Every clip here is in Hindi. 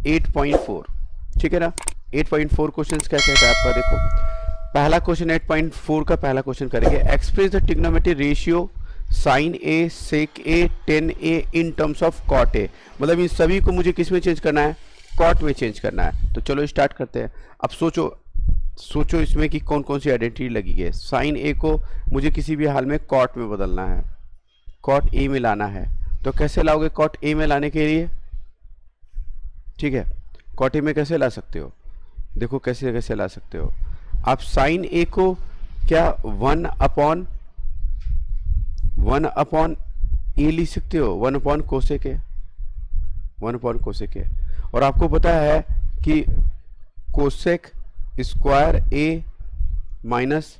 8.4, ठीक है ना। 8.4 क्वेश्चन क्या कहता है आपका, देखो पहला क्वेश्चन 8.4 का पहला क्वेश्चन करेंगे, express the trigonometric ratio sine A sec A tan A in terms of cot A. मतलब इन सभी को मुझे किस में चेंज करना है, कॉट में चेंज करना है। तो चलो स्टार्ट करते हैं। अब सोचो इसमें कि कौन कौन सी आइडेंटिटी लगी है। साइन ए को मुझे किसी भी हाल में कॉट में बदलना है, कॉट ए में लाना है। तो कैसे लाओगे कॉट ए में लाने के लिए, ठीक है, कॉट ए में कैसे ला सकते हो, देखो कैसे कैसे ला सकते हो आप। साइन ए को क्या 1 अपॉन ए लिख सकते हो, 1 upon cosec A, 1 upon cosec A. और आपको पता है कि cosec square A minus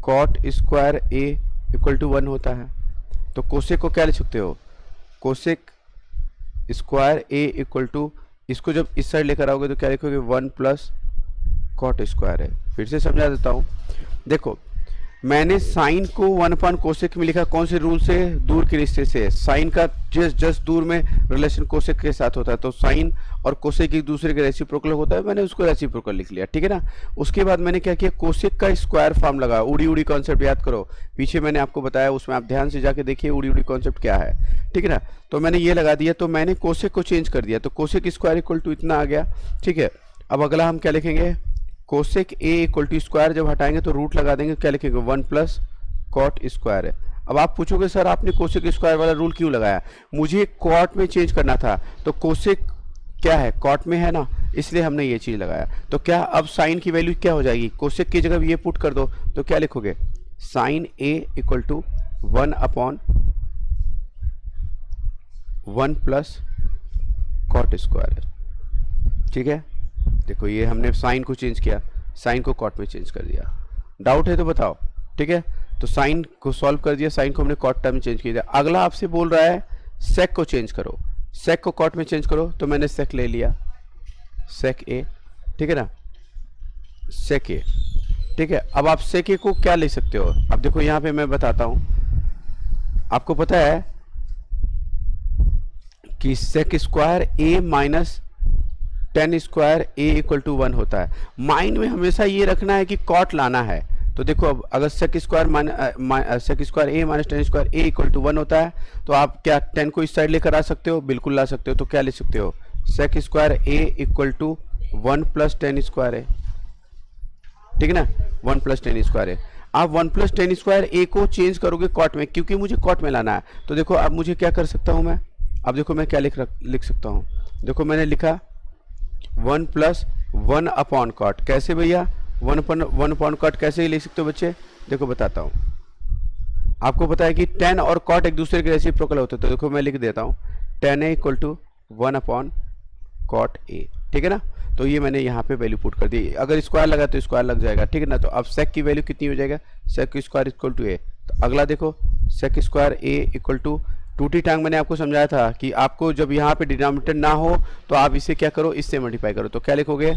cot square A equal to 1 होता है। तो कोसेक को क्या लिख सकते हो, cosec square A equal to, इसको जब इस साइड लेकर आओगे तो क्या लिखोगे, 1 प्लस कॉट स्क्वायर है। फिर से समझा देता हूँ, देखो मैंने साइन को 1 अपॉन कोसेक में लिखा, कौन से रूल से, दूर के रिश्ते से। साइन का जस्ट दूर में रिलेशन कोसेक के साथ होता है, तो साइन और कोसेक एक दूसरे के रेसिप्रोकल होता है, मैंने उसको रेसिप्रोकल लिख लिया, ठीक है ना। उसके बाद मैंने क्या किया, कोसेक का स्क्वायर फॉर्म लगा। उड़ी उड़ी कॉन्सेप्ट याद करो, पीछे मैंने आपको बताया, उसमें आप ध्यान से जाके देखिए उड़ी उड़ी कॉन्सेप्ट क्या है, ठीक है ना। तो मैंने ये लगा दिया, तो मैंने कोसेक को चेंज कर दिया, तो कोसेक स्क्वायर इक्वल टू इतना आ गया, ठीक है। अब अगला हम क्या लिखेंगे, cosec A equal to square जब हटाएंगे तो रूट लगा देंगे, क्या लिखेंगे, 1 प्लस कॉट स्क्वायर है। अब आप पूछोगे सर आपने कोसेक स्क्वायर वाला रूल क्यों लगाया, मुझे कॉट में चेंज करना था, तो कोसेक क्या है, कॉट में है ना, इसलिए हमने ये चीज़ लगाया। तो क्या अब साइन की वैल्यू क्या हो जाएगी, कोसेक की जगह ये पुट कर दो, तो क्या लिखोगे, sine A equal to 1 upon 1 plus cot square, ठीक है। देखो ये हमने साइन को चेंज किया, साइन को कॉट में चेंज कर दिया। डाउट है तो बताओ, ठीक है। तो साइन को सॉल्व कर दिया, साइन को हमने कॉट टर्म में चेंज किया। अगला आपसे बोल रहा है सेक को चेंज करो, सेक को कॉट में चेंज करो, तो मैंने सेक ले लिया, सेक ए, ठीक है ना, सेक ए, ठीक है। अब आप सेक ए को क्या ले सकते हो, अब देखो यहाँ पे मैं बताता हूँ, आपको पता है कि sec square A minus tan square A equal to 1 होता है। माइंड में हमेशा ये रखना है कि कॉट लाना है। तो देखो अब अगर sec square A minus tan square A equal to 1 होता है, तो आप क्या 10 को इस साइड लेकर आ सकते हो, बिल्कुल ला सकते हो। तो क्या ले सकते हो, sec square A equal to 1 plus ten square है, ठीक है ना, 1 प्लस टेन स्क्वायर है। आप 1 प्लस टेन स्क्वायर ए को चेंज करोगे कॉट में, क्योंकि मुझे कॉट में लाना है। तो देखो अब मुझे क्या कर सकता हूँ मैं, अब देखो मैं क्या लिख सकता हूँ, देखो मैंने लिखा 1 प्लस 1 अपॉन कॉट। कैसे भैया, 1 अपॉन कॉट कैसे ही लिख सकते हो बच्चे, देखो बताता हूँ। आपको पता है कि टेन और कॉट एक दूसरे के रेसिप्रोकल होते हैं, तो देखो मैं लिख देता हूँ tan A equal to 1 upon cot A, ठीक है ना। तो ये मैंने यहाँ पे वैल्यू पुट कर दी, अगर स्क्वायर लगा तो स्क्वायर लग जाएगा, ठीक है ना। तो अब सेक की वैल्यू कितनी हो जाएगा, sec square equal to A. तो अगला देखो sec square A equal to, टूटी टांग मैंने आपको समझाया था कि आपको जब यहाँ पे डिनोमिनेटर ना हो तो आप इसे क्या करो, इससे मल्टीप्लाई करो। तो क्या लिखोगे,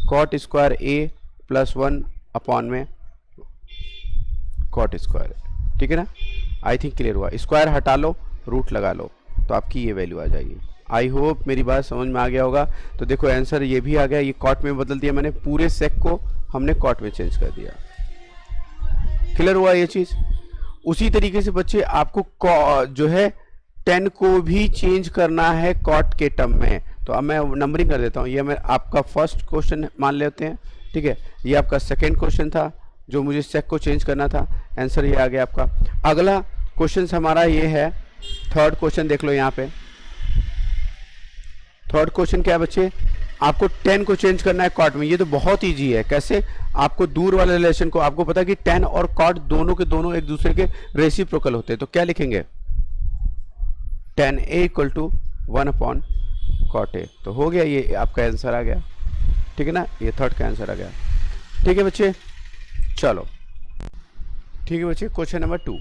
cot square A plus 1 upon में कॉट स्क्वायर, ठीक है ना। आई थिंक क्लियर हुआ, स्क्वायर हटा लो, रूट लगा लो, तो आपकी ये वैल्यू आ जाएगी। आई होप मेरी बात समझ में आ गया होगा। तो देखो आंसर ये भी आ गया, ये कॉट में बदल दिया मैंने, पूरे सेक को हमने कॉट में चेंज कर दिया। क्लियर हुआ ये चीज़। उसी तरीके से बच्चे आपको जो है 10 को भी चेंज करना है कॉट के टर्म में। तो अब मैं नंबरिंग कर देता हूँ, ये मैं आपका फर्स्ट क्वेश्चन मान लेते हैं, ठीक है। ये आपका सेकंड क्वेश्चन था जो मुझे सेक को चेंज करना था, आंसर ये आ गया आपका। अगला क्वेश्चन हमारा ये है, थर्ड क्वेश्चन देख लो यहाँ पे। थर्ड क्वेश्चन क्या है बच्चे, आपको 10 को चेंज करना है कॉट में। ये तो बहुत ईजी है, कैसे, आपको दूर वाले रिलेशन को, आपको पता है कि 10 और कॉट दोनों के दोनों एक दूसरे के रेसिप्रोकल होते हैं। तो क्या लिखेंगे, tan A equal to 1 upon cot A. तो हो गया, ये आपका आंसर आ गया, ठीक है ना, ये थर्ड का आंसर आ गया। ठीक है बच्चे, चलो ठीक है बच्चे। क्वेश्चन नंबर 2,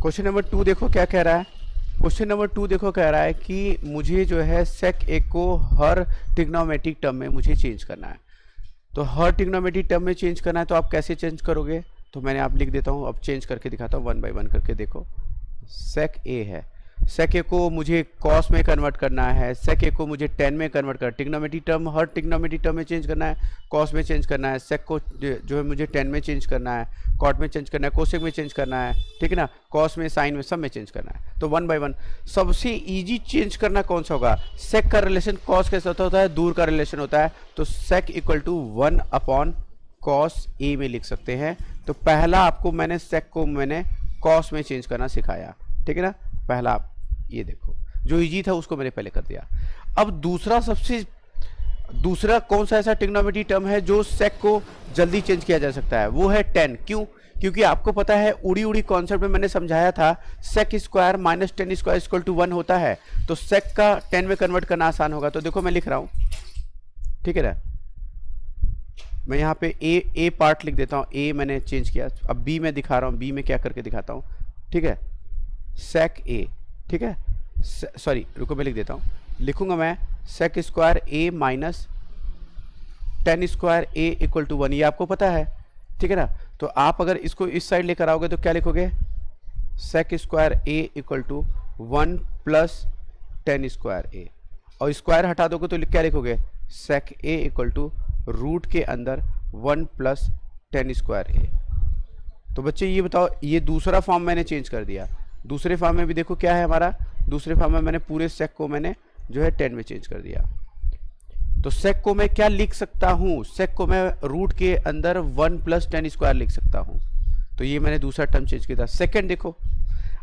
क्वेश्चन नंबर 2 देखो क्या कह रहा है। क्वेश्चन नंबर 2 देखो कह रहा है कि मुझे जो है सेक ए को हर ट्रिग्नोमेट्रिक टर्म में मुझे चेंज करना है। तो हर ट्रिग्नोमेट्रिक टर्म में चेंज करना है, तो आप कैसे चेंज करोगे, तो मैंने आप लिख देता हूँ, अब चेंज करके दिखाता हूँ 1 बाय 1 करके। देखो सेक ए है, सेक ए को मुझे कॉस में कन्वर्ट करना है, सेक ए को मुझे टेन में कन्वर्ट करना, ट्रिग्नोमेट्री टर्म हर ट्रिग्नोमेट्री टर्म में चेंज करना है, कॉस में चेंज करना है, सेक को जो है मुझे टेन में चेंज करना है, कॉट में चेंज करना है, कोसेक में चेंज करना है, ठीक है ना, कॉस में, साइन में, सब में चेंज करना है। तो वन बाय वन सबसे ईजी चेंज करना कौन सा होगा? सेक का रिलेशन कॉस के साथ होता है, दूर का रिलेशन होता है, तो सेक इक्वल टू 1 अपॉन कॉस ए में लिख सकते हैं। तो पहला आपको मैंने सेक को मैंने कॉस में चेंज करना सिखाया, ठीक है ना। पहला आप ये देखो, जो इजी था उसको मैंने पहले कर दिया। अब दूसरा कौन सा ऐसा ट्रिग्नोमेट्री टर्म है जो सेक को जल्दी चेंज किया जा सकता है? वो है टेन। क्यों? क्योंकि आपको पता है उड़ी उड़ी कॉन्सेप्ट में मैंने समझाया था sec square minus tan square equal to 1 होता है, तो सेक का 10 में कन्वर्ट करना आसान होगा। तो देखो मैं लिख रहा हूँ, ठीक है ना, मैं यहाँ पे ए पार्ट लिख देता हूँ, ए मैंने चेंज किया। अब बी में दिखा रहा हूँ, बी में क्या करके दिखाता हूँ, ठीक है, सेक ए, ठीक है, सॉरी रुको मैं लिख देता हूँ, लिखूंगा मैं sec square A minus tan square A equal to 1, ये आपको पता है, ठीक है ना। तो आप अगर इसको इस साइड लेकर आओगे तो क्या लिखोगे? Sec square A equal to 1 plus ten square A, और स्क्वायर हटा दोगे तो क्या लिखोगे? Sec A equal to root के अंदर 1 प्लस टेन स्क्वायर ए। तो बच्चे ये बताओ, ये दूसरा फॉर्म मैंने चेंज कर दिया। दूसरे फॉर्म में भी देखो क्या है हमारा, दूसरे फॉर्म में मैंने पूरे सेक को मैंने जो है 10 में चेंज कर दिया। तो सेक को मैं क्या लिख सकता हूँ? सेक को मैं रूट के अंदर 1 प्लस टेन स्क्वायर लिख सकता हूँ। तो ये मैंने दूसरा टर्म चेंज किया था। सेकेंड देखो,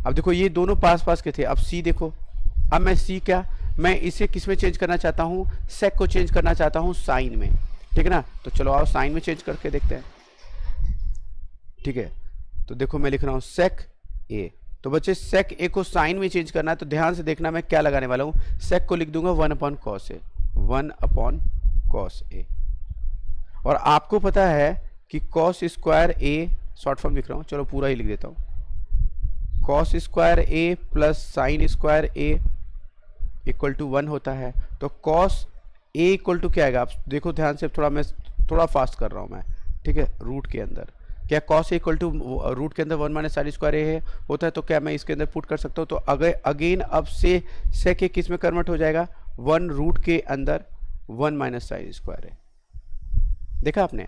अब देखो ये दोनों पास पास के थे। अब सी देखो, अब मैं सी क्या, मैं इसे किस में चेंज करना चाहता हूँ? सेक को चेंज करना चाहता हूँ साइन में, ठीक है ना। तो चलो आओ साइन में चेंज करके देखते हैं, ठीक है। तो देखो मैं लिख रहा हूँ सेक ए। तो बच्चे सेक ए को साइन में चेंज करना है, तो ध्यान से देखना मैं क्या लगाने वाला हूँ। सेक को लिख दूंगा 1 upon cos A, 1 upon cos A. और आपको पता है कि cos square A, short form लिख रहा हूँ, चलो पूरा ही लिख देता हूँ, cos square A plus sine square A equal to 1 होता है। तो कॉस ए इक्वल टू क्या आएगा? आप देखो ध्यान से, मैं थोड़ा फास्ट कर रहा हूँ मैं, ठीक है। रूट के अंदर क्या cos A equal to root के अंदर 1 माइनस साइन स्क्वायर ए होता है, तो क्या मैं इसके अंदर पुट कर सकता हूँ? तो अगेन अब से सेक ए किस में कन्वर्ट हो जाएगा? 1 रूट के अंदर 1 माइनस साइन स्क्वायर ए। देखा आपने?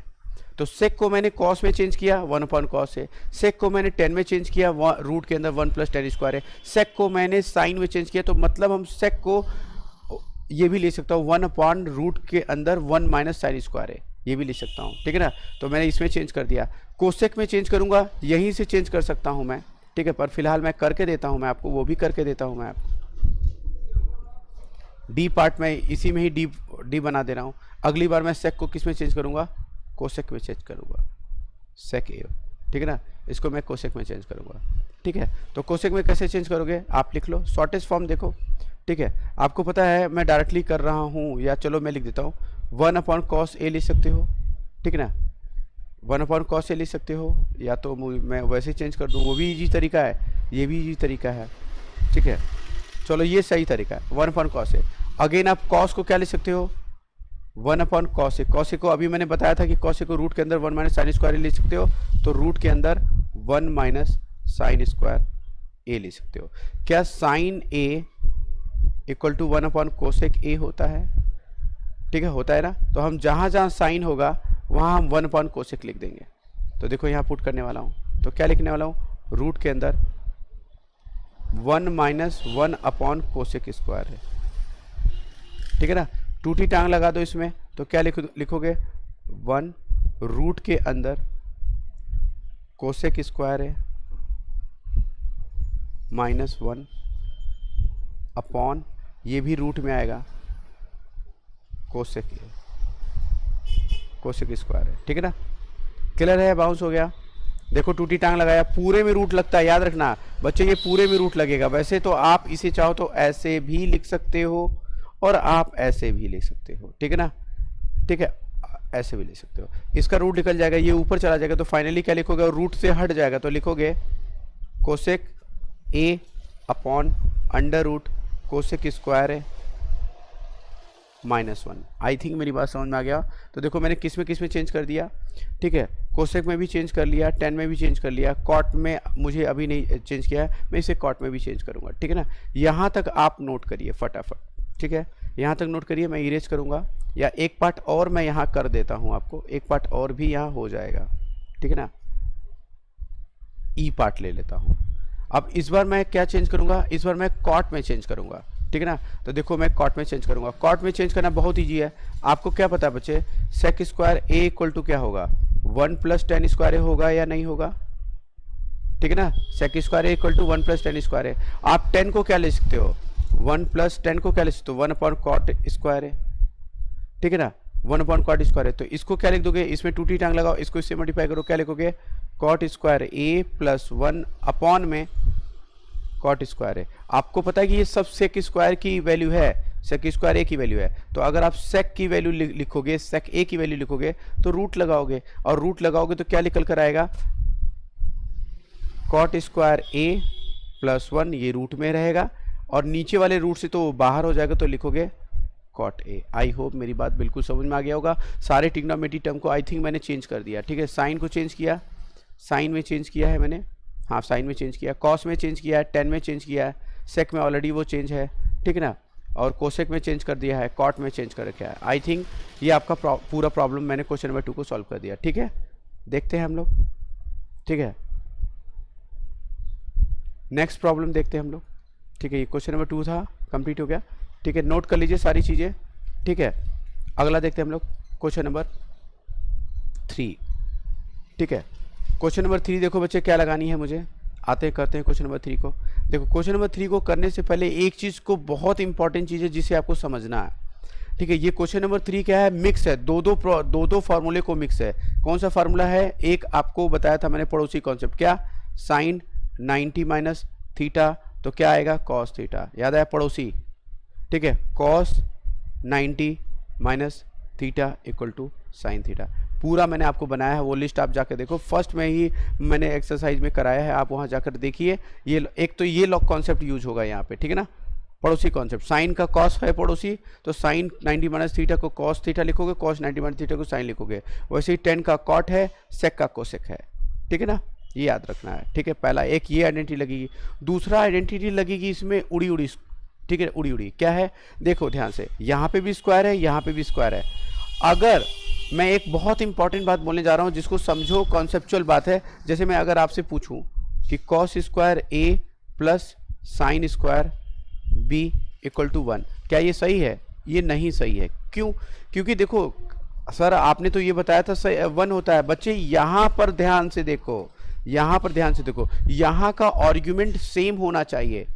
तो सेक को मैंने कॉस में चेंज किया 1 अपॉन कॉस ए, सेक को मैंने 10 में चेंज किया रूट के अंदर 1 प्लस टेन स्क्वायर ए, सेक को मैंने साइन में चेंज किया। तो मतलब हम सेक को ये भी ले सकता हूँ 1 अपॉन रूट के अंदर 1 माइनस साइन स्क्वायर है, ये भी ले सकता हूँ, ठीक है ना। तो मैंने इसमें चेंज कर दिया। कोसेक में चेंज करूँगा, यहीं से चेंज कर सकता हूँ मैं, ठीक है। पर फिलहाल मैं करके देता हूँ मैं आपको, वो भी करके देता हूँ मैं आपको। डी पार्ट में इसी में ही डी बना दे रहा हूँ। अगली बार मैं सेक को किस में चेंज करूँगा? कोसेक में चेंज करूँगा, सेक ए, ठीक है ना। इसको मैं कोसेक में चेंज करूँगा, ठीक है। तो कोसेक में कैसे चेंज करोगे? आप लिख लो, शॉर्टेस्ट फॉर्म देखो, ठीक है। आपको पता है मैं डायरेक्टली कर रहा हूँ, या चलो मैं लिख देता हूँ 1 अपॉन कॉस ए लिख सकते हो, ठीक है ना। 1 अपॉन कॉस ए लिख सकते हो, या तो मैं वैसे चेंज कर दूँ, वो भी इजी तरीका है, ये भी इजी तरीका है, ठीक है। चलो ये सही तरीका है, 1 अपॉन कॉस ए। अगेन आप कॉस को क्या लिख सकते हो? 1 upon cos A. Cos A को अभी मैंने बताया था कि कॉस ए को रूट के अंदर 1 माइनस साइन स्क्वायर ए लिख सकते हो, तो रूट के अंदर 1 माइनस साइन स्क्वायर ए लिख सकते हो। क्या sine A equal to 1 upon cosec A होता है? ठीक है, होता है ना। तो हम जहाँ जहाँ साइन होगा वहाँ हम 1 अपॉन कोसेक लिख देंगे। तो देखो यहाँ पुट करने वाला हूँ, तो क्या लिखने वाला हूँ? रूट के अंदर 1 माइनस 1 अपॉन कोसेक स्क्वायर है, ठीक है ना। टूटी टांग लगा दो इसमें, तो क्या लिखोगे? 1 रूट के अंदर कोसेक स्क्वायर है माइनस 1 अपॉन, ये भी रूट में आएगा, कोसेक स्क्वायर है, ठीक है ना। क्लियर है? बाउंस हो गया। देखो टूटी टांग लगाया, पूरे में रूट लगता है, याद रखना बच्चे, ये पूरे में रूट लगेगा। वैसे तो आप इसे चाहो तो ऐसे भी लिख सकते हो और आप ऐसे भी लिख सकते हो, ठीक है ना, ठीक है, ऐसे भी लिख सकते हो। इसका रूट निकल जाएगा, ये ऊपर चला जाएगा, तो फाइनली क्या लिखोगे? और रूट से हट जाएगा तो लिखोगे cosec A upon under root cosec square है -1। आई थिंक मेरी बात समझ में आ गया। तो देखो मैंने किस में चेंज कर दिया, ठीक है, कोसेक में भी चेंज कर लिया, टेन में भी चेंज कर लिया, कॉट में मुझे अभी नहीं चेंज किया है, मैं इसे कॉट में भी चेंज करूँगा, ठीक है ना। यहाँ तक आप नोट करिए फटाफट, ठीक है, यहाँ तक नोट करिए। मैं इरेज करूँगा, या एक पार्ट और मैं यहाँ कर देता हूँ आपको, एक पार्ट और भी यहाँ हो जाएगा, ठीक है ना। ई पार्ट ले लेता हूँ। अब इस बार मैं क्या चेंज करूँगा, इस बार मैं कॉट में चेंज करूँगा, ठीक है ना। तो देखो मैं कॉट में चेंज करूँगा। कॉट में चेंज करना बहुत ईजी है। आपको क्या पता है बच्चे, sec square A equal to क्या होगा, 1 + 10 स्क्वायर ए होगा या नहीं होगा, ठीक है ना। Sec square A equal to 1 + 10 square A. आप 10 को क्या ले सकते हो, 1 + 10 को क्या ले सकते हो, 1/cot स्क्वायर है, ठीक है ना, 1/cot स्क्वायर है। तो इसको क्या लिख दोगे, इसमें 2t टांग लगाओ, इसको इससे मल्टीप्लाई करो, क्या लिखोगे, cot square A plus 1 upon में cot स्क्वायर है। आपको पता है कि ये सब सेक स्क्वायर की वैल्यू है, सेक स्क्वायर ए की वैल्यू है। तो अगर आप सेक की वैल्यू लिखोगे, सेक ए की वैल्यू लिखोगे तो रूट लगाओगे, और रूट लगाओगे तो क्या निकल कर आएगा, cot स्क्वायर ए प्लस 1, ये रूट में रहेगा, और नीचे वाले रूट से तो बाहर हो जाएगा, तो लिखोगे cot ए। आई होप मेरी बात बिल्कुल समझ में आ गया होगा। सारे ट्रिग्नोमेट्री टर्म को आई थिंक मैंने चेंज कर दिया, ठीक है। साइन को चेंज किया, साइन में चेंज किया है मैंने, हाँ साइन में चेंज किया, कॉस में चेंज किया है, टेन में चेंज किया है, सेक में ऑलरेडी वो चेंज है, ठीक है ना, और कोसेक में चेंज कर दिया है, कॉट में चेंज कर रखा है। आई थिंक ये आपका पूरा प्रॉब्लम मैंने क्वेश्चन नंबर 2 को सॉल्व कर दिया, ठीक है। देखते हैं हम लोग, ठीक है, नेक्स्ट प्रॉब्लम देखते हैं हम लोग, ठीक है। ये क्वेश्चन नंबर 2 था, कंप्लीट हो गया, ठीक है। नोट कर लीजिए सारी चीज़ें, ठीक है। अगला देखते हैं हम लोग क्वेश्चन नंबर 3, ठीक है। क्वेश्चन नंबर 3 देखो बच्चे क्या लगानी है मुझे, आते करते हैं क्वेश्चन नंबर 3 को। देखो क्वेश्चन नंबर 3 को करने से पहले एक चीज़ को, बहुत इंपॉर्टेंट चीज़ है जिसे आपको समझना है, ठीक है। ये क्वेश्चन नंबर 3 क्या है, मिक्स है, दो फार्मूले को मिक्स है। कौन सा फार्मूला है, एक आपको बताया था मैंने पड़ोसी कॉन्सेप्ट, क्या, साइन 90 माइनस थीटा, तो क्या आएगा, कॉस थीटा, याद आया पड़ोसी, ठीक है। Cos 90 minus theta equal to sine theta, पूरा मैंने आपको बनाया है, वो लिस्ट आप जाकर देखो, फर्स्ट में ही मैंने एक्सरसाइज में कराया है, आप वहाँ जाकर देखिए। ये एक तो ये लॉग कॉन्सेप्ट यूज होगा यहाँ पे, ठीक है ना, पड़ोसी कॉन्सेप्ट। साइन का कॉस है पड़ोसी, तो साइन 90 माइनस थीटा को कॉस थीटा लिखोगे, कॉस 90 माइनस थीटा को साइन लिखोगे। वैसे ही 10 का कॉट है, सेक का कोसेक है, ठीक है ना, ये याद रखना है, ठीक है। पहला एक ये आइडेंटिटी लगेगी, दूसरा आइडेंटिटी लगेगी इसमें उड़ी उड़ी, ठीक है, उड़ी उड़ी क्या है, देखो ध्यान से, यहाँ पे भी स्क्वायर है, यहाँ पे भी स्क्वायर है। अगर मैं एक बहुत इंपॉर्टेंट बात बोलने जा रहा हूँ, जिसको समझो, कॉन्सेप्चुअल बात है। जैसे मैं अगर आपसे पूछूं कि cos square A plus sine square B equal to 1, क्या ये सही है, ये नहीं सही है। क्यों, क्योंकि देखो सर आपने तो ये बताया था 1 होता है। बच्चे यहाँ पर ध्यान से देखो, यहाँ पर ध्यान से देखो, यहाँ का आर्ग्यूमेंट सेम होना चाहिए।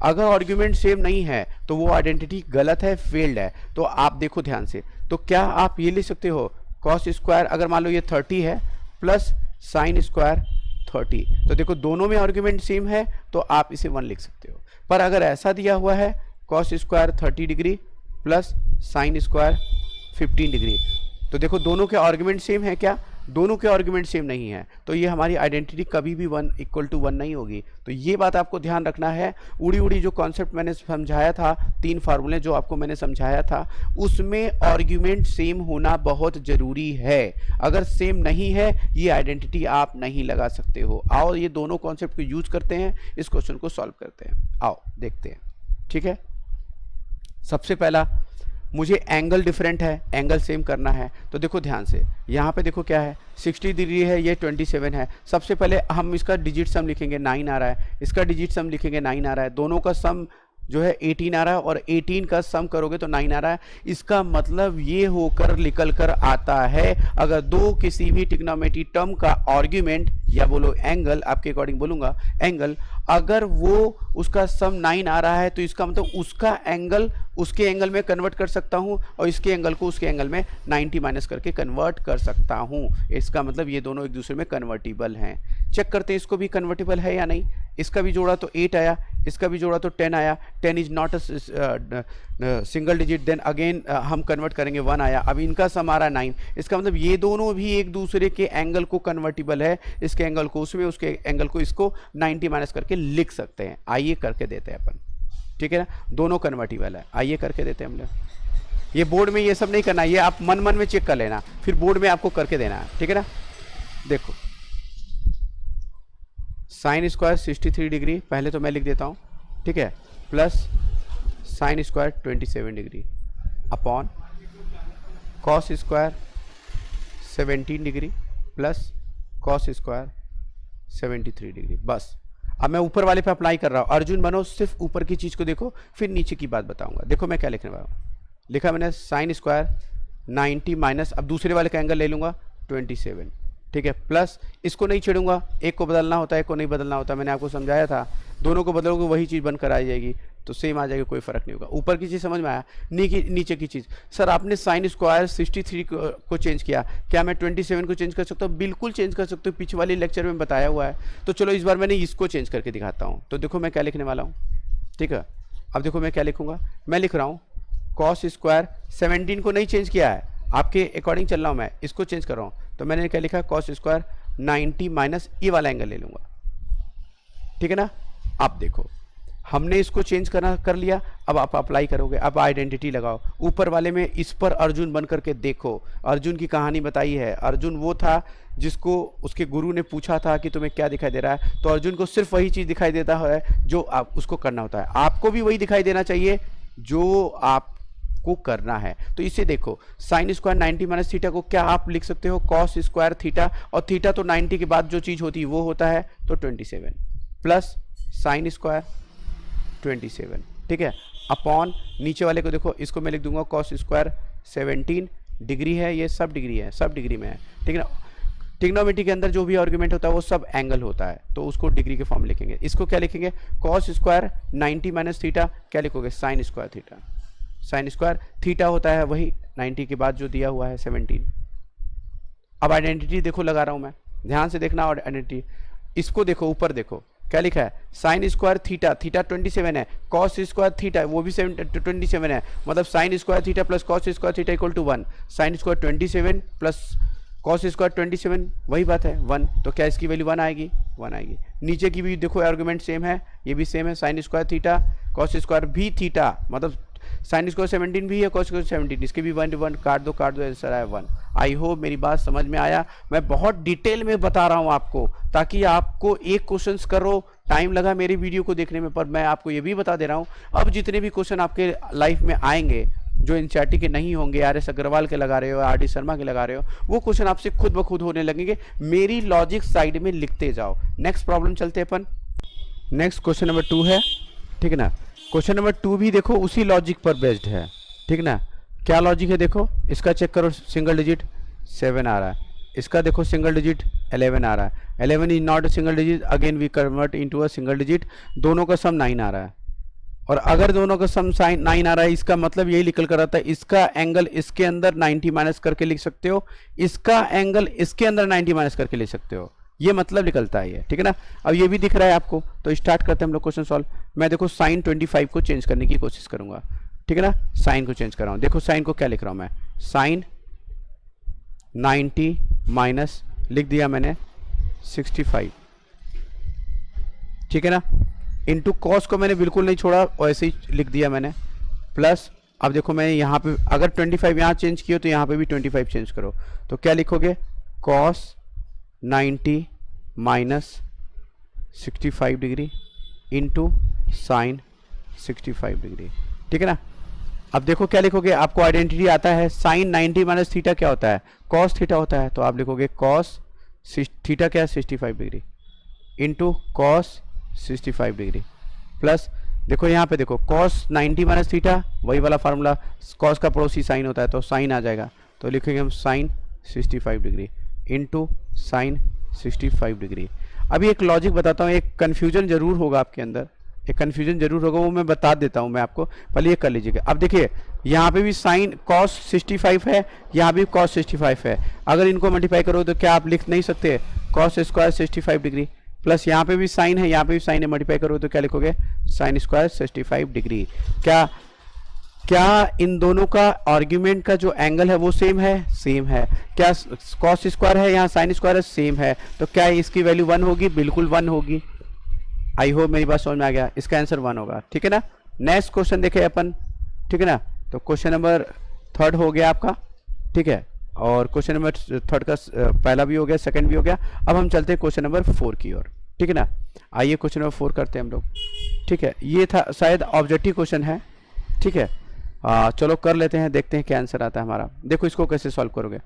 अगर आर्ग्यूमेंट सेम नहीं है तो वो आइडेंटिटी गलत है, फेल्ड है। तो आप देखो ध्यान से, तो क्या आप ये लिख सकते हो, कॉस स्क्वायर अगर मान लो ये 30 है प्लस साइन स्क्वायर 30, तो देखो दोनों में आर्ग्यूमेंट सेम है, तो आप इसे 1 लिख सकते हो। पर अगर ऐसा दिया हुआ है cos square 30 degree plus sine square 15 degree, तो देखो दोनों के आर्ग्यूमेंट सेम है क्या, दोनों के आर्ग्यूमेंट सेम नहीं है, तो ये हमारी आइडेंटिटी कभी भी 1 इक्वल टू 1 नहीं होगी। तो ये बात आपको ध्यान रखना है। उड़ी उड़ी जो कॉन्सेप्ट मैंने समझाया था, 3 फार्मूले जो आपको मैंने समझाया था, उसमें आर्ग्यूमेंट सेम होना बहुत जरूरी है। अगर सेम नहीं है, ये आइडेंटिटी आप नहीं लगा सकते हो। आओ ये दोनों कॉन्सेप्ट को यूज करते हैं, इस क्वेश्चन को सॉल्व करते हैं, आओ देखते हैं, ठीक है। सबसे पहला मुझे एंगल डिफरेंट है, एंगल सेम करना है, तो देखो ध्यान से, यहाँ पे देखो क्या है, 60 डिग्री है, ये 27 है। सबसे पहले हम इसका डिजिट सम लिखेंगे, 9 आ रहा है, इसका डिजिट सम लिखेंगे, 9 आ रहा है, दोनों का सम जो है 18 आ रहा है, और 18 का सम करोगे तो 9 आ रहा है। इसका मतलब ये होकर निकल कर आता है, अगर दो किसी भी ट्रिग्नोमेट्री टर्म का आर्ग्यूमेंट, या बोलो एंगल, आपके अकॉर्डिंग बोलूंगा एंगल, अगर वो उसका सम 9 आ रहा है, तो इसका मतलब उसका एंगल उसके एंगल में कन्वर्ट कर सकता हूं, और इसके एंगल को उसके एंगल में 90 माइनस करके कन्वर्ट कर सकता हूं। इसका मतलब ये दोनों एक दूसरे में कन्वर्टिबल हैं। चेक करते हैं इसको भी कन्वर्टिबल है या नहीं। इसका भी जोड़ा तो 8 आया, इसका भी जोड़ा तो 10 आया, 10 is not a single digit, then again हम कन्वर्ट करेंगे 1 आया, अब इनका सम आ रहा है 9। इसका मतलब ये दोनों भी एक दूसरे के एंगल को कन्वर्टिबल है, इसके एंगल को उसमें, उसके एंगल को इसको 90 माइनस करके लिख सकते हैं। आइए करके देते हैं अपन, ठीक है ना, दोनों कन्वर्टिबल है, आइए करके देते हैं हम लोग। ये बोर्ड में ये सब नहीं करना, ये आप मन मन में चेक कर लेना, फिर बोर्ड में आपको करके देना है, ठीक है ना। देखो साइन स्क्वायर 63 डिग्री, पहले तो मैं लिख देता हूँ, ठीक है, plus sine square 27 degree upon cos square 17 degree plus cos square 73 degree. बस अब मैं ऊपर वाले पे अप्लाई कर रहा हूँ। अर्जुन बनो, सिर्फ ऊपर की चीज़ को देखो, फिर नीचे की बात बताऊंगा। देखो मैं क्या लिखने वाला हूँ, लिखा मैंने साइन स्क्वायर 90 माइनस, अब दूसरे वाले का एंगल ले लूँगा 27, ठीक है, प्लस इसको नहीं छेड़ूंगा, एक को बदलना होता है, एक को नहीं बदलना होता, मैंने आपको समझाया था, दोनों को बदलोगे वही चीज़ बनकर आ जाएगी, तो सेम आ जाएगी, कोई फर्क नहीं होगा। ऊपर की चीज़ समझ में आया, नीचे की चीज़। सर आपने साइन स्क्वायर 63 को चेंज किया, क्या मैं 27 को चेंज कर सकता हूँ? बिल्कुल चेंज कर सकते हो, पिछले वाले लेक्चर में बताया हुआ है। तो चलो इस बार मैंने इसको चेंज करके दिखाता हूँ। तो देखो मैं क्या लिखने वाला हूँ, ठीक है। अब देखो मैं क्या लिखूँगा, मैं लिख रहा हूँ कॉस स्क्वायर 17 को नहीं चेंज किया है, आपके अकॉर्डिंग चल रहा हूँ मैं, इसको चेंज कर रहा हूँ। तो मैंने क्या लिखा, कॉस स्क्वायर 90 माइनस ये वाला एंगल ले लूँगा, ठीक है ना। अब देखो हमने इसको चेंज कर लिया, अब आप अप्लाई करोगे, अब आइडेंटिटी लगाओ ऊपर वाले में, इस पर अर्जुन बन करके देखो। अर्जुन की कहानी बताई है, अर्जुन वो था जिसको उसके गुरु ने पूछा था कि तुम्हें क्या दिखाई दे रहा है, तो अर्जुन को सिर्फ वही चीज़ दिखाई देता है जो आप उसको करना होता है। आपको भी वही दिखाई देना चाहिए जो आपको करना है। तो इसे देखो, साइन स्क्वायर 90 माइनस थीटा को क्या आप लिख सकते हो, कॉस स्क्वायर थीटा, और थीटा तो 90 के बाद जो चीज़ होती है वो होता है, तो 27 प्लस साइन स्क्वायर 27, ठीक है, अपॉन नीचे वाले को देखो, इसको मैं लिख दूंगा कॉस स्क्वायर 17 डिग्री है, ये सब डिग्री है, सब डिग्री में है, ठीक है ना। ट्रिग्नोमेट्री के अंदर जो भी आर्गुमेंट होता है वो सब एंगल होता है, तो उसको डिग्री के फॉर्म में लिखेंगे। इसको क्या लिखेंगे, कॉस स्क्वायर 90 माइनस थीटा, क्या लिखोगे, sign square theta. Sign square theta होता है वही 90 के बाद जो दिया हुआ है 17। अब आइडेंटिटी देखो लगा रहा हूं मैं, ध्यान से देखना आइडेंटिटी। इसको देखो, ऊपर देखो क्या लिखा है, साइन स्क्वायर थीटा, थीटा 27 है, कॉस स्क्वायर थीटा वो भी 27 है, मतलब sine square theta plus cos square theta equal to 1। Sine square 27 plus cos square 27 वही बात है 1, तो क्या इसकी वैल्यू 1 आएगी, 1 आएगी। नीचे की भी देखो आर्गुमेंट सेम है, ये भी सेम है, sine square theta cos square भी थीटा, मतलब साइन स्क्वायर 17 भी है, कॉस स्क्वायर 17, इसके भी 1 काट दो आंसर आया 1। आई होप मेरी बात समझ में आया। मैं बहुत डिटेल में बता रहा हूँ आपको, ताकि आपको एक क्वेश्चन करो, टाइम लगा मेरी वीडियो को देखने में, पर मैं आपको ये भी बता दे रहा हूँ, अब जितने भी क्वेश्चन आपके लाइफ में आएंगे जो एनसीईआरटी के नहीं होंगे, आर.एस. अग्रवाल के लगा रहे हो, आर.डी. शर्मा के लगा रहे हो, वो क्वेश्चन आपसे खुद ब खुद होने लगेंगे। मेरी लॉजिक साइड में लिखते जाओ। नेक्स्ट प्रॉब्लम चलते हैं अपन, नेक्स्ट क्वेश्चन नंबर 2 है, ठीक है ना। क्वेश्चन नंबर 2 भी देखो उसी लॉजिक पर बेस्ड है, ठीक ना। क्या लॉजिक है देखो, इसका चेक करो, सिंगल डिजिट 7 आ रहा है, इसका देखो सिंगल डिजिट 11 आ रहा है, 11 is not a single digit, again we convert into a single digit, दोनों का सम 9 आ रहा है, और अगर दोनों का सम साइन 9 आ रहा है, इसका मतलब यही निकल कर आता है, इसका एंगल इसके अंदर 90 माइनस करके लिख सकते हो, इसका एंगल इसके अंदर 90 माइनस करके लिख सकते हो, ये मतलब निकलता है ये, ठीक है ना। अब ये भी दिख रहा है आपको, तो स्टार्ट करते हैं हम लोग क्वेश्चन सॉल्व। मैं देखो साइन 25 को चेंज करने की कोशिश करूंगा, ठीक है ना, साइन को चेंज कर रहा हूं। देखो साइन को क्या लिख रहा हूं मैं, साइन 90 माइनस लिख दिया मैंने 65, ठीक है ना, इंटू कॉस को मैंने बिल्कुल नहीं छोड़ा, वैसे ही लिख दिया मैंने, प्लस अब देखो मैं यहाँ पे अगर 25 यहाँ चेंज किया तो यहाँ पे भी 25 चेंज करो, तो क्या लिखोगे, cos 90 minus 65 degree into sine 65 degree, ठीक है ना। अब देखो क्या लिखोगे, आपको आइडेंटिटी आता है, साइन 90 माइनस थीटा क्या होता है, कॉस थीटा होता है, तो आप लिखोगे कॉस थीटा क्या है 65 degree into cos 65 degree, plus देखो यहाँ पे देखो कॉस 90 माइनस थीटा वही वाला फार्मूला, कॉस का पड़ोसी साइन होता है, तो साइन आ जाएगा, तो लिखेंगे हम sine 65 degree into sine 65 degree. अभी एक लॉजिक बताता हूँ, एक कन्फ्यूजन जरूर होगा आपके अंदर, एक कन्फ्यूजन जरूर होगा, वो मैं बता देता हूँ मैं आपको, पहले ये कर लीजिएगा। अब देखिए यहाँ पे भी साइन कॉस 65 है, यहाँ भी कॉस 65 है, अगर इनको मल्टीप्लाई करो तो क्या आप लिख नहीं सकते कॉस स्क्वायर 65 डिग्री, प्लस यहाँ पे भी साइन है, यहाँ पे भी साइन है, मल्टीप्लाई करो तो क्या लिखोगे साइन स्क्वायर 65 डिग्री। क्या इन दोनों का आर्ग्यूमेंट का जो एंगल है वो सेम है, सेम है। क्या कॉस स्क्वायर है, यहाँ साइन स्क्वायर है, सेम है, तो क्या इसकी वैल्यू 1 होगी, बिल्कुल 1 होगी। आई होप मेरी बात समझ में आ गया, इसका आंसर 1 होगा, ठीक है ना। नेक्स्ट क्वेश्चन देखे अपन, ठीक है ना। तो क्वेश्चन नंबर थर्ड हो गया आपका, ठीक है। और क्वेश्चन नंबर थर्ड का पहला भी हो गया, सेकंड भी हो गया। अब हम चलते हैं क्वेश्चन नंबर 4 की ओर, ठीक है ना। आइए क्वेश्चन नंबर 4 करते हैं हम लोग, ठीक है। ये था शायद ऑब्जेक्टिव क्वेश्चन है, ठीक है। चलो कर लेते हैं, देखते हैं क्या आंसर आता है हमारा। देखो इसको कैसे सॉल्व करोगे।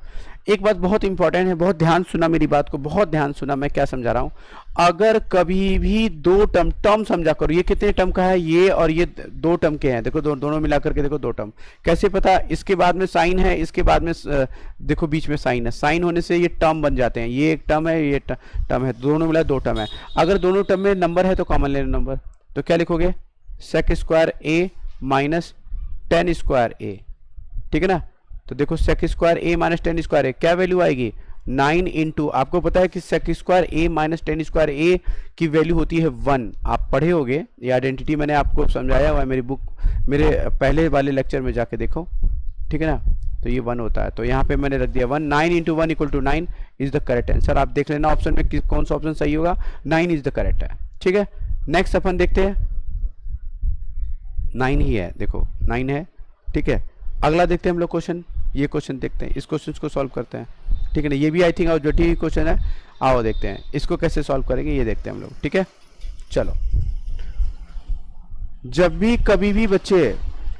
एक बात बहुत इंपॉर्टेंट है, बहुत ध्यान सुना मेरी बात को, बहुत ध्यान सुना मैं क्या समझा रहा हूँ। अगर कभी भी दो टर्म समझा करो, ये कितने टर्म का है, ये और ये 2 टर्म के हैं। देखो दोनों मिला करके देखो 2 टर्म, कैसे पता, इसके बाद में साइन है, इसके बाद में देखो बीच में साइन है, साइन होने से ये टर्म बन जाते हैं। ये एक टर्म है, ये टर्म है, दोनों मिला 2 टर्म है। अगर दोनों टर्म में नंबर है तो कॉमन ले लो नंबर, तो क्या लिखोगे, sec square A minus tan square ए, ठीक है ना। तो देखो sec square A minus tan square ए, क्या वैल्यू आएगी, 9 इंटू, आपको पता है कि sec square A minus tan square ए की वैल्यू होती है 1। आप पढ़े होगे, ये आइडेंटिटी मैंने आपको समझाया हुआ है मेरी बुक, मेरे पहले वाले लेक्चर में जाके देखो, ठीक है ना। तो ये 1 होता है, तो यहाँ पे मैंने रख दिया 1, 9 into 1 equal to 9 is the correct answer. आप देख लेना ऑप्शन में कौन सा ऑप्शन सही होगा, 9 इज द करेक्ट है, ठीक है। नेक्स्ट अपन देखते हैं, 9 ही है, देखो 9 है, ठीक है। अगला देखते हैं हम लोग क्वेश्चन, ये क्वेश्चन देखते हैं, इस क्वेश्चन को सॉल्व करते हैं, ठीक है ना। ये भी आई थिंक ऑब्जेक्टिव क्वेश्चन है, आओ देखते हैं इसको कैसे सॉल्व करेंगे, ये देखते हैं हम लोग, ठीक है। चलो, जब भी कभी भी बच्चे,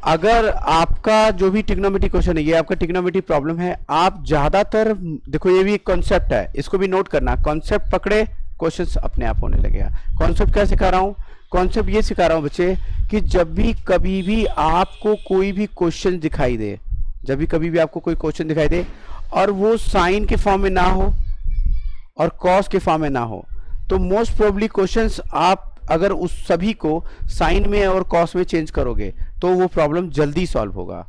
अगर आपका जो भी ट्रिग्नोमेट्री क्वेश्चन है, ये आपका ट्रिग्नोमेट्री प्रॉब्लम है, आप ज्यादातर देखो, ये भी एक कॉन्सेप्ट है, इसको भी नोट करना, कॉन्सेप्ट पकड़े क्वेश्चंस अपने आप होने लगेगा। कॉन्सेप्ट क्या सिखा रहा हूं, कॉन्सेप्ट ये सिखा रहा हूं बच्चे कि जब भी कभी भी आपको कोई भी क्वेश्चन दिखाई दे, जब भी कभी भी आपको कोई क्वेश्चन दिखाई दे और वो साइन के फॉर्म में ना हो और कॉस के फॉर्म में ना हो, तो मोस्ट प्रोबेबली क्वेश्चंस आप अगर उस सभी को साइन में और कॉस में चेंज करोगे तो वो प्रॉब्लम जल्दी सॉल्व होगा,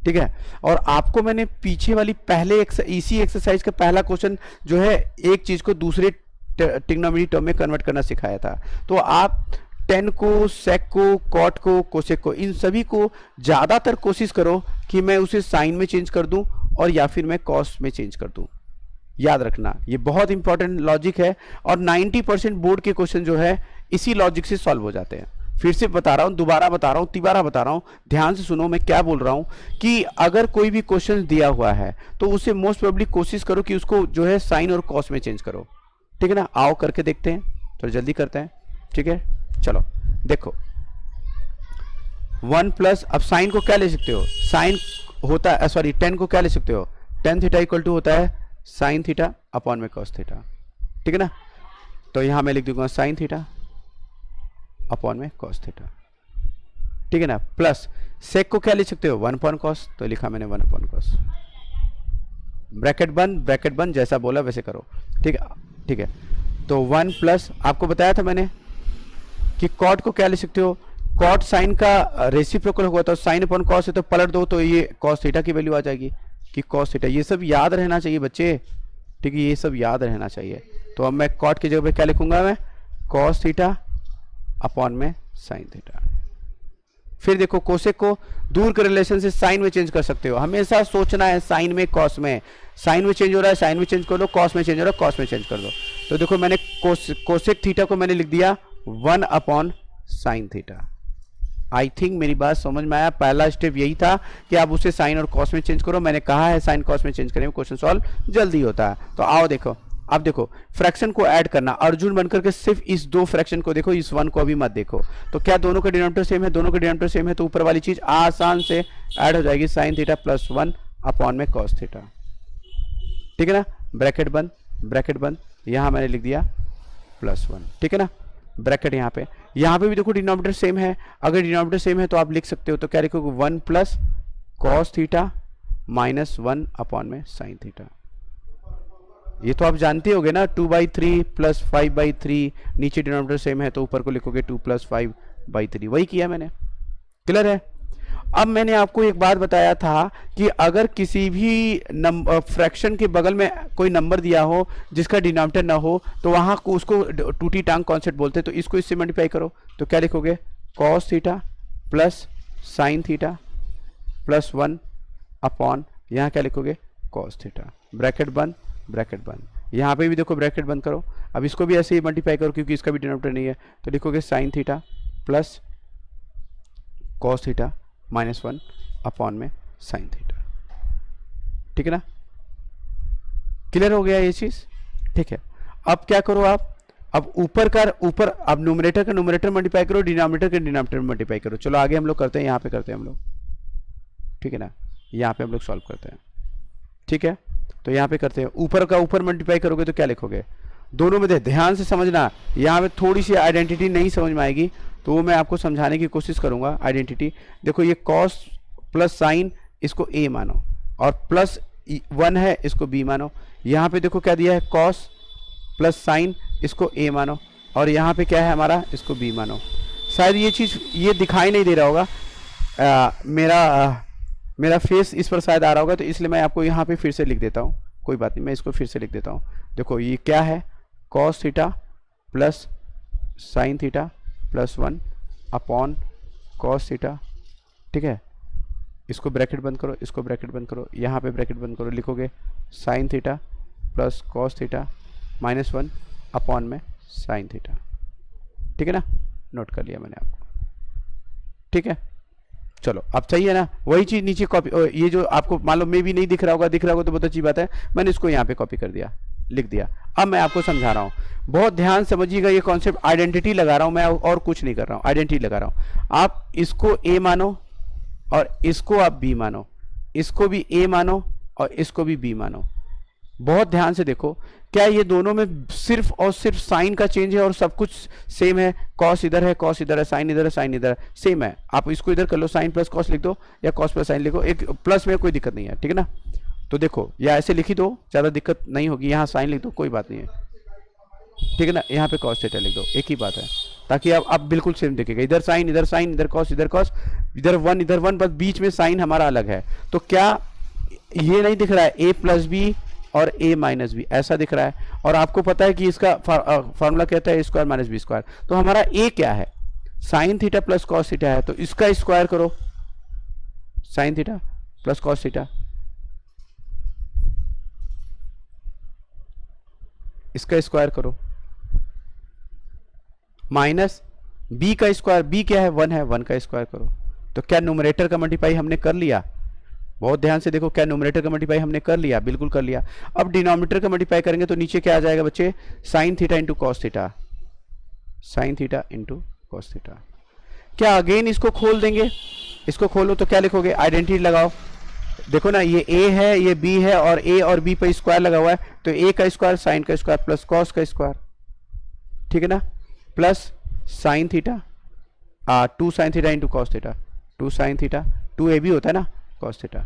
ठीक है। और आपको मैंने पीछे वाली पहले इसी एक्सरसाइज का पहला क्वेश्चन जो है, एक चीज को दूसरे ट्रिग्नोमेट्री टर्म में कन्वर्ट करना सिखाया था। तो आप टेन को, सेक को, कॉट को, कोसेक को, इन सभी को ज्यादातर कोशिश करो कि मैं उसे साइन में चेंज कर दूं और या फिर मैं कॉस में चेंज कर दूं। याद रखना, ये बहुत इंपॉर्टेंट लॉजिक है और 90% बोर्ड के क्वेश्चन जो है इसी लॉजिक से सॉल्व हो जाते हैं। फिर से बता रहा हूं, दोबारा बता रहा हूं, तिबारा बता रहा हूं, ध्यान से सुनो मैं क्या बोल रहा हूं कि अगर कोई भी क्वेश्चन दिया हुआ है तो उसे मोस्ट प्रोबेबली कोशिश करो कि उसको जो है साइन और कॉस में चेंज करो, ठीक है ना। आओ करके देखते हैं, थोड़ा जल्दी करते हैं, ठीक है। चलो देखो, 1 प्लस, अब साइन को क्या ले सकते हो, साइन होता है, सॉरी 10 को क्या ले सकते हो, टेन थीटा इक्वल टू होता है साइन थीटा अपॉन में कॉस थीटा, ठीक है ना। तो यहां मैं लिख दूंगा साइन थीटा अपॉन में कॉस थीटा, ठीक है ना। प्लस सेक को क्या ले सकते हो, 1 अपॉन कॉस, तो लिखा मैंने 1 अपॉन कॉस, ब्रैकेट बंद, जैसा बोला वैसे करो, ठीक है, ठीक है। तो 1 प्लस, आपको बताया था मैंने कि कॉट को क्या ले सकते हो, कॉट साइन का रेसिप्रोकल होगा, तो साइन अपॉन कॉस है तो पलट दो तो ये कॉस थीटा की वैल्यू आ जाएगी कि कॉस थीटा। ये सब याद रहना चाहिए बच्चे, ठीक है, ये सब याद रहना चाहिए। तो अब मैं कॉट की जगह पे क्या लिखूंगा, मैं कॉस थीटा अपॉन में साइन थीटा। फिर देखो कोसेक को दूर के रिलेशन से साइन में चेंज कर सकते हो, हमेशा सोचना है साइन में कॉस में, साइन में चेंज हो रहा है साइन में चेंज कर दो, कॉस में चेंज हो रहा है कॉस में चेंज कर दो। तो देखो मैंने कोसेक थीटा को मैंने लिख दिया 1 upon sine theta. I think मेरी बात समझ में आया, पहला स्टेप यही था कि आप उसे साइन और कॉस में चेंज करो। मैंने कहा है साइन कॉस में चेंज करने में क्वेश्चन सॉल्व जल्दी होता है। तो आओ देखो, अब देखो फ्रैक्शन को ऐड करना, अर्जुन बनकर के सिर्फ इस 2 फ्रैक्शन को देखो, इस 1 को अभी मत देखो। तो क्या दोनों का डिनोमिनेटर सेम है, दोनों का डिनोमिनेटर सेम है, तो ऊपर वाली चीज आसान से ऐड हो जाएगी, साइन थीटा प्लस 1 अपॉन में कॉस थीटा, ठीक है ना। ब्रैकेट बंद, यहां मैंने लिख दिया प्लस 1, ठीक है ना। ब्रैकेट यहाँ पे भी देखो डिनोमिनेटर सेम है, अगर डिनोमिनेटर सेम है तो आप लिख सकते हो, तो क्या लिखोगे 1 plus cos theta minus 1 upon में साइन थीटा। ये तो आप जानते होगे ना, 2/3 प्लस 5/3, नीचे डिनोमिनेटर सेम है तो ऊपर को लिखोगे 2 प्लस 5/3, वही किया मैंने, क्लियर है। अब मैंने आपको एक बात बताया था कि अगर किसी भी फ्रैक्शन के बगल में कोई नंबर दिया हो जिसका डिनोमिनेटर ना हो तो वहां को उसको टूटी टांग कॉन्सेप्ट बोलते हैं। तो इसको इससे मल्टीप्लाई करो तो क्या लिखोगे, cos theta plus sine theta plus 1 upon, यहाँ क्या लिखोगे कॉस थीटा, ब्रैकेट बंद। यहाँ पे भी देखो ब्रैकेट बंद करो, अब इसको भी ऐसे ही मल्टीप्लाई करो क्योंकि इसका भी डिनोमिनेटर नहीं है, तो लिखोगे sine theta plus cos theta minus 1 upon में साइन थीटा। ठीक है ना, क्लियर हो गया ये चीज? ठीक है, अब क्या करो आप, अब ऊपर अब न्यूमरेटर का न्यूमरेटर मल्टीप्लाई करो, डिनोमिनेटर का डिनोमिनेटर मल्टीप्लाई करो। चलो आगे हम लोग करते हैं, यहाँ पे करते हैं हम लोग। ठीक है ना, यहाँ पे हम लोग सॉल्व करते हैं। ठीक है, तो यहाँ पे करते हैं, ऊपर का ऊपर मल्टीप्लाई करोगे तो क्या लिखोगे, दोनों में ध्यान से समझना, यहाँ पे थोड़ी सी आइडेंटिटी नहीं समझ में आएगी तो वो मैं आपको समझाने की कोशिश करूंगा। आइडेंटिटी देखो, ये कॉस प्लस साइन इसको ए मानो, और प्लस 1 है इसको बी मानो। यहाँ पे देखो क्या दिया है, कॉस प्लस साइन इसको ए मानो, और यहाँ पे क्या है हमारा, इसको बी मानो। शायद ये चीज़ ये दिखाई नहीं दे रहा होगा, मेरा फेस इस पर शायद आ रहा होगा, तो इसलिए मैं आपको यहाँ पे फिर से लिख देता हूँ। कोई बात नहीं, मैं इसको फिर से लिख देता हूँ। देखो ये क्या है, cos theta plus sine theta plus 1 upon cos theta. ठीक है, इसको ब्रैकेट बंद करो, इसको ब्रैकेट बंद करो, यहाँ पे ब्रैकेट बंद करो, लिखोगे sine theta plus cos theta minus 1 upon में साइन थीटा। ठीक है ना, नोट कर लिया मैंने आपको। ठीक है, चलो अब सही है ना, वही चीज़ नीचे कॉपी, ये जो आपको मालूम में भी नहीं दिख रहा होगा तो बहुत अच्छी बात है, मैंने इसको यहाँ पे कॉपी कर दिया, लिख दिया। अब मैं आपको समझा रहा हूँ, बहुत ध्यान समझिएगा ये कॉन्सेप्ट। आइडेंटिटी लगा रहा हूँ मैं, और कुछ नहीं कर रहा हूँ, आइडेंटिटी लगा रहा हूँ। आप इसको ए मानो और इसको आप बी मानो, इसको भी ए मानो और इसको भी बी मानो। बहुत ध्यान से देखो, क्या ये दोनों में सिर्फ और सिर्फ साइन का चेंज है और सब कुछ सेम है? कॉस इधर है, कॉस इधर है, साइन इधर है, साइन इधर है, सेम है। आप इसको इधर कर लो, साइन प्लस कॉस लिख दो या कॉस प्लस साइन लिखो, एक प्लस में कोई दिक्कत नहीं है। ठीक है ना, तो देखो या ऐसे लिखी दो, ज़्यादा दिक्कत नहीं होगी, यहाँ साइन लिख दो, कोई बात नहीं है। ठीक है ना, यहाँ पे कॉस थीटा लिख दो, एक ही बात है, ताकि आप बिल्कुल सेम दिखेगा। इधर साइन, इधर साइन, इधर कॉस, इधर कॉस, इधर 1 इधर 1, बस बीच में साइन हमारा अलग है। तो क्या ये नहीं दिख रहा है ए प्लस बी और ए माइनस बी, ऐसा दिख रहा है? और आपको पता है कि इसका फॉर्मूला कहता है A square minus B square. तो हमारा ए क्या है, sine theta plus cos theta है, तो इसका स्क्वायर करो, sine theta plus cos theta, इसका स्क्वायर करो, माइनस बी का स्क्वायर, बी क्या है 1 है, 1 का स्क्वायर करो। तो क्या न्यूमरेटर का मल्टीप्लाई हमने कर लिया? बहुत ध्यान से देखो, क्या न्यूमरेटर का मल्टीप्लाई हमने कर लिया? बिल्कुल कर लिया। अब डिनोमिनेटर का मल्टीप्लाई करेंगे तो नीचे क्या आ जाएगा बच्चे, sign theta into cos theta, sine theta into cos theta. क्या अगेन इसको खोल देंगे? इसको खोलो तो क्या लिखोगे, आइडेंटिटी लगाओ। देखो ना, ये ए है, ये बी है, और ए और बी पे स्क्वायर लगा हुआ है, तो ए का स्क्वायर साइन का स्क्वायर प्लस कॉस का स्क्वायर। ठीक है ना, plus sine theta 2 sine theta into cos theta, 2 sine theta, 2 A B होता है ना, कॉस थीटा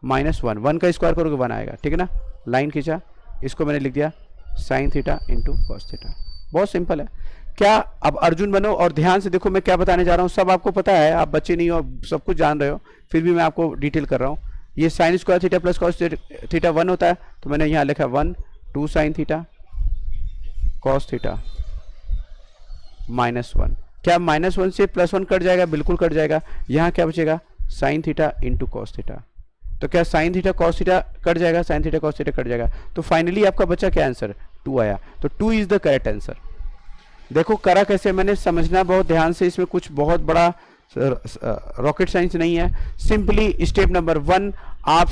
माइनस 1, 1 का स्क्वायर करोगे 1 आएगा। ठीक है ना, लाइन खींचा, इसको मैंने लिख दिया sign theta into cos theta. बहुत सिंपल है। क्या अब अर्जुन बनो और ध्यान से देखो मैं क्या बताने जा रहा हूँ, सब आपको पता है, आप बच्चे नहीं हो, सब कुछ जान रहे हो, फिर भी मैं आपको डिटेल कर रहा हूँ। ये sign square theta plus cos theta 1 होता है, तो मैंने यहाँ लिखा 1 2 sine theta cos theta minus 1। क्या माइनस 1 से प्लस 1 कट जाएगा? बिल्कुल कट जाएगा। यहाँ क्या बचेगा, sine theta into cos theta. तो क्या sine theta cos theta cut जाएगा? Sine theta cos theta cut जाएगा। तो फाइनली आपका बचा क्या आंसर, 2 आया। तो 2 इज द करेक्ट आंसर। देखो करा कैसे मैंने, समझना बहुत ध्यान से, इसमें कुछ बहुत बड़ा रॉकेट साइंस नहीं है। सिंपली स्टेप नंबर 1, आप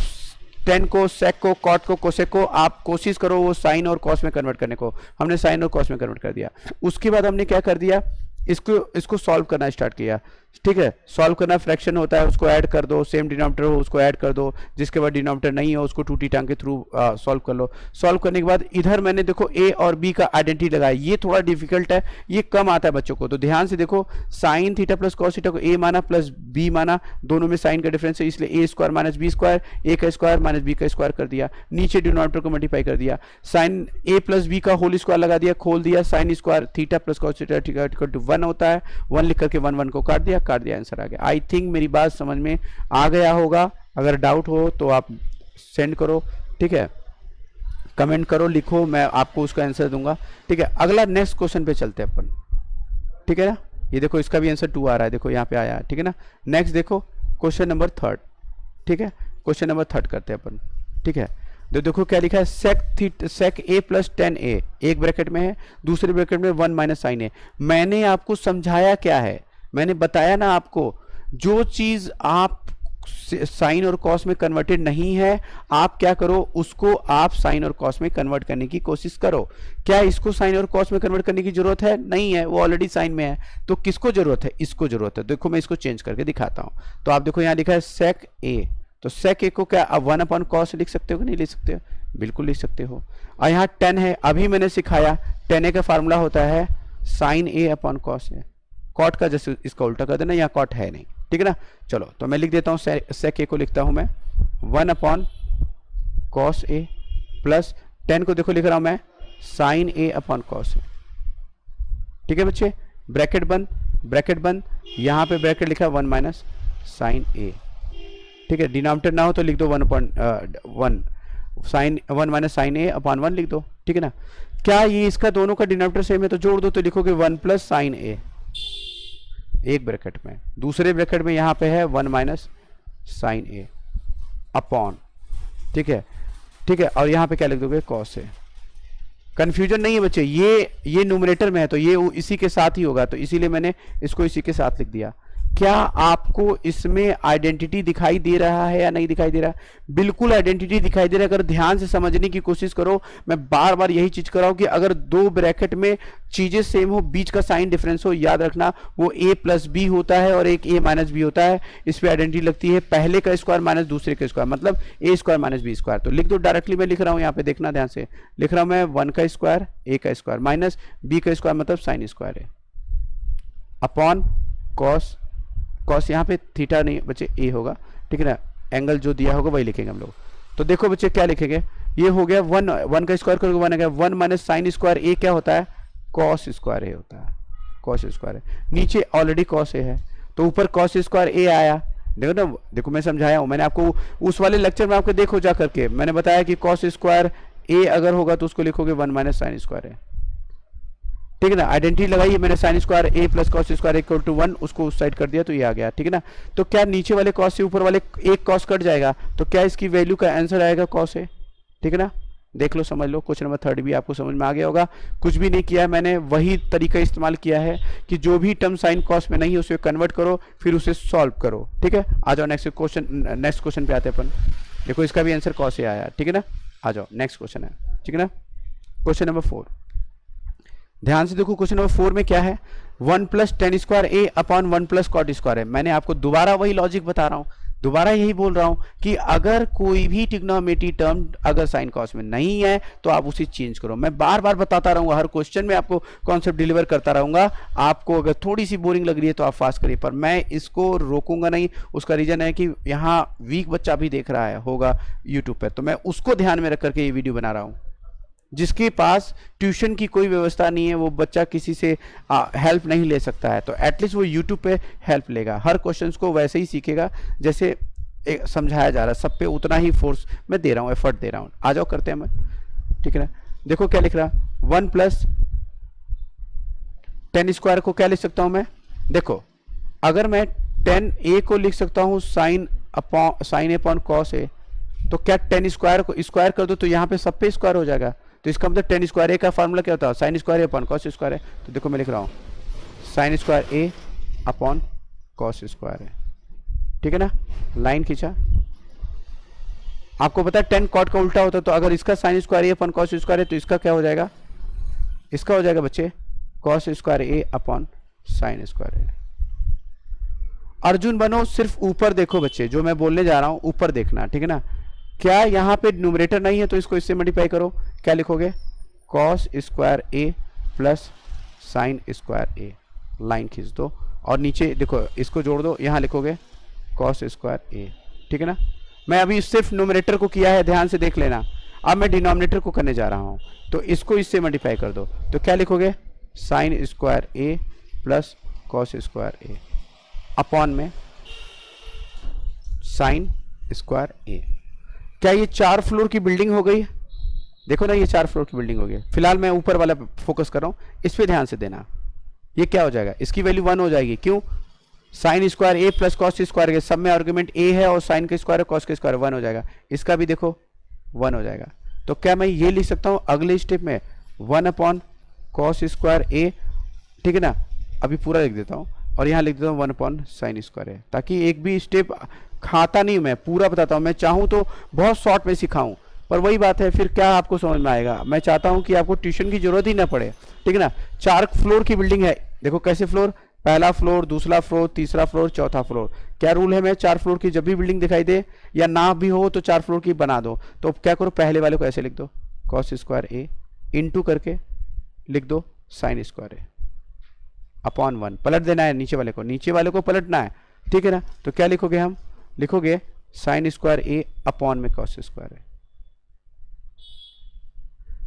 टेन को, सेक को, कॉट को, कोसेक को आप कोशिश करो वो साइन और कॉस में कन्वर्ट करने को। हमने साइन और कॉस में कन्वर्ट कर दिया। उसके बाद हमने क्या कर दिया, इसको सॉल्व करना स्टार्ट किया। ठीक है, सॉल्व करना, फ्रैक्शन होता है उसको ऐड कर दो, सेम डिनोमिनेटर हो उसको ऐड कर दो, जिसके बाद डिनोमिनेटर नहीं हो उसको 2t टांग के थ्रू सॉल्व कर लो। सॉल्व करने के बाद इधर मैंने देखो a और b का आइडेंटिटी लगाया। ये थोड़ा डिफिकल्ट है, ये कम आता है बच्चों को, तो ध्यान से देखो। Sine theta plus cos theta को a माना प्लस b माना, दोनों में साइन का डिफरेंस है, इसलिए a square minus b square, a का स्क्वायर माइनस b का स्क्वायर कर दिया, नीचे डिनोमिनेटर को मल्टीप्लाई कर दिया, साइन a प्लस b का होल स्क्वायर लगा दिया, खोल दिया, sine square theta plus cos theta equal to 1 होता है, 1 लिख करके 1 1 को काट दिया, आंसर आ गया। आई थिंक मेरी बात समझ में आ गया होगा। अगर डाउट हो तो आप सेंड करो, ठीक है, कमेंट करो, लिखो, मैं आपको उसका आंसर दूंगा। ठीक है, अगला नेक्स्ट क्वेश्चन पे चलते हैं अपन। ठीक है ना, ये देखो इसका भी आंसर 2 आ रहा है, देखो यहाँ पे आया है। ठीक है ना, नेक्स्ट देखो क्वेश्चन नंबर 3। ठीक है, क्वेश्चन नंबर 3 करते हैं अपन। ठीक है, तो देखो क्या लिखा है, सेक ए प्लस 10a, एक ब्रैकेट में है, दूसरे ब्रैकेट में 1 माइनस साइन ए। मैंने आपको समझाया क्या है, मैंने बताया ना आपको, जो चीज आप साइन और कॉस में कन्वर्टेड नहीं है, आप क्या करो, उसको आप साइन और कॉस में कन्वर्ट करने की कोशिश करो। क्या इसको साइन और कॉस में कन्वर्ट करने की जरूरत है? नहीं है, वो ऑलरेडी साइन में है। तो किसको जरूरत है? इसको जरूरत है। देखो मैं इसको चेंज करके दिखाता हूं। तो आप देखो यहां लिखा है सेक ए, तो सेक ए को क्या आप 1/cos लिख सकते हो कि नहीं लिख सकते हो? बिल्कुल लिख सकते हो। और यहाँ tan है, अभी मैंने सिखाया tan ए का फार्मूला होता है साइन ए अपॉन कॉस ए। कॉट का जैसे इसका उल्टा कर देना, यहाँ कॉट है नहीं, ठीक है ना। चलो तो मैं लिख देता हूँ, सेक ए को लिखता हूँ मैं 1/cos ए प्लस tan को देखो लिख रहा हूँ मैं साइन ए अपॉन कॉस ए। ठीक है बच्चे, ब्रैकेट बंद, यहाँ पे ब्रैकेट लिखा 1 - साइन ए। ठीक है, डिनोमिनेटर ना हो तो लिख दो 1/1 साइन 1 - साइन ए अपॉन 1 लिख दो। ठीक है ना। क्या ये इसका दोनों का डिनोमिनेटर सेम है? तो जोड़ दो, तो लिखोगे 1 + साइन ए, एक ब्रैकेट में, दूसरे ब्रैकेट में यहाँ पे है 1 - साइन ए अपॉन, ठीक है, और यहाँ पे क्या लिख दोगे? Cos A. कंफ्यूजन नहीं है बच्चे, ये न्यूमरेटर में है तो ये इसी के साथ ही होगा, तो इसीलिए मैंने इसको इसी के साथ लिख दिया। क्या आपको इसमें आइडेंटिटी दिखाई दे रहा है या नहीं दिखाई दे रहा? बिल्कुल आइडेंटिटी दिखाई दे रहा है। अगर ध्यान से समझने की कोशिश करो, मैं बार बार यही चीज कर रहा हूं कि अगर दो ब्रैकेट में चीजें सेम हो, बीच का साइन डिफरेंस हो, याद रखना वो a + b होता है और एक a - b होता है। इस पे आइडेंटिटी लगती है पहले का स्क्वायर माइनस दूसरे का स्क्वायर, मतलब a² - b²। तो लिख दो डायरेक्टली, मैं लिख रहा हूं यहाँ पे, देखना ध्यान से लिख रहा हूं मैं 1 का स्क्वायर a का स्क्वायर माइनस b का स्क्वायर मतलब साइन स्क्वायर है अपॉन कॉस यहाँ पे थीटा नहीं बच्चे ए होगा, ठीक है ना, एंगल जो दिया होगा वही लिखेंगे हम लोग। तो देखो बच्चे क्या लिखेंगे, ये हो गया 1 का स्क्वायर करोगे 1 आ गया, 1 - साइन स्क्वायर ए क्या होता है? कॉस स्क्वायर ए होता है, कॉस स्क्वायर है। नीचे ऑलरेडी कॉस ए है तो ऊपर कॉस स्क्वायर ए आया। देखो ना, देखो मैं समझाया हूँ, मैंने आपको उस वाले लेक्चर में आपको देखो जा करके मैंने बताया कि कॉस स्क्वायर ए अगर होगा तो उसको लिखोगे 1 - साइन स्क्वायर ए। ठीक है ना, आइडेंटिटी लगाई मैंने, sine square A plus cos square equal to 1, उसको उस साइड कर दिया तो ये आ गया। ठीक है ना। तो क्या नीचे वाले कॉस से ऊपर वाले एक कॉस कट जाएगा, तो क्या इसकी वैल्यू का आंसर आएगा कॉस है। ठीक है ना, देख लो, समझ लो। क्वेश्चन नंबर 3 भी आपको समझ में आ गया होगा। कुछ भी नहीं किया मैंने, वही तरीका इस्तेमाल किया है कि जो भी टर्म साइन कॉस में नहीं है उसे कन्वर्ट करो, फिर उसे सॉल्व करो। ठीक है, आ जाओ नेक्स्ट क्वेश्चन पे आते हैं अपन। देखो इसका भी आंसर कॉस से आया। ठीक है ना, आ जाओ नेक्स्ट क्वेश्चन है। ठीक है ना, क्वेश्चन नंबर 4, ध्यान से देखो। क्वेश्चन नंबर 4 में क्या है? 1 + tan स्क्वायर ए अपॉन 1 + कॉट स्क्वायर है। मैंने आपको दोबारा वही लॉजिक बता रहा हूं, दोबारा यही बोल रहा हूं कि अगर कोई भी ट्रिग्नोमेट्री टर्म अगर साइन कॉस में नहीं है तो आप उसे चेंज करो। मैं बार बार बताता रहूंगा, हर क्वेश्चन में आपको कॉन्सेप्ट डिलीवर करता रहूंगा। आपको अगर थोड़ी सी बोरिंग लग रही है तो आप फास्ट करिए, पर मैं इसको रोकूंगा नहीं। उसका रीजन है कि यहाँ वीक बच्चा भी देख रहा है होगा यूट्यूब पर, तो मैं उसको ध्यान में रख करके ये वीडियो बना रहा हूँ। जिसके पास ट्यूशन की कोई व्यवस्था नहीं है, वो बच्चा किसी से हेल्प नहीं ले सकता है, तो एटलीस्ट वो यूट्यूब पे हेल्प लेगा। हर क्वेश्चंस को वैसे ही सीखेगा जैसे समझाया जा रहा है, सब पे उतना ही फोर्स मैं दे रहा हूँ, एफर्ट दे रहा हूँ। आ जाओ करते हैं हम। ठीक है ना, देखो क्या लिख रहा, 1 + tan स्क्वायर को क्या लिख सकता हूँ मैं? देखो अगर मैं tan a को लिख सकता हूँ साइन ए अपॉन कॉस ए, तो क्या tan स्क्वायर को स्क्वायर कर दो तो यहाँ पे सब पे स्क्वायर हो जाएगा। तो इसका मतलब tan स्क्वायर ए का फार्मूला क्या होता है? साइन स्क्वायर ए अपॉन कॉस स्क्वायर है। तो देखो मैं लिख रहा हूँ साइन स्क्वायर ए अपॉन कॉस स्क्वायर है। ठीक है ना, लाइन खींचा। आपको पता है tan कॉट का उल्टा होता है, तो अगर इसका साइन स्क्वायर ए अपॉन कॉस स्क्वायर है तो इसका क्या हो जाएगा? इसका हो जाएगा बच्चे कॉस स्क्वायर ए अपॉन साइन स्क्वायर ए। अर्जुन बनो, सिर्फ ऊपर देखो बच्चे, जो मैं बोलने जा रहा हूं ऊपर देखना। ठीक है ना, क्या यहाँ पे न्यूमरेटर नहीं है तो इसको इससे मल्टीप्लाई करो। क्या लिखोगे? Cos square A plus sine square A. Line खींच दो और नीचे देखो इसको जोड़ दो, यहाँ लिखोगे कॉस स्क्वायर ए। ठीक है ना, मैं अभी सिर्फ न्यूमरेटर को किया है, ध्यान से देख लेना। अब मैं डिनोमिनेटर को करने जा रहा हूँ, तो इसको इससे मल्टीप्लाई कर दो। तो क्या लिखोगे? Sign square A plus cos square A upon में साइन स्क्वायर ए। क्या ये 4 फ्लोर की बिल्डिंग हो गई? देखो ना, ये 4 फ्लोर की बिल्डिंग हो गई। फिलहाल मैं ऊपर वाला फोकस कर रहा हूं, इस पे ध्यान से देना। ये क्या हो जाएगा? इसकी वैल्यू 1 हो जाएगी। क्यों? Sign square A plus cos square के सब में आर्गुमेंट ए है और साइन का स्क्वायर कॉस का स्क्वायर 1 हो जाएगा। इसका भी देखो 1 हो जाएगा। तो क्या मैं ये लिख सकता हूं अगले स्टेप में 1 अपॉन कॉस स्क्वायर ए। ठीक है ना, अभी पूरा लिख देता हूं और यहाँ लिख देता हूँ 1 अपॉन साइन स्क्वायर ए, ताकि एक भी स्टेप खाता नहीं मैं, पूरा बताता हूँ। मैं चाहूँ तो बहुत शॉर्ट में सिखाऊं, पर वही बात है फिर क्या आपको समझ में आएगा। मैं चाहता हूँ कि आपको ट्यूशन की जरूरत ही ना पड़े, ठीक है ना। 4 फ्लोर की बिल्डिंग है, देखो कैसे फ्लोर, पहला फ्लोर, दूसरा फ्लोर, तीसरा फ्लोर, चौथा फ्लोर। क्या रूल है, मैं 4 फ्लोर की जब भी बिल्डिंग दिखाई दे या ना भी हो तो 4 फ्लोर की बना दो। तो क्या करो, पहले वाले को ऐसे लिख दो, कॉस स्क्वायर ए इंटू करके लिख दो साइन स्क्वायर ए अपॉन 1, पलट देना है नीचे वाले को, नीचे वाले को पलटना है, ठीक है ना। तो क्या लिखोगे, हम लिखोगे साइन स्क्वायर ए अपॉन में कॉस स्क्वायर ए।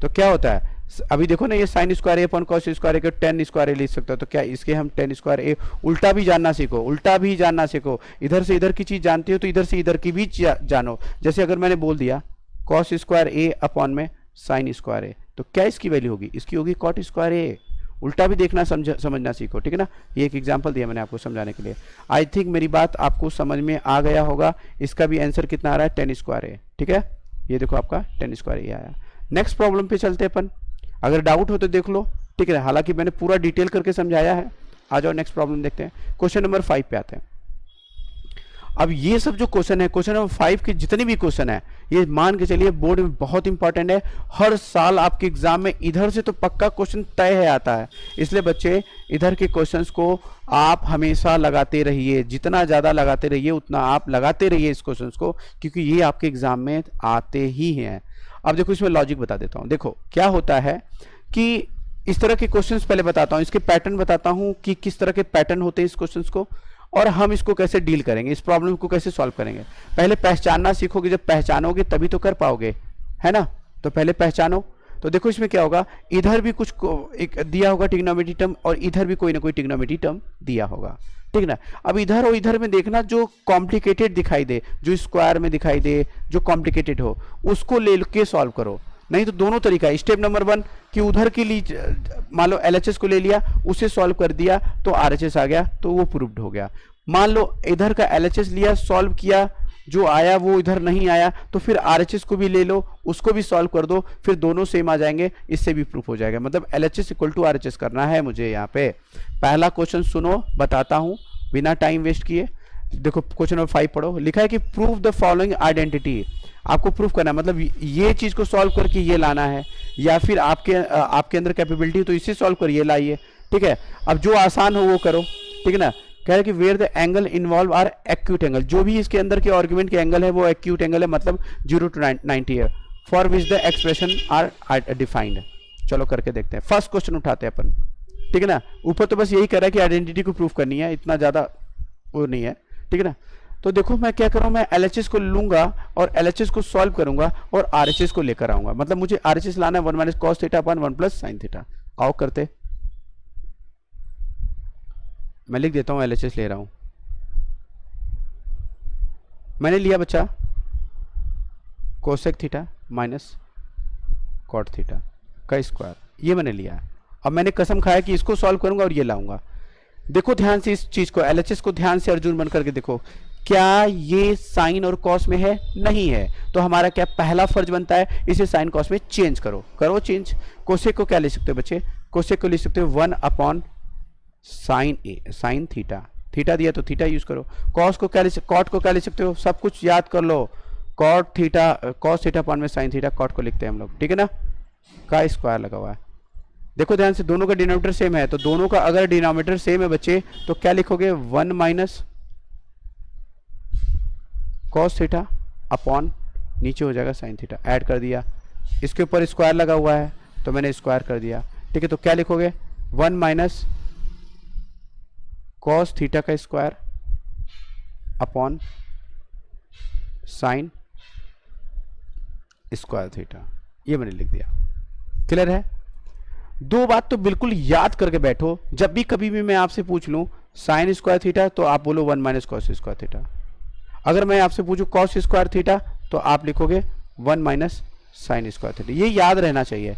तो क्या होता है, अभी देखो ना, ये साइन स्क्वायर ए अपॉन कॉस स्क्वायर ए को टेन स्क्वायर ए लिख सकते हो। तो क्या इसके हम टेन स्क्वायर ए उल्टा भी जानना सीखो, उल्टा भी जानना सीखो। इधर से इधर की चीज जानती हो तो इधर से इधर की भी जानो। जैसे अगर मैंने बोल दिया कॉस स्क्वायर ए अपॉन में साइन स्क्वायर ए, तो क्या इसकी वैल्यू होगी, इसकी होगी कॉट स्क्वायर ए। उल्टा भी देखना समझना सीखो, ठीक है ना। ये एक एग्जांपल दिया मैंने आपको समझाने के लिए। आई थिंक मेरी बात आपको समझ में आ गया होगा। इसका भी आंसर कितना आ रहा है, टेन स्क्वायर ए, ठीक है। ये देखो आपका टेन स्क्वायर ए आया। नेक्स्ट प्रॉब्लम पे चलते अपन, अगर डाउट हो तो देख लो, ठीक है। हालांकि मैंने पूरा डिटेल करके समझाया है। आ जाओ नेक्स्ट प्रॉब्लम देखते हैं। क्वेश्चन नंबर 5 पे आते हैं। अब ये सब जो क्वेश्चन है, क्वेश्चन नंबर 5 के जितने भी क्वेश्चन है, ये मान के चलिए बोर्ड में बहुत इंपॉर्टेंट है। हर साल आपके एग्जाम में इधर से तो पक्का क्वेश्चन तय है आता है। इसलिए बच्चे इधर के क्वेश्चंस को आप हमेशा लगाते रहिए, जितना ज़्यादा लगाते रहिए उतना आप लगाते रहिए इस क्वेश्चंस को, क्योंकि ये आपके एग्जाम में आते ही हैं। अब देखो इसमें लॉजिक बता देता हूँ। देखो क्या होता है कि इस तरह के क्वेश्चंस पहले बताता हूँ, इसके पैटर्न बताता हूँ कि किस तरह के पैटर्न होते हैं इस क्वेश्चंस को, और हम इसको कैसे डील करेंगे, इस प्रॉब्लम को कैसे सॉल्व करेंगे। पहले पहचानना सीखोगे, जब पहचानोगे तभी तो कर पाओगे, है ना। तो पहले पहचानो। तो देखो इसमें क्या होगा, इधर भी कुछ एक दिया होगा ट्रिग्नोमेट्री टर्म, और इधर भी कोई ना कोई ट्रिग्नोमेट्री टर्म दिया होगा, ठीक है ना। अब इधर और इधर में देखना, जो कॉम्प्लिकेटेड दिखाई दे, जो स्क्वायर में दिखाई दे, जो कॉम्प्लिकेटेड हो, उसको ले के सॉल्व करो। नहीं तो दोनों तरीका है। स्टेप नंबर 1 कि उधर के लिए मान लो LHS को ले लिया, उसे सॉल्व कर दिया तो RHS आ गया, तो वो प्रूव्ड हो गया। मान लो इधर का LHS लिया, सॉल्व किया, जो आया वो इधर नहीं आया, तो फिर RHS को भी ले लो, उसको भी सॉल्व कर दो, फिर दोनों सेम आ जाएंगे, इससे भी प्रूफ हो जाएगा। मतलब LHS इक्वल टू RHS करना है मुझे यहाँ पे। पहला क्वेश्चन सुनो, बताता हूँ बिना टाइम वेस्ट किए। देखो क्वेश्चन नंबर 5 पढ़ो, लिखा है कि प्रूव द फॉलोइंग आइडेंटिटी। आपको प्रूफ करना है, मतलब ये चीज को सॉल्व करके ये लाना है, या फिर आपके अंदर कैपेबिलिटी तो इसे सॉल्व कर ये लाइए, ठीक है। अब जो आसान हो वो करो, ठीक है ना। कह रहे कि where the angle involve are acute angle, जो भी इसके अंदर के आर्गुमेंट के एंगल है वो एक्यूट एंगल है, मतलब 0 to 90 है, for which the expression are defined. चलो करके देखते हैं। फर्स्ट क्वेश्चन उठाते हैं अपन, ठीक है ना। ऊपर तो बस यही कर रहा है कि आइडेंटिटी को प्रूफ करनी है, इतना ज्यादा वो नहीं है, ठीक है ना। तो देखो मैं क्या करूँ, मैं LHS को लूंगा और LHS को सॉल्व करूंगा और RHS को लेकर आऊंगा। मतलब मुझे RHS लाना है 1 minus cos theta upon 1 plus sine theta. आओ करते, मैं लिख देता हूं LHS ले रहा हूं। मैंने लिया बच्चा cosec theta minus cot theta का स्क्वायर, ये मैंने लिया। अब मैंने कसम खाया कि इसको सॉल्व करूंगा और ये लाऊंगा। देखो ध्यान से इस चीज को, LHS को ध्यान से अर्जुन बन करके देखो, क्या ये साइन और कॉस में है, नहीं है। तो हमारा क्या पहला फर्ज बनता है, इसे साइन कॉस में चेंज करो, करो चेंज। कोसेक को क्या ले सकते हो बच्चे, कोसेक को ले सकते हो 1 अपॉन साइन ए, साइन थीटा, थीटा दिया तो थीटा यूज करो। कॉस को क्या ले, कॉट को क्या ले सकते हो, सब कुछ याद कर लो, cot theta, cos theta upon में साइन थीटा, कॉट को लिखते हैं हम लोग, ठीक है ना, का स्क्वायर लगा हुआ है। देखो ध्यान से, दोनों का डिनोमिनेटर सेम है, तो दोनों का अगर डिनोमिनेटर सेम है बच्चे तो क्या लिखोगे, 1 माइनस कॉस थीटा अपॉन नीचे हो जाएगा साइन थीटा, ऐड कर दिया। इसके ऊपर स्क्वायर लगा हुआ है तो मैंने स्क्वायर कर दिया, ठीक है। तो क्या लिखोगे, 1 माइनस कॉस थीटा का square upon sine square theta, ये मैंने लिख दिया। क्लियर है। दो बात तो बिल्कुल याद करके बैठो, जब भी कभी भी मैं आपसे पूछ लूं साइन स्क्वायर थीटा तो आप बोलो 1 माइनस कॉस स्क्वायर थीटा। अगर मैं आपसे पूछूं कॉस स्क्वायर थीटा तो आप लिखोगे 1 माइनस साइन स्क्वायर थीटा। ये याद रहना चाहिए।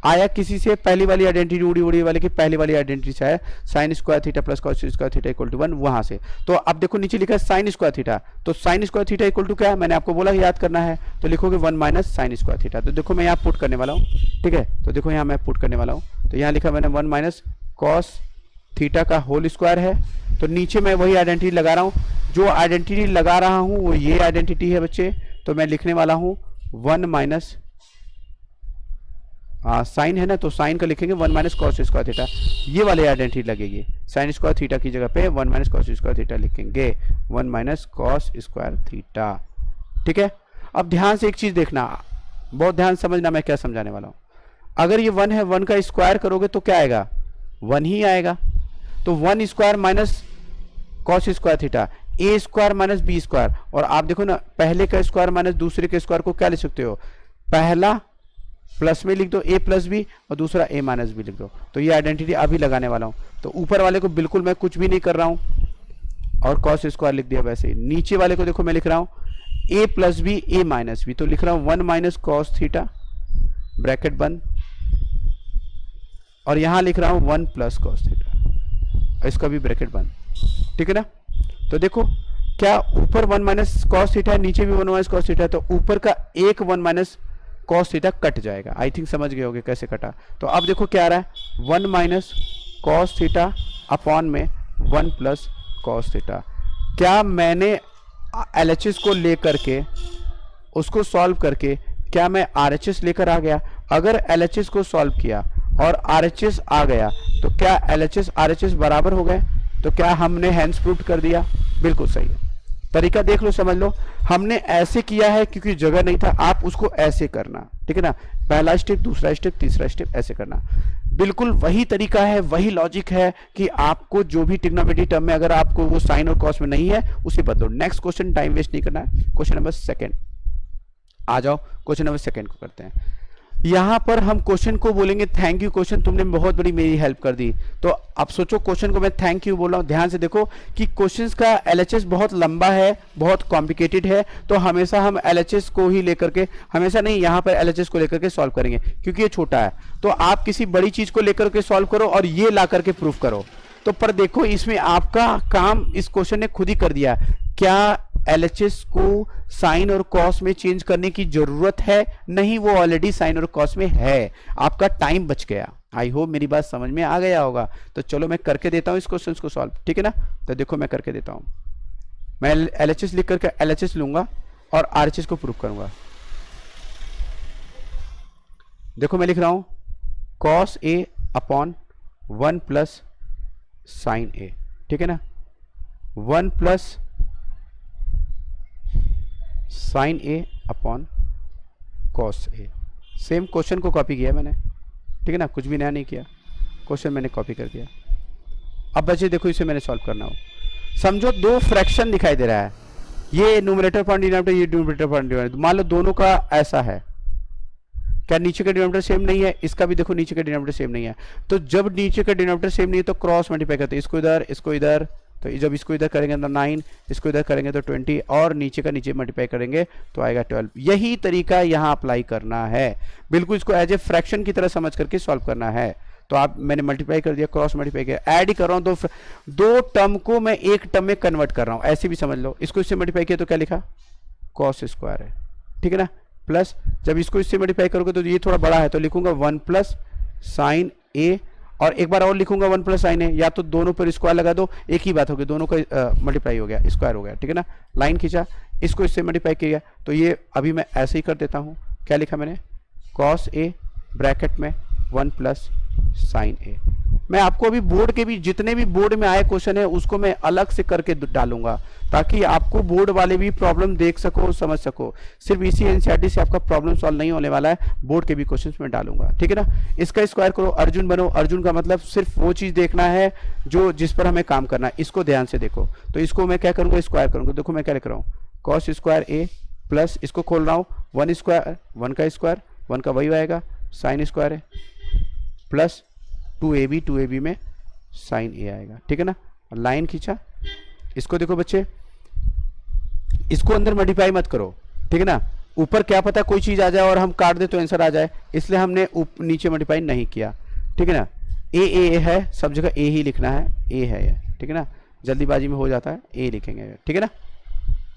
आया किसी से पहली वाली आइडेंटिटी, उड़ी उड़ी वाले की पहली वाली आइडेंटिटी से है sine square theta plus cos square theta equal to 1, वहां से। तो अब देखो नीचे लिखा है साइन स्क्वायर थीटा, तो sine square theta equal to क्या है, मैंने आपको बोला याद करना है, तो लिखोगे 1 माइनस साइन स्क्वायर थीटा। तो देखो मैं यहाँ पुट करने वाला हूँ, ठीक है। तो देखो यहाँ मैं पुट करने वाला हूँ, तो यहाँ लिखा मैंने 1 माइनस कॉस थीटा का होल स्क्वायर है, तो नीचे मैं वही आइडेंटिटी लगा रहा हूँ जो आइडेंटिटी लगा रहा हूं वो ये आइडेंटिटी है बच्चे, तो मैं लिखने वाला हूं 1 माइनस साइन है ना, तो साइन का लिखेंगे 1 माइनस कॉस स्क्वायर थीटा, ये वाली आइडेंटिटी लगेगी। साइन स्क्वायर थीटा की जगह पे 1 माइनस कॉस स्क्वायर थीटा लिखेंगे, 1 माइनस कॉस स्क्वायर थीटा। ठीक है, अब ध्यान से एक चीज देखना, बहुत ध्यान समझना मैं क्या समझाने वाला हूं। अगर ये 1 है, 1 का स्क्वायर करोगे तो क्या आएगा, 1 ही आएगा। तो 1 square minus cos square theta, A square minus B square. और आप देखो ना, पहले का स्क्वायर माइनस दूसरे के स्क्वायर को क्या लिख सकते हो, पहला प्लस में लिख दो ए प्लस बी और दूसरा ए माइनस बी लिख दो। तो ये आइडेंटिटी अभी लगाने वाला हूं। तो ऊपर वाले को बिल्कुल मैं कुछ भी नहीं कर रहा हूं और कॉस स्क्वायर लिख दिया वैसे ही। नीचे वाले को देखो मैं लिख रहा हूं ए प्लस बी ए माइनस बी, तो लिख रहा हूं 1 माइनस कॉस थीटा ब्रैकेट बंद, और यहां लिख रहा हूं 1 प्लस कॉस थीटा, इसका भी ब्रैकेट बंद। ठीक है ना, तो देखो क्या ऊपर 1 माइनस कॉस थीटा है, नीचे भी 1 माइनस कॉस थीटा है, तो ऊपर का एक 1 माइनस कॉस थीटा कट जाएगा। आई थिंक समझ गए होगे कैसे कटा। तो अब देखो क्या आ रहा है, 1 माइनस कॉस थीटा अपॉन में 1 प्लस कॉस थीटा। क्या मैंने एलएचएस को लेकर के उसको सॉल्व करके क्या मैं आरएचएस लेकर आ गया? अगर एलएचएस को सॉल्व किया और आरएचएस आ गया तो क्या एलएचएस आरएचएस बराबर हो गए? तो क्या हमने हैंड्स प्रूफ कर दिया? बिल्कुल सही है। तरीका देख लो, समझ लो। हमने ऐसे किया है क्योंकि जगह नहीं था, आप उसको ऐसे करना। ठीक है ना, पहला स्टेप, दूसरा स्टेप, तीसरा स्टेप, ऐसे करना। बिल्कुल वही तरीका है, वही लॉजिक है कि आपको जो भी ट्रिग्नोमेट्री टर्म में अगर आपको वो साइन और कॉस में नहीं है उसे बदलो। नेक्स्ट क्वेश्चन, टाइम वेस्ट नहीं करना है। क्वेश्चन नंबर सेकंड आ जाओ, क्वेश्चन नंबर सेकंड को करते हैं। यहां पर हम क्वेश्चन को बोलेंगे थैंक यू क्वेश्चन, तुमने बहुत बड़ी मेरी हेल्प कर दी। तो अब सोचो क्वेश्चन को मैं थैंक यू बोल रहा हूं। ध्यान से देखो कि क्वेश्चंस का एलएचएस बहुत लंबा है, बहुत कॉम्प्लिकेटेड है, तो हमेशा हम एलएचएस को ही लेकर के, हमेशा नहीं, यहां पर एलएचएस को लेकर के सॉल्व करेंगे क्योंकि ये छोटा है। तो आप किसी बड़ी चीज को लेकर के सॉल्व करो और ये ला करके प्रूफ करो। तो पर देखो इसमें आपका काम इस क्वेश्चन ने खुद ही कर दिया। क्या एलएचएस को साइन और कॉस में चेंज करने की जरूरत है? नहीं, वो ऑलरेडी साइन और कॉस में है। आपका टाइम बच गया। आई होप मेरी बात समझ में आ गया होगा। तो चलो मैं करके देता हूं इस क्वेश्चन को सॉल्व। ठीक है ना, तो देखो मैं करके देता हूं। मैं एलएचएस लिख करके एलएचएस लूंगा और आरएचएस को प्रूव करूंगा। देखो मैं लिख रहा हूं cos A upon 1 plus sign ए। ठीक है ना, 1 प्लस साइन ए अपॉन कॉस ए। सेम क्वेश्चन को कॉपी किया मैंने। ठीक है ना, कुछ भी नया नहीं किया, क्वेश्चन मैंने कॉपी कर दिया। अब बच्चे देखो इसे मैंने सॉल्व करना हो। समझो दो फ्रैक्शन दिखाई दे रहा है, ये न्यूमरेटर पॉइंट डिनोमिनेटर, ये न्यूमरेटर पॉइंट डिनोमिनेटर। मान लो दोनों का ऐसा है, क्या नीचे का डिनोमिनेटर सेम नहीं है? इसका भी देखो नीचे का डिनोमिनेटर सेम नहीं है। तो जब नीचे का डिनोमिनेटर सेम नहीं है तो क्रॉस मल्टीप्लाई करते हैं, इसको इधर, इसको इधर। तो जब इसको इधर करेंगे तो 9, इसको इधर करेंगे तो 20, और नीचे का नीचे मल्टीप्लाई करेंगे तो आएगा 12। यही तरीका यहाँ अप्लाई करना है। बिल्कुल इसको एज ए फ्रैक्शन की तरह समझ करके सॉल्व करना है। तो आप, मैंने मल्टीप्लाई कर दिया, क्रॉस मल्टीप्लाई किया, ऐड ही कर रहा हूँ। दो टर्म को मैं एक टर्म में कन्वर्ट कर रहा हूँ, ऐसे भी समझ लो। इसको इससे मल्टीप्लाई किया तो क्या लिखा, कॉस स्क्वायर है। ठीक है ना, प्लस जब इसको इससे मल्टीप्लाई करोगे तो ये थोड़ा बड़ा है तो लिखूंगा 1 प्लस साइन ए, और एक बार और लिखूंगा 1 प्लस साइन ए। या तो दोनों पर स्क्वायर लगा दो, एक ही बात होगी, दोनों का मल्टीप्लाई हो गया, स्क्वायर हो गया। ठीक है ना, लाइन खींचा, इसको इससे मल्टीप्लाई किया, तो ये अभी मैं ऐसे ही कर देता हूँ। क्या लिखा मैंने, कॉस ए ब्रैकेट में 1 प्लस साइन ए। मैं आपको अभी बोर्ड के भी, जितने भी बोर्ड में आए क्वेश्चन है उसको मैं अलग से करके डालूंगा ताकि आपको बोर्ड वाले भी प्रॉब्लम देख सको, समझ सको। सिर्फ इसी एनसीईआरटी से आपका प्रॉब्लम सॉल्व नहीं होने वाला है, बोर्ड के भी क्वेश्चंस में डालूंगा। ठीक है ना, इसका स्क्वायर करो, अर्जुन बनो। अर्जुन का मतलब सिर्फ वो चीज देखना है जो जिस पर हमें काम करना है। इसको ध्यान से देखो, तो इसको मैं क्या करूंगा, स्क्वायर करूंगा। देखो मैं क्या लिख रहा हूँ, कॉस स्क्वायर ए प्लस, इसको खोल रहा हूँ 1 स्क्वायर, 1 का स्क्वायर, 1 का वही आएगा, साइन स्क्वायर है, प्लस 2ab में साइन ए आएगा। ठीक है ना, लाइन खींचा, इसको देखो बच्चे, इसको अंदर मल्टीप्लाई मत करो। ठीक है ना, ऊपर क्या पता कोई चीज आ जाए और हम काट दे तो आंसर आ जाए, इसलिए हमने नीचे मल्टीप्लाई नहीं किया। ठीक है ना, ए है, सब जगह ए ही लिखना है, ए है ये। ठीक है ना, जल्दीबाजी में हो जाता है, ए लिखेंगे। ठीक है ना,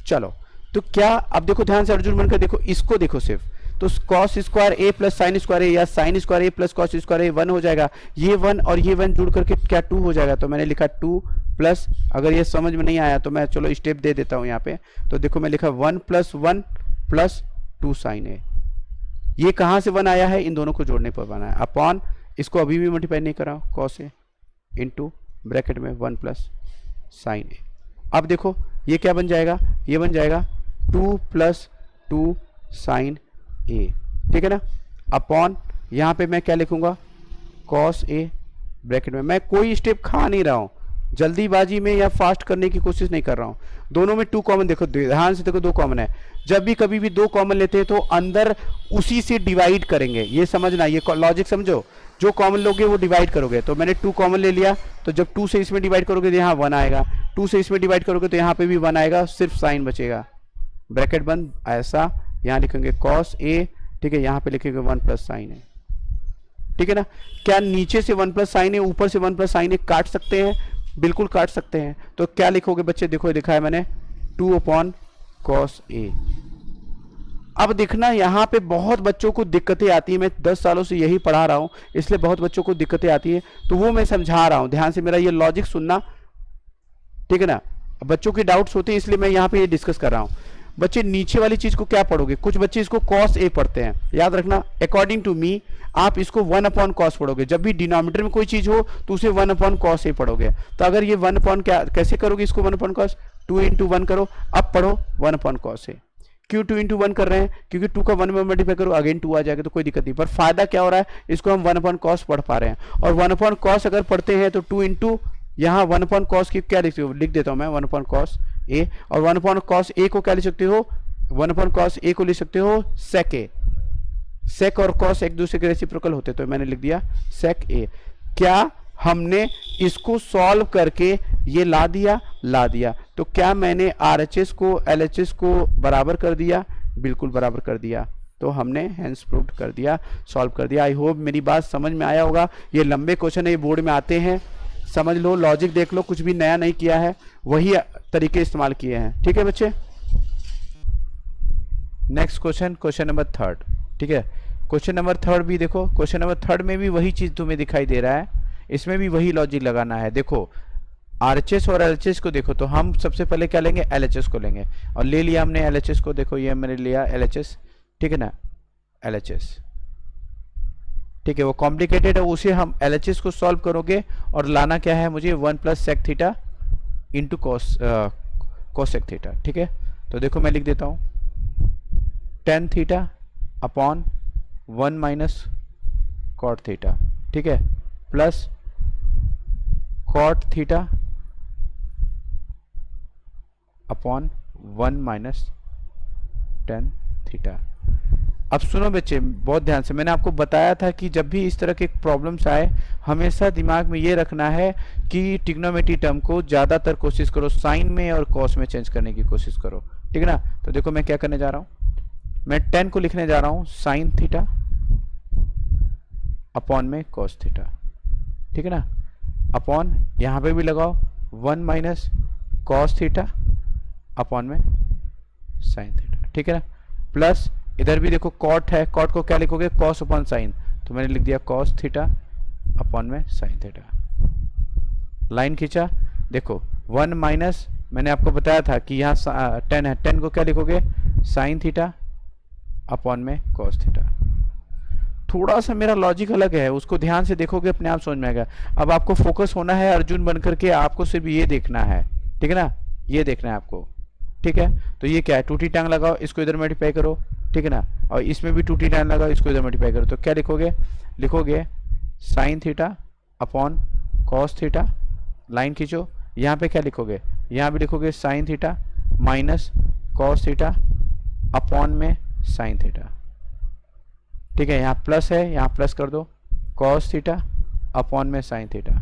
चलो तो क्या, अब देखो ध्यान से अर्जुन बनकर देखो, इसको देखो सिर्फ, तो cos square A plus sine square ए, या sign square A plus cos square ए 1 हो जाएगा। ये 1 और ये 1 जुड़ करके क्या 2 हो जाएगा। तो मैंने लिखा 2 प्लस, अगर ये समझ में नहीं आया तो मैं चलो स्टेप दे देता हूँ यहाँ पे। तो देखो मैं लिखा 1 + 1 + 2 sin a। ये कहाँ से 1 आया है, इन दोनों को जोड़ने पर बना है, अपॉन इसको अभी भी मल्टीप्लाई नहीं करा cos a इंटू ब्रैकेट में 1 + sin a। अब देखो ये क्या बन जाएगा, ये बन जाएगा 2 + 2 sin a, ठीक है ना, अपॉन यहाँ पे मैं क्या लिखूंगा cos a ब्रैकेट में। मैं कोई स्टेप खा नहीं रहा हूँ, जल्दीबाजी में या फास्ट करने की कोशिश नहीं कर रहा हूँ। दोनों में 2 कॉमन, देखो ध्यान से देखो 2 कॉमन है। जब भी कभी भी 2 कॉमन लेते हैं तो अंदर उसी से डिवाइड करेंगे, ये समझना, ये लॉजिक समझो। जो कॉमन लोगे वो डिवाइड करोगे। तो मैंने 2 कॉमन ले लिया, तो जब 2 से इसमें डिवाइड करोगे तो यहाँ 1 आएगा, 2 से इसमें डिवाइड करोगे तो यहाँ पे भी 1 आएगा, सिर्फ साइन बचेगा, ब्रैकेट बंद, ऐसा यहाँ लिखेंगे cos a, ठीक है, यहाँ पे लिखेंगे 1 + sin a, ठीक है ना। क्या नीचे से 1 + sin a, ऊपर से 1 + sin a काट सकते हैं? बिल्कुल काट सकते हैं। तो क्या लिखोगे बच्चे, देखो लिखा है मैंने 2/cos a। अब देखना यहाँ पे बहुत बच्चों को दिक्कतें आती है, मैं 10 सालों से यही पढ़ा रहा हूँ, इसलिए बहुत बच्चों को दिक्कतें आती है, तो वो मैं समझा रहा हूँ, ध्यान से मेरा ये लॉजिक सुनना, ठीक है ना। बच्चों की डाउट्स होते हैं इसलिए मैं यहाँ पे ये डिस्कस कर रहा हूँ। बच्चे नीचे वाली चीज को क्या पढ़ोगे, कुछ बच्चे इसको cos a पढ़ते हैं, याद रखना अकॉर्डिंग टू मी आप इसको 1/cos पढ़ोगे। जब भी डिनोमिनेटर में कोई चीज हो तो उसे 1/cos a पढ़ोगे। तो अगर ये 1 क्या कैसे करोगे इसको 1/cos, 2 × 1 करो, अब पढ़ो 1/cos a। क्यों 2 × 1 कर रहे हैं, क्योंकि 2 का 1 में मल्टीप्लाई करो अगेन 2 आ जाएगा, तो कोई दिक्कत नहीं। पर फायदा क्या हो रहा है, इसको हम 1/cos पढ़ पा रहे हैं। और 1/cos अगर पढ़ते हैं तो 2 × यहाँ 1/cos की क्या लिख देता हूँ मैं 1/cos a, और 1/cos a को क्या लिख सकते हो, 1/cos a को लिख सकते हो sec a। sec और cos एक दूसरे के रेसिप्रोकल होते, तो मैंने लिख दिया sec a। क्या हमने इसको सॉल्व करके ये ला दिया, तो क्या मैंने RHS को LHS को बराबर कर दिया, बिल्कुल बराबर कर दिया। तो हमने हेंस प्रूव्ड कर दिया, सॉल्व कर दिया। आई होप मेरी बात समझ में आया होगा। ये लंबे क्वेश्चन है, ये बोर्ड में आते हैं, समझ लो, लॉजिक देख लो, कुछ भी नया नहीं किया है, वही तरीके इस्तेमाल किए हैं, ठीक है बच्चे। नेक्स्ट क्वेश्चन नंबर 3, ठीक है। क्वेश्चन नंबर 3 भी देखो, क्वेश्चन नंबर 3 में भी वही चीज तुम्हें दिखाई दे रहा है, इसमें भी वही लॉजिक लगाना है। देखो RHS और LHS को देखो, तो हम सबसे पहले क्या लेंगे, LHS को लेंगे, और ले लिया हमने LHS को, देखो ये मैंने लिया LHS, ठीक है ना, LHS, ठीक है, वो कॉम्प्लिकेटेड है, उसे हम LHS को सॉल्व करोगे और लाना क्या है मुझे 1 + sec theta into cosec theta, ठीक है। तो देखो मैं लिख देता हूँ tan theta upon 1 - cot theta, ठीक है, plus cot theta upon 1 - tan theta. अब सुनो बच्चे बहुत ध्यान से, मैंने आपको बताया था कि जब भी इस तरह के प्रॉब्लम्स आए हमेशा दिमाग में ये रखना है कि ट्रिग्नोमेट्री टर्म को ज़्यादातर कोशिश करो साइन में और कॉस में चेंज करने की कोशिश करो, ठीक है ना। तो देखो मैं क्या करने जा रहा हूँ, मैं tan को लिखने जा रहा हूँ साइन थीटा अपॉन में कॉस थीटा, ठीक है ना, अपॉन यहाँ पे भी लगाओ 1 - cos थीटा अपॉन में साइन थीटा, ठीक है ना, प्लस इधर भी देखो कॉट है, कॉट को क्या लिखोगे cos अपॉन साइन, तो मैंने लिख दिया cos थीटा अपॉन में साइन थीटा। लाइन खींचा, देखो 1 माइनस, मैंने आपको बताया था कि यहाँ tan है, tan को क्या लिखोगे साइन थीटा अपॉन में cos थीटा। थोड़ा सा मेरा लॉजिक अलग है, उसको ध्यान से देखोगे अपने आप समझ में आएगा। अब आपको फोकस होना है अर्जुन बन करके, आपको सिर्फ ये देखना है, ठीक है ना, ये देखना है आपको, ठीक है। तो ये क्या है, 2t टांग लगाओ, इसको इधर मल्टीप्लाई करो, ठीक है ना, और इसमें भी 2t टांग लगाओ, इसको इधर मल्टीप्लाई करो, तो क्या लिखोगे sine theta upon cos theta. Line खींचो, यहाँ पे क्या लिखोगे, यहाँ भी लिखोगे sine theta minus cos theta upon में साइन थीटा, ठीक है। यहाँ प्लस है, यहाँ प्लस कर दो कॉस थीटा अपॉन में साइन थीटा,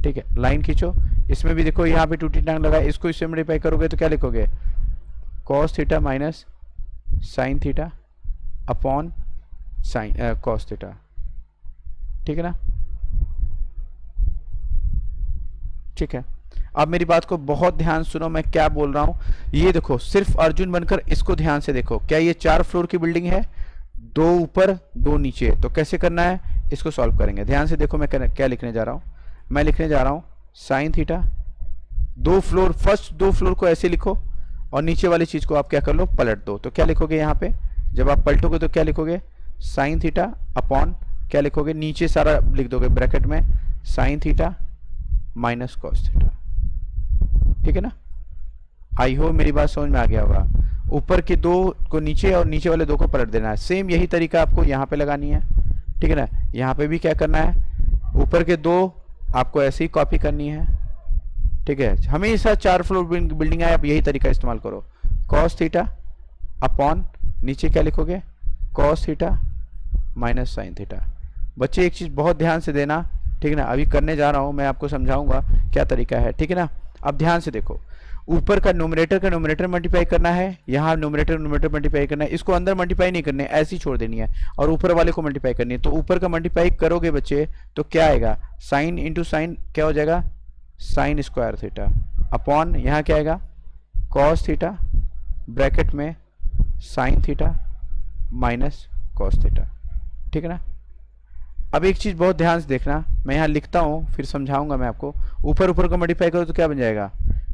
ठीक है। लाइन खींचो, इसमें भी देखो यहाँ पे 2t टांग लगा, इसको इससे मल्टीप्लाई करोगे तो क्या लिखोगे cos theta minus sine theta upon sine cos theta, ठीक है ना, ठीक है। अब मेरी बात को बहुत ध्यान सुनो, मैं क्या बोल रहा हूँ, ये देखो सिर्फ अर्जुन बनकर इसको ध्यान से देखो। क्या ये 4 फ्लोर की बिल्डिंग है, 2 ऊपर 2 नीचे, तो कैसे करना है, इसको सॉल्व करेंगे। ध्यान से देखो मैं क्या लिखने जा रहा हूँ, मैं लिखने जा रहा हूँ साइन थीटा दो फ्लोर, फर्स्ट दो फ्लोर को ऐसे लिखो और नीचे वाली चीज को आप क्या कर लो, पलट दो। तो क्या लिखोगे यहाँ पे, जब आप पलटोगे तो क्या लिखोगे, साइन थीटा अपॉन क्या लिखोगे, नीचे सारा लिख दोगे ब्रैकेट में sine theta minus cos theta. ठीक है ना, आई होप मेरी बात समझ में आ गया होगा। ऊपर के दो को नीचे और नीचे वाले दो को पलट देना है। सेम यही तरीका आपको यहाँ पे लगानी है। ठीक है ना, यहाँ पे भी क्या करना है, ऊपर के दो आपको ऐसे ही कॉपी करनी है। ठीक है, हमेशा 4 फ्लोर बिल्डिंग है, आप यही तरीका इस्तेमाल करो। कॉस थीटा अपॉन नीचे क्या लिखोगे, cos theta minus sine theta. बच्चे एक चीज बहुत ध्यान से देना, ठीक है ना, अभी करने जा रहा हूं, मैं आपको समझाऊंगा क्या तरीका है। ठीक है ना, अब ध्यान से देखो, ऊपर का न्यूमरेटर मल्टीप्लाई करना है, यहाँ न्यूमरेटर मल्टीप्लाई करना है, इसको अंदर मल्टीप्लाई नहीं करने, ऐसी छोड़ देनी है, और ऊपर वाले को मल्टीप्लाई करनी है। तो ऊपर का मल्टीप्लाई करोगे बच्चे तो क्या आएगा, साइन इंटू साइन क्या हो जाएगा, साइन स्क्वायर थीटा अपॉन यहाँ क्या आएगा, कॉस थीटा ब्रैकेट में sine theta minus cos theta. ठीक है ना, अब एक चीज बहुत ध्यान से देखना, मैं यहाँ लिखता हूँ फिर समझाऊंगा मैं आपको। ऊपर ऊपर को मल्टीप्लाई करो तो क्या बन जाएगा,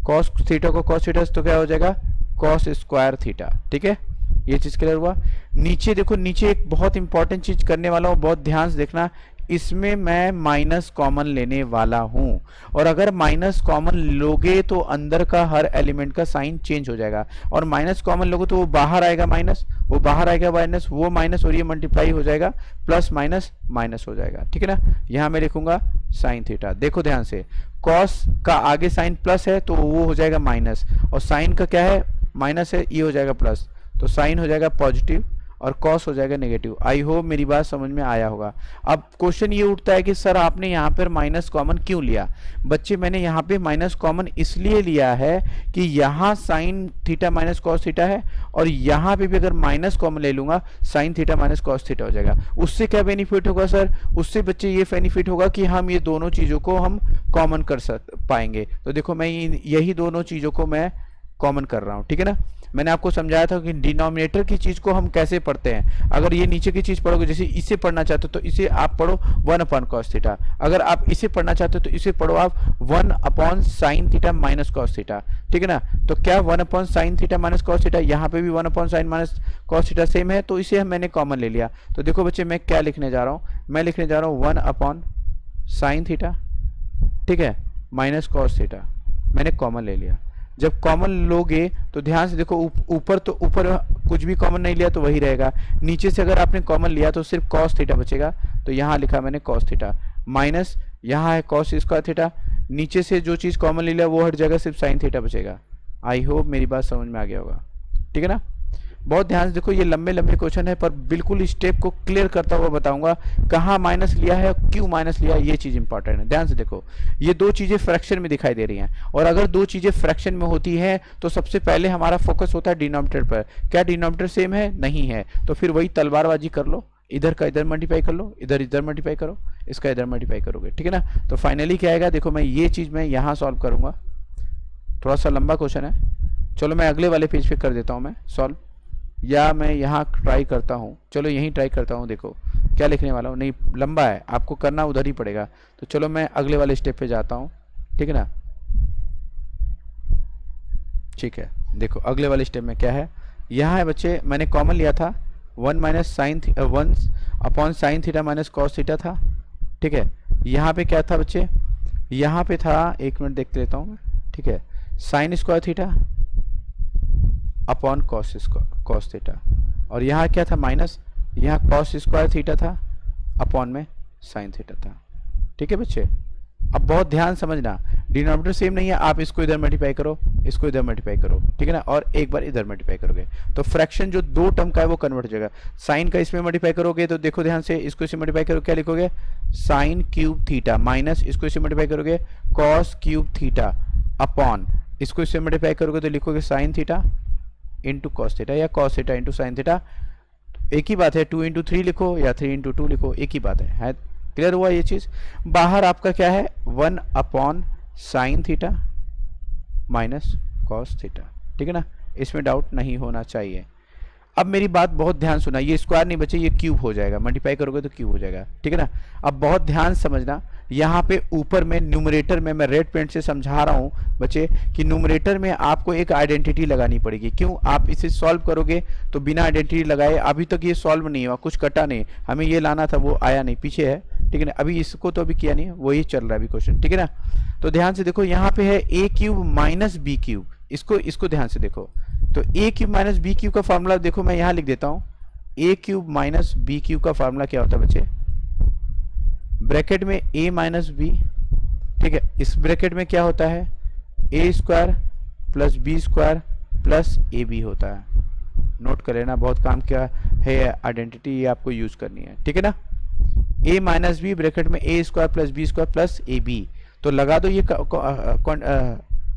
कॉस थीटा को कॉस थीटा तो क्या हो जाएगा, कॉस स्क्वायर थीटा। ठीक है, ये चीज क्लियर हुआ। नीचे देखो, नीचे एक बहुत इंपॉर्टेंट चीज करने वाला हूँ, बहुत ध्यान से देखना, इसमें मैं माइनस कॉमन लेने वाला हूं, और अगर माइनस कॉमन लोगे तो अंदर का हर एलिमेंट का साइन चेंज हो जाएगा, और माइनस कॉमन लोगे तो वो बाहर आएगा माइनस, वो बाहर आएगा माइनस, वो माइनस और ये मल्टीप्लाई हो जाएगा, प्लस माइनस माइनस हो जाएगा। ठीक है ना, यहां मैं लिखूंगा साइन थीटा। देखो ध्यान से, कॉस का आगे साइन प्लस है तो वो हो जाएगा माइनस, और साइन का क्या है, माइनस है, ये हो जाएगा प्लस, तो साइन हो जाएगा पॉजिटिव और कॉस हो जाएगा नेगेटिव। आई होप मेरी बात समझ में आया होगा। अब क्वेश्चन ये उठता है कि सर आपने यहाँ पर माइनस कॉमन क्यों लिया। बच्चे मैंने यहाँ पे माइनस कॉमन इसलिए लिया है कि यहाँ sign theta minus cos theta है, और यहाँ पे भी अगर माइनस कॉमन ले लूंगा sign theta minus cos theta हो जाएगा। उससे क्या बेनिफिट होगा सर, उससे बच्चे ये बेनिफिट होगा कि हम ये दोनों चीज़ों को हम कॉमन कर पाएंगे। तो देखो मैं यही दोनों चीज़ों को मैं कॉमन कर रहा हूँ। ठीक है ना, मैंने आपको समझाया था कि डिनोमिनेटर की चीज को हम कैसे पढ़ते हैं। अगर ये नीचे की चीज पढ़ोगे, जैसे इसे पढ़ना चाहते हो तो इसे आप पढ़ो 1 अपॉन कॉस थीटा, अगर आप इसे पढ़ना चाहते हो तो इसे पढ़ो आप 1 upon sine theta minus cos theta. ठीक है ना, तो क्या 1 upon sine theta minus cos theta, यहाँ पे भी 1 upon sign minus cos theta same है, तो इसे मैंने कॉमन ले लिया। तो देखो बच्चे मैं क्या लिखने जा रहा हूँ, मैं लिखने जा रहा हूँ 1 अपॉन साइन थीटा, ठीक है, माइनस कॉस थीटा, मैंने कॉमन ले लिया। जब कॉमन लोगे तो ध्यान से देखो, ऊपर तो ऊपर कुछ भी कॉमन नहीं लिया तो वही रहेगा, नीचे से अगर आपने कॉमन लिया तो सिर्फ कॉस थीटा बचेगा, तो यहाँ लिखा मैंने कॉस थीटा, माइनस यहाँ है कॉस स्क्वायर थीटा, नीचे से जो चीज़ कॉमन ले लिया वो हट जाएगा, सिर्फ साइन थीटा बचेगा। आई होप मेरी बात समझ में आ गया होगा। ठीक है ना, बहुत ध्यान से देखो, ये लंबे लंबे क्वेश्चन है पर बिल्कुल स्टेप को क्लियर करता हुआ बताऊंगा, कहाँ माइनस लिया है, क्यों माइनस लिया, ये चीज इंपॉर्टेंट है। ध्यान से देखो, ये दो चीजें फ्रैक्शन में दिखाई दे रही हैं, और अगर दो चीजें फ्रैक्शन में होती है तो सबसे पहले हमारा फोकस होता है डिनोमिनेटर पर। क्या डिनोमिनेटर सेम है, नहीं है, तो फिर वही तलवारबाजी कर लो, इधर का इधर मल्टीप्लाई कर लो, इधर इधर मल्टीप्लाई करो, इसका इधर मल्टीप्लाई करोगे। ठीक है ना, तो फाइनली क्या आएगा, देखो मैं ये चीज मैं यहाँ सॉल्व करूंगा, थोड़ा सा लंबा क्वेश्चन है, चलो मैं अगले वाले पेज पे कर देता हूँ मैं सॉल्व, या मैं यहाँ ट्राई करता हूँ, चलो यहीं ट्राई करता हूँ। देखो क्या लिखने वाला हूँ, नहीं लंबा है, आपको करना उधर ही पड़ेगा, तो चलो मैं अगले वाले स्टेप पे जाता हूँ। ठीक है ना, ठीक है, देखो अगले वाले स्टेप में क्या है, यहाँ है बच्चे, मैंने कॉमन लिया था 1 minus sine 1 upon sine theta minus cos theta था। ठीक है, यहाँ पे क्या था बच्चे, यहाँ पे था, एक मिनट देखते लेता हूँ मैं। ठीक है, sine square theta upon cos theta, और यहाँ क्या था माइनस, यहाँ कॉस स्क्वायर थीटा था अपॉन में साइन थीटा था। ठीक है बच्चे, अब बहुत ध्यान समझना, डिनोमिनेटर सेम नहीं है, आप इसको इधर मल्टीप्लाई करो, इसको इधर मल्टीप्लाई करो। ठीक है ना, और एक बार इधर मल्टीप्लाई करोगे तो फ्रैक्शन जो दो टर्म का है वो कन्वर्ट हो जाएगा। साइन का इसमें मल्टीप्लाई करोगे तो देखो ध्यान से, इसको इसे मल्टीप्लाई करो, क्या लिखोगे, साइन क्यूब थीटा माइनस इसको इसे मल्टीप्लाई करोगे कॉस क्यूब थीटा अपॉन इसको इसे मल्टीप्लाई करोगे तो लिखोगे sine theta into cos theta, या cos theta into sine theta, एक ही बात है। 2 इंटू 3 लिखो या 3 इंटू 2 लिखो, एक ही बात है। क्लियर हुआ ये चीज। बाहर आपका क्या है, 1 upon sine theta minus cos theta. ठीक है ना, इसमें डाउट नहीं होना चाहिए। अब मेरी बात बहुत ध्यान सुना, ये स्क्वायर नहीं बचे, ये क्यूब हो जाएगा, मल्टीप्लाई करोगे तो क्यूब हो जाएगा। ठीक है ना, अब बहुत ध्यान समझना, यहाँ पे ऊपर में न्यूमरेटर में मैं रेड पेंट से समझा रहा हूँ बच्चे कि न्यूमरेटर में आपको एक आइडेंटिटी लगानी पड़ेगी। क्यों? आप इसे सॉल्व करोगे तो बिना आइडेंटिटी लगाए अभी तक ये सॉल्व नहीं हुआ, कुछ कटा नहीं, हमें ये लाना था वो आया नहीं, पीछे है, ठीक है ना। अभी इसको तो अभी किया नहीं, वही चल रहा है अभी क्वेश्चन, ठीक है ना। तो ध्यान से देखो, यहाँ पे है ए क्यूब माइनस बी क्यूब, इसको ध्यान से देखो। तो ए क्यूब माइनस बी क्यूब का फॉर्मूला देखो, मैं यहाँ लिख देता हूँ। ए क्यूब माइनस बी क्यूब का फॉर्मूला क्या होता है बच्चे? ब्रैकेट में a माइनस बी, ठीक है, इस ब्रैकेट में क्या होता है? A square plus B square plus A B होता है। नोट कर लेना, बहुत काम क्या है आइडेंटिटी, ये आपको यूज करनी है, ठीक है ना। a माइनस बी ब्रैकेट में A square plus B square plus A B, तो लगा दो ये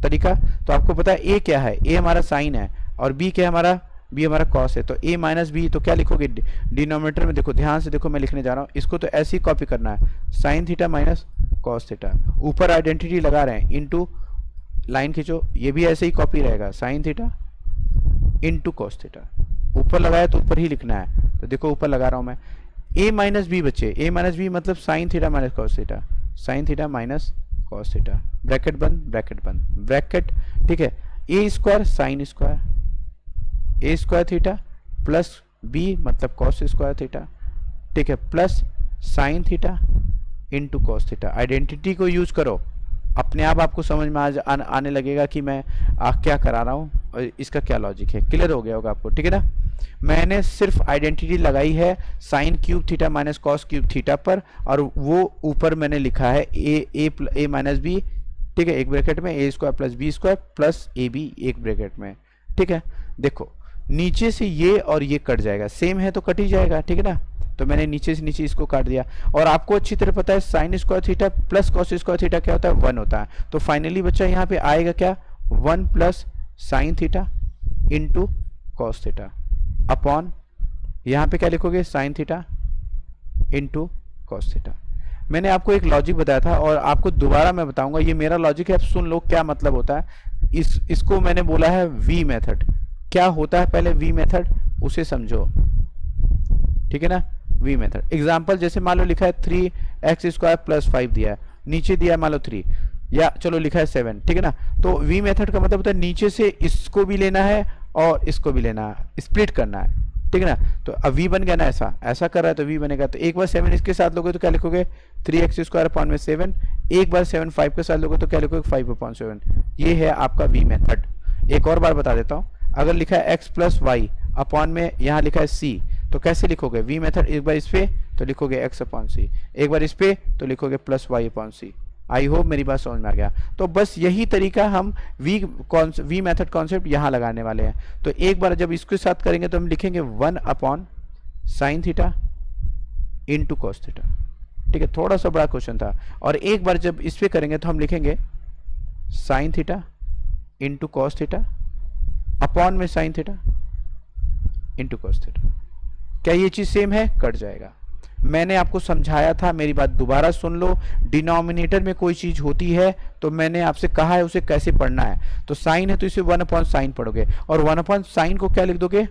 तरीका। तो आपको पता है a क्या है? a हमारा साइन है और b क्या है हमारा? b हमारा कॉस है। तो a माइनस बी, तो क्या लिखोगे डिनोमिनेटर में? देखो ध्यान से देखो, मैं लिखने जा रहा हूँ, इसको तो ऐसे ही कॉपी करना है, sign theta minus cos theta. ऊपर आइडेंटिटी लगा रहे हैं, इनटू लाइन खींचो, ये भी ऐसे ही कॉपी रहेगा, sign theta into cos theta. ऊपर लगाया तो ऊपर ही लिखना है, तो देखो ऊपर लगा रहा हूं मैं। a माइनस बी बच्चे, a माइनस बी मतलब sine theta minus cos theta, sine theta minus cos theta, bracket बंद ब्रैकेट बंद ब्रैकेट, ठीक है। a square sine square, A square theta plus B मतलब कॉस स्क्वायर थीटा, ठीक है, plus sine theta into cos theta. Identity को यूज करो, अपने आप आपको समझ में आने लगेगा कि मैं क्या करा रहा हूँ और इसका क्या लॉजिक है। क्लियर हो गया होगा आपको, ठीक है ना। मैंने सिर्फ आइडेंटिटी लगाई है sine cube theta minus cos cube theta पर, और वो ऊपर मैंने लिखा है ए माइनस बी, ठीक है, एक ब्रैकेट में A square plus B square plus A B एक ब्रैकेट में, ठीक है। देखो नीचे से ये और ये कट जाएगा, सेम है तो कट ही जाएगा, ठीक है ना। तो मैंने नीचे से नीचे इसको काट दिया, और आपको अच्छी तरह पता है sine square theta plus cos square theta क्या होता है? 1 होता है। तो फाइनली बच्चा यहाँ पे आएगा क्या? 1 plus sine theta into cos theta upon, यहाँ पे क्या लिखोगे? Sine theta into cos theta. मैंने आपको एक लॉजिक बताया था और आपको दोबारा मैं बताऊंगा, ये मेरा लॉजिक है, अब सुन लो क्या मतलब होता है। इसको मैंने बोला है वी मेथड। क्या होता है पहले वी मेथड, उसे समझो, ठीक है ना। वी मेथड एग्जांपल, जैसे मान लो लिखा है 3x स्क्वायर प्लस 5 दिया है, नीचे दिया है मान लो 3, या चलो लिखा है 7, ठीक है ना। तो वी मेथड का मतलब होता है नीचे से इसको भी लेना है और इसको भी लेना है, स्प्लिट करना है, ठीक है ना। तो अब v बन गया ना, ऐसा कर रहा है तो v बनेगा। तो एक बार 7 इसके साथ लोगे तो क्या लिखोगे? 3x स्क्वायर अपॉन में 7। एक बार 7 5 के साथ लोगे तो क्या लिखोगे? 5 अपॉन 7। ये है आपका v मेथड। एक और बार बता देता हूँ, अगर लिखा है x प्लस वाई अपॉन में यहाँ लिखा है c, तो कैसे लिखोगे v मेथड? एक बार इस पे तो लिखोगे x अपॉन c, एक बार इस पे तो लिखोगे plus y upon c। I hope मेरी बात समझ में आ गया। तो बस यही तरीका हम वी मेथड कॉन्सेप्ट यहाँ लगाने वाले हैं। तो एक बार जब इसके साथ करेंगे तो हम लिखेंगे 1 upon sine theta into cos theta, ठीक है, थोड़ा सा बड़ा क्वेश्चन था। और एक बार जब इस पे करेंगे तो हम लिखेंगे sine theta into cos theta upon में sine theta into cos theta. क्या ये चीज सेम है? कट जाएगा। मैंने आपको समझाया था, मेरी बात दोबारा सुन लो। डिनोमिनेटर में कोई चीज होती है तो मैंने आपसे कहा है उसे कैसे पढ़ना है। तो साइन है तो इसे 1 अपॉन साइन पढ़ोगे, और 1 अपॉन साइन को क्या लिख दोगे?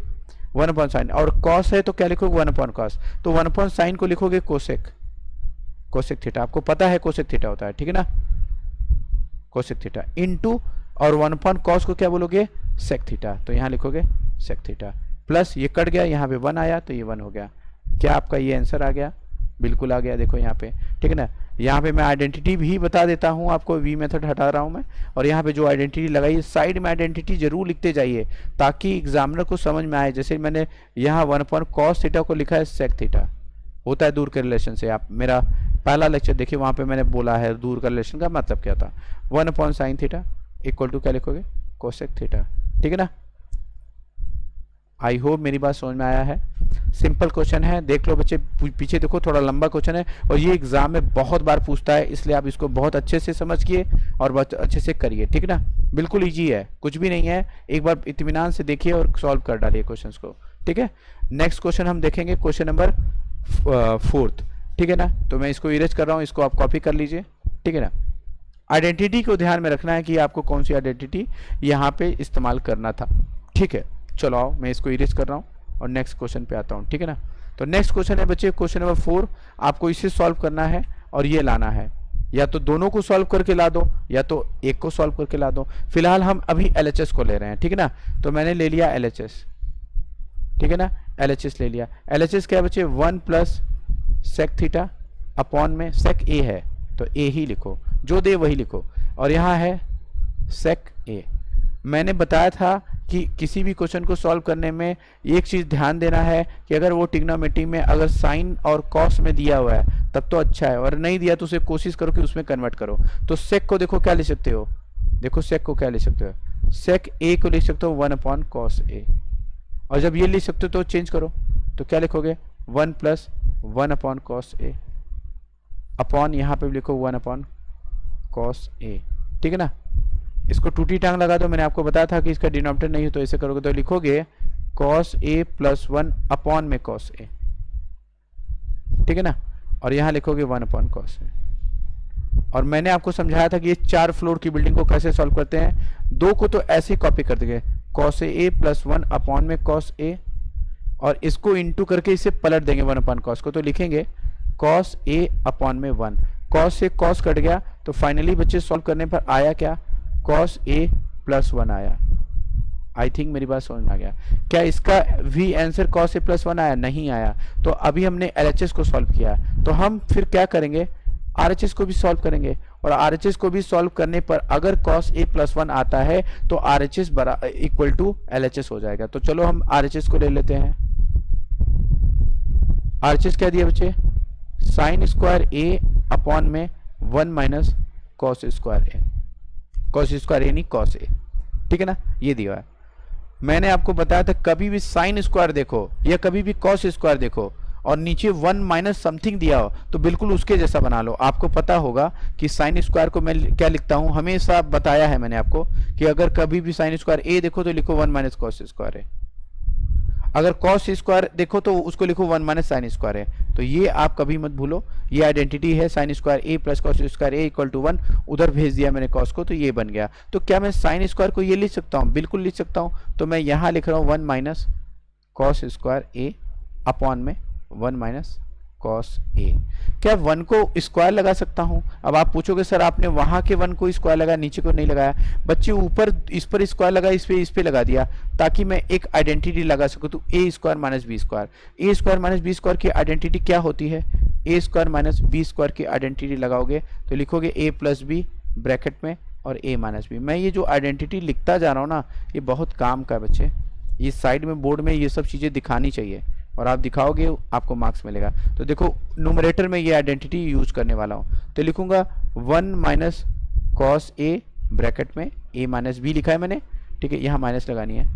1 अपॉन साइन। और कॉस है तो क्या लिखोगे? 1 अपॉन कॉस। तो 1 अपॉन साइन को लिखोगे कोसेक, कोसेक थीटा। आपको पता है कोसेक थीटा होता है, ठीक है ना, कोसेक थीटा इनटू, और 1 अपॉन कॉस को क्या बोलोगे? Sec theta. तो यहाँ लिखोगे सेक थीटा, प्लस ये कट गया, यहाँ पे 1 आया तो ये 1 हो गया। क्या आपका ये आंसर आ गया? बिल्कुल आ गया। देखो यहाँ पे, ठीक है ना। यहाँ पे मैं आइडेंटिटी भी बता देता हूँ आपको, वी मेथड हटा रहा हूँ मैं, और यहाँ पे जो आइडेंटिटी लगाई साइड में आइडेंटिटी जरूर लिखते जाइए ताकि एग्जामिनर को समझ में आए। जैसे मैंने यहाँ 1 अपॉन कॉस थीटा को लिखा है सेक थीटा, होता है दूर के रिलेशन से। आप मेरा पहला लेक्चर देखिए, वहाँ पे मैंने बोला है दूर का रिलेशन का मतलब क्या था। 1 upon sine theta equal to क्या लिखोगे? कोसेक थीटा, ठीक है ना। आई होप मेरी बात समझ में आया है। सिंपल क्वेश्चन है, देख लो बच्चे, पीछे देखो, थोड़ा लंबा क्वेश्चन है और ये एग्जाम में बहुत बार पूछता है, इसलिए आप इसको बहुत अच्छे से समझिए और बहुत अच्छे से करिए, ठीक है ना। बिल्कुल इजी है, कुछ भी नहीं है, एक बार इत्मीनान से देखिए और सॉल्व कर डालिए क्वेश्चंस को, ठीक है। नेक्स्ट क्वेश्चन हम देखेंगे, क्वेश्चन नंबर 4, ठीक है ना। तो मैं इसको इरेज कर रहा हूँ, इसको आप कॉपी कर लीजिए, ठीक है ना। आइडेंटिटी को ध्यान में रखना है कि आपको कौन सी आइडेंटिटी यहाँ पे इस्तेमाल करना था, ठीक है। चलो आओ, मैं इसको इरेज कर रहा हूँ और नेक्स्ट क्वेश्चन पे आता हूँ, ठीक है ना। तो नेक्स्ट क्वेश्चन है बच्चे क्वेश्चन नंबर 4, आपको इसे सॉल्व करना है और ये लाना है, या तो दोनों को सॉल्व करके ला दो या तो एक को सॉल्व करके ला दो। फिलहाल हम अभी LHS को ले रहे हैं, ठीक है ना। तो मैंने ले लिया LHS, ठीक है ना, LHS ले लिया। LHS क्या बचे 1 प्लस सेक थीटा अपॉन में सेक ए है तो ए ही लिखो, जो दे वही लिखो, और यहाँ है सेक ए। मैंने बताया था कि किसी भी क्वेश्चन को सॉल्व करने में एक चीज़ ध्यान देना है कि अगर वो ट्रिग्नोमेट्री में अगर साइन और कॉस में दिया हुआ है तब तो अच्छा है, और नहीं दिया तो उसे कोशिश करो कि उसमें कन्वर्ट करो। तो सेक को देखो क्या लिख सकते हो, देखो सेक को क्या लिख सकते हो, सेक ए को लिख सकते हो 1 अपॉन कॉस ए, और जब ये लिख सकते हो तो चेंज करो, तो क्या लिखोगे 1 प्लस 1 अपॉन कॉस ए अपॉन यहाँ पे लिखो 1 अपॉन कॉस ए, ठीक है ना। इसको टूटी टांग लगा दो, मैंने आपको बताया था कि इसका डिनोमिनेटर नहीं हो, तो ऐसे करोगे तो लिखोगे कॉस ए प्लस 1 अपॉन में कॉस ए, ठीक है ना, और यहाँ लिखोगे 1 अपॉन कॉस ए। और मैंने आपको समझाया था कि ये 4 फ्लोर की बिल्डिंग को कैसे सॉल्व करते हैं। 2 को तो ऐसे ही कॉपी कर देंगे, कॉस ए प्लस 1 अपॉन में कॉस ए, और इसको इंटू करके इसे पलट देंगे 1 अपॉन कॉस को, तो लिखेंगे कॉस ए अपॉन में 1। कॉस से कॉस कट गया, तो फाइनली बच्चे सॉल्व करने पर आया क्या, कॉस ए प्लस 1 आया। आई थिंक मेरी बात समझ में आ गया। क्या इसका भी आंसर कॉस ए प्लस 1 आया? नहीं आया। तो अभी हमने LHS को सॉल्व किया, तो हम फिर क्या करेंगे, RHS को भी सॉल्व करेंगे, और RHS को भी सॉल्व करने पर अगर cos a प्लस 1 आता है तो RHS इक्वल टू LHS हो जाएगा। तो चलो हम RHS को ले लेते हैं। RHS क्या दिया बच्चे, साइन स्क्वायर a अपॉन में 1 माइनस कॉस स्क्वायर ए, कॉस स्क्वायर ए नहीं कॉस ए, ठीक है ना, ये दिया है। मैंने आपको बताया था कभी भी साइन स्क्वायर देखो या कभी भी कॉस स्क्वायर देखो और नीचे 1 माइनस समथिंग दिया हो तो बिल्कुल उसके जैसा बना लो। आपको पता होगा कि साइन स्क्वायर को मैं क्या लिखता हूं, हमेशा बताया है मैंने आपको कि अगर कभी भी साइन स्क्वायर ए देखो तो लिखो 1 माइनस कॉस स्क्वायर है, अगर कॉस स्क्वायर देखो तो उसको लिखो 1 माइनस साइन स्क्वायर है। तो ये आप कभी मत भूलो, ये आइडेंटिटी है, sine square A plus cos square A equal to 1। उधर भेज दिया मैंने कॉस को तो ये बन गया। तो क्या मैं साइन स्क्वायर को ये लिख सकता हूँ? बिल्कुल लिख सकता हूँ। तो मैं यहाँ लिख रहा हूँ 1 माइनस कॉस स्क्वायर ए अपॉन में 1 माइनस कॉस ए। क्या 1 को स्क्वायर लगा सकता हूं? अब आप पूछोगे सर आपने वहां के 1 को स्क्वायर लगाया, नीचे को नहीं लगाया। बच्चे ऊपर इस पर स्क्वायर लगा, इस पे लगा दिया ताकि मैं एक आइडेंटिटी लगा सकूं। तो A square minus B square, A square minus B square की आइडेंटिटी क्या होती है? A square minus B square की आइडेंटिटी लगाओगे तो लिखोगे ए प्लस बी ब्रैकेट में और ए माइनस बी। मैं ये जो आइडेंटिटी लिखता जा रहा हूँ ना, ये बहुत काम का है बच्चे। ये साइड में बोर्ड में ये सब चीज़ें दिखानी चाहिए और आप दिखाओगे आपको मार्क्स मिलेगा। तो देखो न्यूमरेटर में ये आइडेंटिटी यूज करने वाला हूँ, तो लिखूंगा 1 माइनस कॉस ए ब्रैकेट में ए माइनस बी लिखा है मैंने, ठीक है, यहाँ माइनस लगानी है,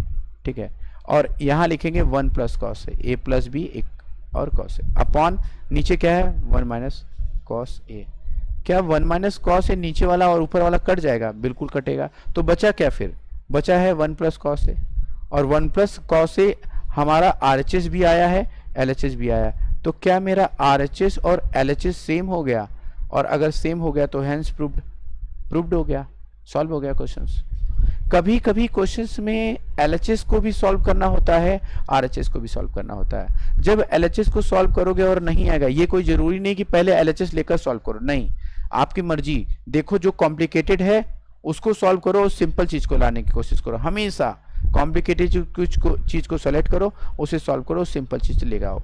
ठीक है, और यहाँ लिखेंगे 1 plus cos A plus B एक और कॉस ए अपॉन नीचे क्या है 1 माइनस कॉस ए। क्या 1 माइनस कॉस ए नीचे वाला और ऊपर वाला कट जाएगा? बिल्कुल कटेगा। तो बचा क्या फिर? बचा है 1 प्लस कॉस ए, और 1 प्लस कॉस ए हमारा RHS भी आया है, LHS भी आया है। तो क्या मेरा RHS और LHS सेम हो गया? और अगर सेम हो गया तो हेंस प्रूव्ड हो गया, सॉल्व हो गया क्वेश्चंस। कभी कभी क्वेश्चंस में LHS को भी सॉल्व करना होता है, RHS को भी सॉल्व करना होता है। जब LHS को सॉल्व करोगे और नहीं आएगा, ये कोई जरूरी नहीं कि पहले LHS लेकर सॉल्व करो, नहीं, आपकी मर्जी। देखो जो कॉम्प्लिकेटेड है उसको सॉल्व करो, सिंपल चीज को लाने की कोशिश करो। हमेशा कॉम्प्लिकेटेड चीज को सेलेक्ट करो, उसे सॉल्व करो, सिंपल चीज लेकर आओ।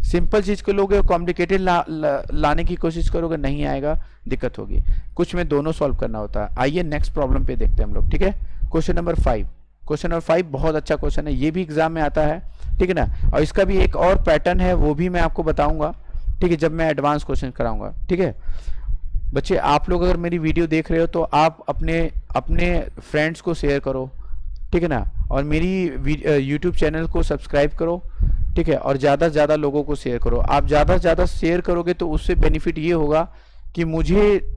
सिंपल चीज को लोगे कॉम्प्लिकेटेड लाने की कोशिश करोगे, नहीं आएगा, दिक्कत होगी। कुछ में दोनों सॉल्व करना होता है। आइए नेक्स्ट प्रॉब्लम पे देखते हैं हम लोग, ठीक है। क्वेश्चन नंबर 5, क्वेश्चन नंबर 5 बहुत अच्छा क्वेश्चन है, ये भी एग्जाम में आता है, ठीक है ना। और इसका भी एक और पैटर्न है, वो भी मैं आपको बताऊंगा, ठीक है, जब मैं एडवांस क्वेश्चन कराऊंगा, ठीक है। बच्चे आप लोग अगर मेरी वीडियो देख रहे हो तो आप अपने फ्रेंड्स को शेयर करो, ठीक है ना, और मेरी यूट्यूब चैनल को सब्सक्राइब करो, ठीक है, और ज़्यादा से ज़्यादा लोगों को शेयर करो। आप ज़्यादा से ज़्यादा शेयर करोगे तो उससे बेनिफिट ये होगा कि मुझे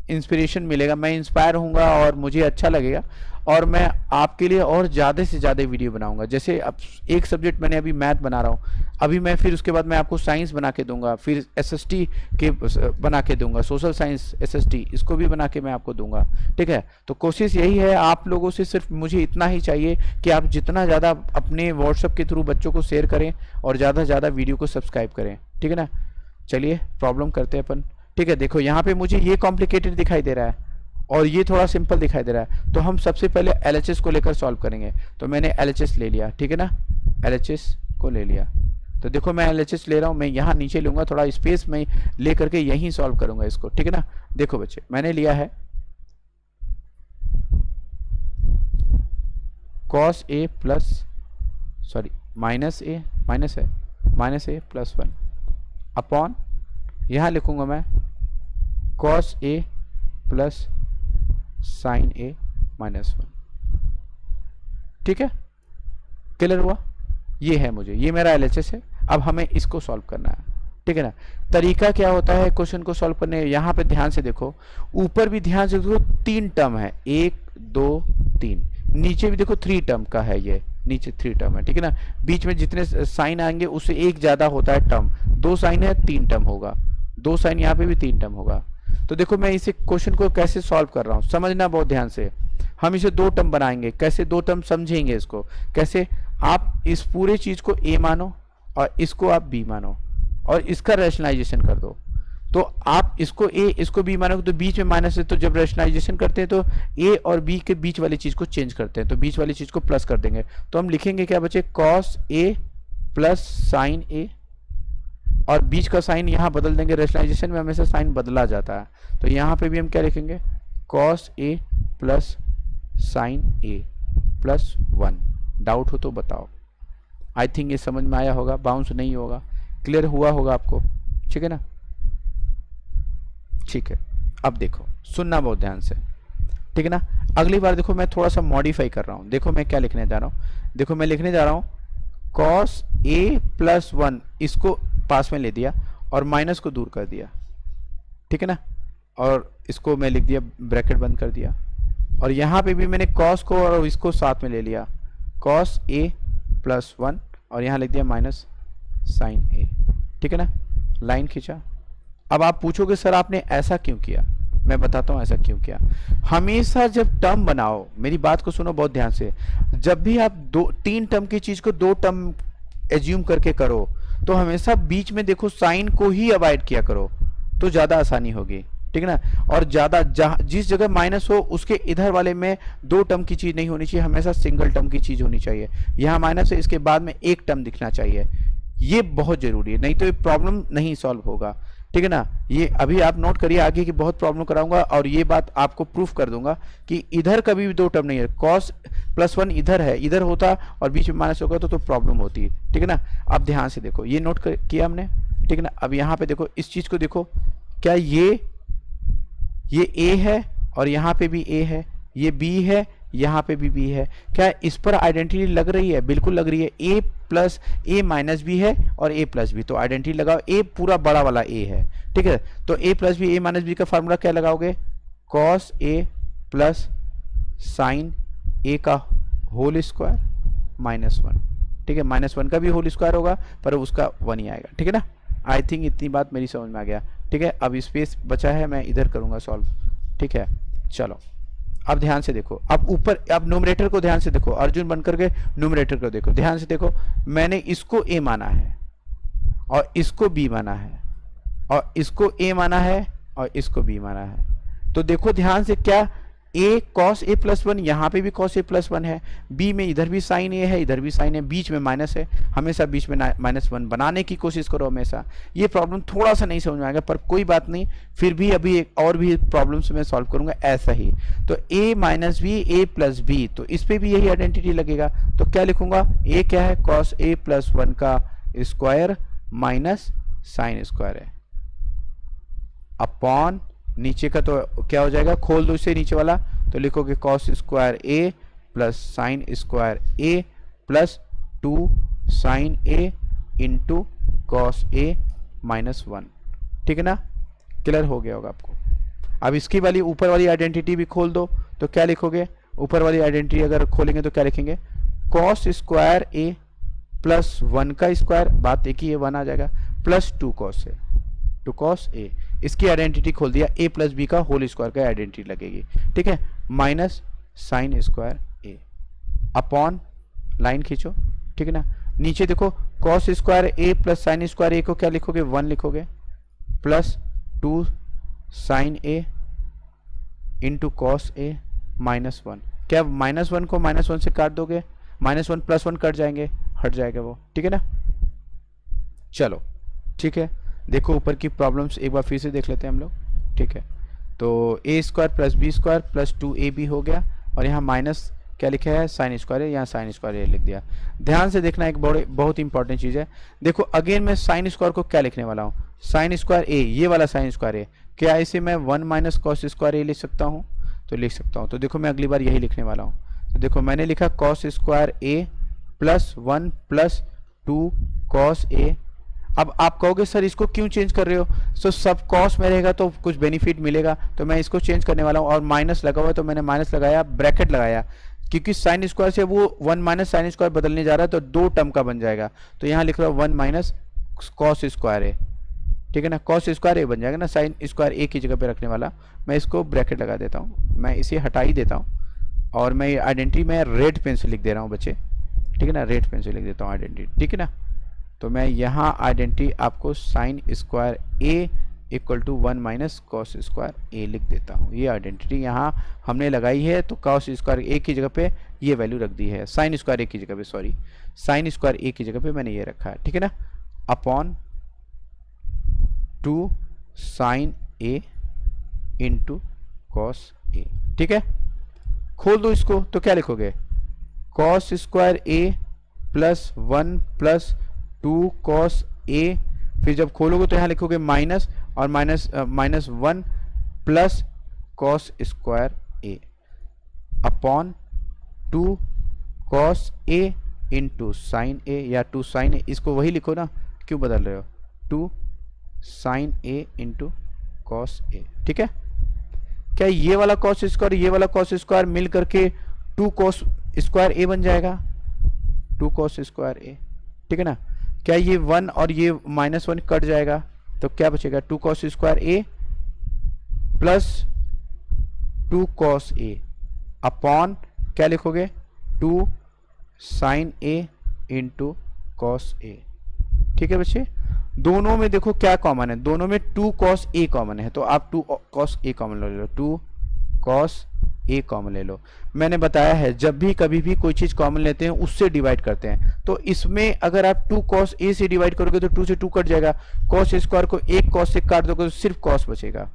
इंस्पिरेशन मिलेगा, मैं इंस्पायर होऊंगा और मुझे अच्छा लगेगा, और मैं आपके लिए और ज़्यादा से ज़्यादा वीडियो बनाऊंगा। जैसे अब एक सब्जेक्ट मैंने अभी मैथ बना रहा हूँ, अभी मैं फिर उसके बाद मैं आपको साइंस बना के दूंगा, फिर SST के बना के दूंगा, सोशल साइंस SST इसको भी बना के मैं आपको दूंगा, ठीक है। तो कोशिश यही है आप लोगों से, सिर्फ मुझे इतना ही चाहिए कि आप जितना ज़्यादा अपने व्हाट्सएप के थ्रू बच्चों को शेयर करें और ज़्यादा से ज़्यादा वीडियो को सब्सक्राइब करें, ठीक है ना। चलिए प्रॉब्लम करते हैं अपन। ठीक है, देखो यहाँ पे मुझे ये कॉम्प्लिकेटेड दिखाई दे रहा है और ये थोड़ा सिंपल दिखाई दे रहा है, तो हम सबसे पहले LHS को लेकर सॉल्व करेंगे। तो मैंने LHS ले लिया, ठीक है ना, LHS को ले लिया। तो देखो मैं LHS ले रहा हूँ, मैं यहाँ नीचे लूंगा, थोड़ा स्पेस में ले करके यहीं सॉल्व करूंगा इसको, ठीक है ना। देखो बच्चे, मैंने लिया है cos A plus sorry minus A plus 1 upon, यहाँ लिखूंगा मैं cos A plus sine A minus 1। ठीक है, क्लियर हुआ। ये है मुझे, ये मेरा LHS है। अब हमें इसको सॉल्व करना है, ठीक है ना। तरीका क्या होता है क्वेश्चन को सॉल्व करने, यहाँ पे ध्यान से देखो, ऊपर भी ध्यान से देखो 3 टर्म है, 1 2 3, नीचे भी देखो 3 टर्म का है, ये नीचे 3 टर्म है, ठीक है ना। बीच में जितने साइन आएंगे उससे एक ज्यादा होता है टर्म, 2 साइन है 3 टर्म होगा, 2 साइन यहाँ पे भी 3 टर्म होगा। तो देखो मैं इसे क्वेश्चन को कैसे सॉल्व कर रहा हूँ, समझना बहुत ध्यान से। हम इसे 2 टर्म बनाएंगे, कैसे 2 टर्म समझेंगे इसको, कैसे आप इस पूरे चीज को A मानो और इसको आप B मानो और इसका रैशनलाइजेशन कर दो। तो आप इसको A इसको B मानोगे तो बीच में माइनस है, तो जब रैशनलाइजेशन करते हैं तो A और B के बीच वाली चीज को चेंज करते हैं, तो बीच वाली चीज को प्लस कर देंगे। तो हम लिखेंगे क्या बच्चे, cos A plus sine A, और बीच का साइन यहाँ बदल देंगे, रैशनलाइजेशन में हमेशा साइन बदला जाता है। तो यहाँ पे भी हम क्या लिखेंगे, cos A plus sine A plus 1। Doubt हो तो बताओ। आई थिंक ये समझ में आया होगा, बाउंस नहीं होगा, क्लियर हुआ होगा आपको, ठीक है ना। ठीक है, अब देखो सुनना बहुत ध्यान से, ठीक है ना। अगली बार देखो मैं थोड़ा सा मॉडिफाई कर रहा हूँ, देखो मैं क्या लिखने जा रहा हूँ, देखो मैं लिखने जा रहा हूँ cos A प्लस 1, इसको पास में ले दिया और माइनस को दूर कर दिया, ठीक है ना, और इसको मैं लिख दिया, ब्रैकेट बंद कर दिया, और यहाँ पे भी मैंने cos को और इसको साथ में ले लिया, cos A प्लस 1, और यहाँ लिख दिया माइनस साइन A, ठीक है ना, लाइन खींचा। अब आप पूछोगे सर आपने ऐसा क्यों किया, मैं बताता हूँ ऐसा क्यों किया। हमेशा जब टर्म बनाओ, मेरी बात को सुनो बहुत ध्यान से, जब भी आप 3 टर्म की चीज को 2 टर्म एज्यूम करके करो तो हमेशा बीच में देखो साइन को ही अवॉइड किया करो, तो ज्यादा आसानी होगी, ठीक है ना। और ज्यादा जिस जगह माइनस हो उसके इधर वाले में 2 टर्म की चीज नहीं होनी चाहिए, हमेशा सिंगल टर्म की चीज होनी चाहिए। यहाँ माइनस है, इसके बाद में 1 टर्म दिखना चाहिए, ये बहुत जरूरी है, नहीं तो ये प्रॉब्लम नहीं सॉल्व होगा, ठीक है ना। ये अभी आप नोट करिए, आगे की बहुत प्रॉब्लम कराऊंगा और ये बात आपको प्रूफ कर दूंगा कि इधर कभी भी 2 टर्म नहीं है, cos प्लस 1 इधर है, इधर होता और बीच में माइनस होगा तो प्रॉब्लम होती है, ठीक है ना। अब ध्यान से देखो, ये नोट किया हमने, ठीक है ना। अब यहाँ पे देखो, इस चीज को देखो, क्या ये A है और यहाँ पे भी A है, ये B है, यहाँ पे भी B है, क्या इस पर आइडेंटिटी लग रही है, बिल्कुल लग रही है। A plus A minus B है और A प्लस B, तो आइडेंटिटी लगाओ, A पूरा बड़ा वाला A है, ठीक है। तो A plus B, A minus B का फार्मूला क्या लगाओगे, cos A plus sine A का होल स्क्वायर माइनस 1, ठीक है। माइनस 1 का भी होल स्क्वायर होगा पर उसका 1 ही आएगा, ठीक है ना। आई थिंक इतनी बात मेरी समझ में आ गया, ठीक है। अब स्पेस बचा है, मैं इधर करूंगा सॉल्व, ठीक है। चलो अब ध्यान से देखो, अब ऊपर, अब न्यूमरेटर को ध्यान से देखो, अर्जुन बनकर के न्यूमरेटर को देखो, ध्यान से देखो, मैंने इसको A माना है और इसको B माना है और इसको A माना है और इसको B माना है। तो देखो ध्यान से, क्या A cos A प्लस 1, यहाँ पे भी cos A प्लस 1 है, B में इधर भी साइन A है, इधर भी साइन है, बीच में माइनस है, हमेशा बीच में माइनस 1 बनाने की कोशिश करो हमेशा। ये प्रॉब्लम थोड़ा सा नहीं समझ में आएगा पर कोई बात नहीं, फिर भी अभी एक और भी प्रॉब्लम्स मैं सॉल्व करूंगा ऐसा ही। तो A minus B, A plus B, तो इस पे भी यही आइडेंटिटी लगेगा, तो क्या लिखूंगा, A क्या है, cos A प्लस 1 का स्क्वायर माइनस साइन स्क्वायर है, अपॉन नीचे का तो क्या हो जाएगा, खोल दो इसे नीचे वाला, तो लिखोगे cos square A plus sine square A plus 2 sine A into cos A minus 1, ठीक है ना। क्लियर हो गया होगा आपको। अब इसकी वाली ऊपर वाली आइडेंटिटी भी खोल दो, तो क्या लिखोगे, ऊपर वाली आइडेंटिटी अगर खोलेंगे तो क्या लिखेंगे, cos स्क्वायर A प्लस 1 का स्क्वायर, बात एक ही है, 1 आ जाएगा, plus 2 cos A, 2 cos A, इसकी आइडेंटिटी खोल दिया, A प्लस B का होल स्क्वायर का आइडेंटिटी लगेगी, ठीक है, minus sine square A, upon line खींचो, ठीक है ना। नीचे देखो cos square A plus sine square A को क्या लिखोगे, 1 लिखोगे, plus 2 sign A into cos A minus one. क्या माइनस वन को माइनस वन से काट दोगे? Minus one plus one cut जाएंगे, हट जाएगा वो, ठीक है ना। चलो ठीक है, देखो ऊपर की प्रॉब्लम्स एक बार फिर से देख लेते हैं हम लोग, ठीक है। तो A square plus B square plus 2ab हो गया, और यहाँ माइनस क्या लिखा है? साइन स्क्वायर है, यहाँ साइन स्क्वायर ए लिख दिया। ध्यान से देखना, एक बहुत इंपॉर्टेंट चीज़ है। देखो अगेन मैं साइन स्क्वायर को क्या लिखने वाला हूँ? साइन स्क्वायर ए, ये वाला साइन स्क्वायर ए, क्या इसे मैं 1 माइनस कॉस स्क्वायर ए लिख सकता हूँ? तो लिख सकता हूँ। तो देखो मैं अगली बार यही लिखने वाला हूँ। तो देखो मैंने लिखा cos square A plus 1 plus 2 cos A. अब आप कहोगे सर इसको क्यों चेंज कर रहे हो? तो सब कॉस में रहेगा तो कुछ बेनिफिट मिलेगा, तो मैं इसको चेंज करने वाला हूँ। और माइनस लगा हुआ है तो मैंने माइनस लगाया, ब्रैकेट लगाया, क्योंकि साइन स्क्वायर से वो 1 माइनस साइन स्क्वायर बदलने जा रहा है, तो 2 टर्म का बन जाएगा। तो यहाँ लिख रहा हूँ 1 माइनस कॉस स्क्वायर ए, ठीक है ना। कॉस स्क्वायर ए बन जाएगा ना, साइन स्क्वायर ए की जगह पे रखने वाला। मैं इसको ब्रैकेट लगा देता हूँ, मैं इसे हटा ही देता हूँ, और मैं आइडेंटिटी में रेड पेन से लिख दे रहा हूँ बच्चे, ठीक है ना। रेड पेन से लिख देता हूँ आइडेंटिटी, ठीक है ना। तो मैं यहाँ आइडेंटिटी आपको sine square A equal to 1 minus cos square A लिख देता हूँ। ये आइडेंटिटी यहाँ हमने लगाई है, तो कॉस स्क्वायर ए की जगह पे ये वैल्यू रख दी है, साइन स्क्वायर ए की जगह पे, सॉरी साइन स्क्वायर ए की जगह पे मैंने ये रखा है, ठीक है ना। Upon 2 sign A into cos A, ठीक है। खोल दो इसको, तो क्या लिखोगे? Cos square A plus 1 plus 2 cos A, फिर जब खोलोगे तो यहाँ लिखोगे माइनस, और minus 1 plus cos square A upon 2 cos A into sine ए, या 2 साइन ए, इसको वही लिखो ना, क्यों बदल रहे हो? 2 sign A into cos A, ठीक है। क्या ये वाला कॉस स्क्वायर ये वाला कॉस स्क्वायर मिल करके 2 कॉस स्क्वायर ए बन जाएगा? 2 कॉस स्क्वायर ए, ठीक है ना। क्या ये 1 और ये -1 कट जाएगा, तो क्या बचेगा? 2 cos square A plus 2 cos A upon क्या लिखोगे? 2 sign A into cos A, ठीक है बच्चे। दोनों में देखो क्या कॉमन है, दोनों में 2 कॉस ए कॉमन है, तो आप 2 कॉस ए कॉमन ले लो, 2 कॉस ए कॉमन ले लो। मैंने बताया है जब भी कभी भी कोई चीज कॉमन लेते हैं उससे डिवाइड करते हैं, तो इसमें अगर आप 2 कॉस ए से डिवाइड करोगे तो 2 से 2 कट जाएगा, कॉस स्क्वायर को 1 कॉस से काट दोगे तो सिर्फ कॉस बचेगा,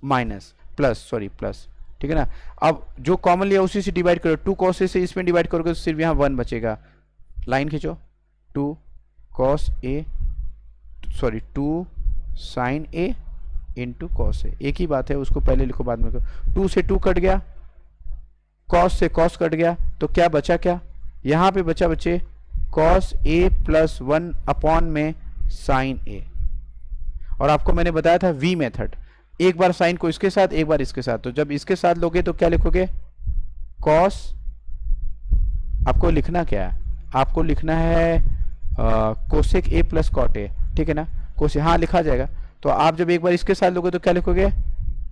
माइनस प्लस, सॉरी प्लस, ठीक है ना। अब जो कॉमन लिया उसी से डिवाइड करो, 2 कॉस ए से इसमें डिवाइड करोगे तो सिर्फ यहाँ 1 बचेगा। लाइन खींचो, 2 cos A, sorry 2 sign A into cos A, एक ही बात है, उसको पहले लिखो बाद में करो। 2 से 2 कट गया, कॉस से कॉस कट गया, तो क्या बचा? क्या यहाँ पे बचा बच्चे? कॉस ए प्लस 1 अपॉन में साइन ए। और आपको मैंने बताया था वी मेथड, एक बार साइन को इसके साथ एक बार इसके साथ, तो जब इसके साथ लोगे तो क्या लिखोगे? कॉस, आपको लिखना क्या है? आपको लिखना है cosec A plus cot A, ठीक है ना। कोसेक, हाँ लिखा जाएगा। तो आप जब एक बार इसके साथ लोगे तो क्या लिखोगे?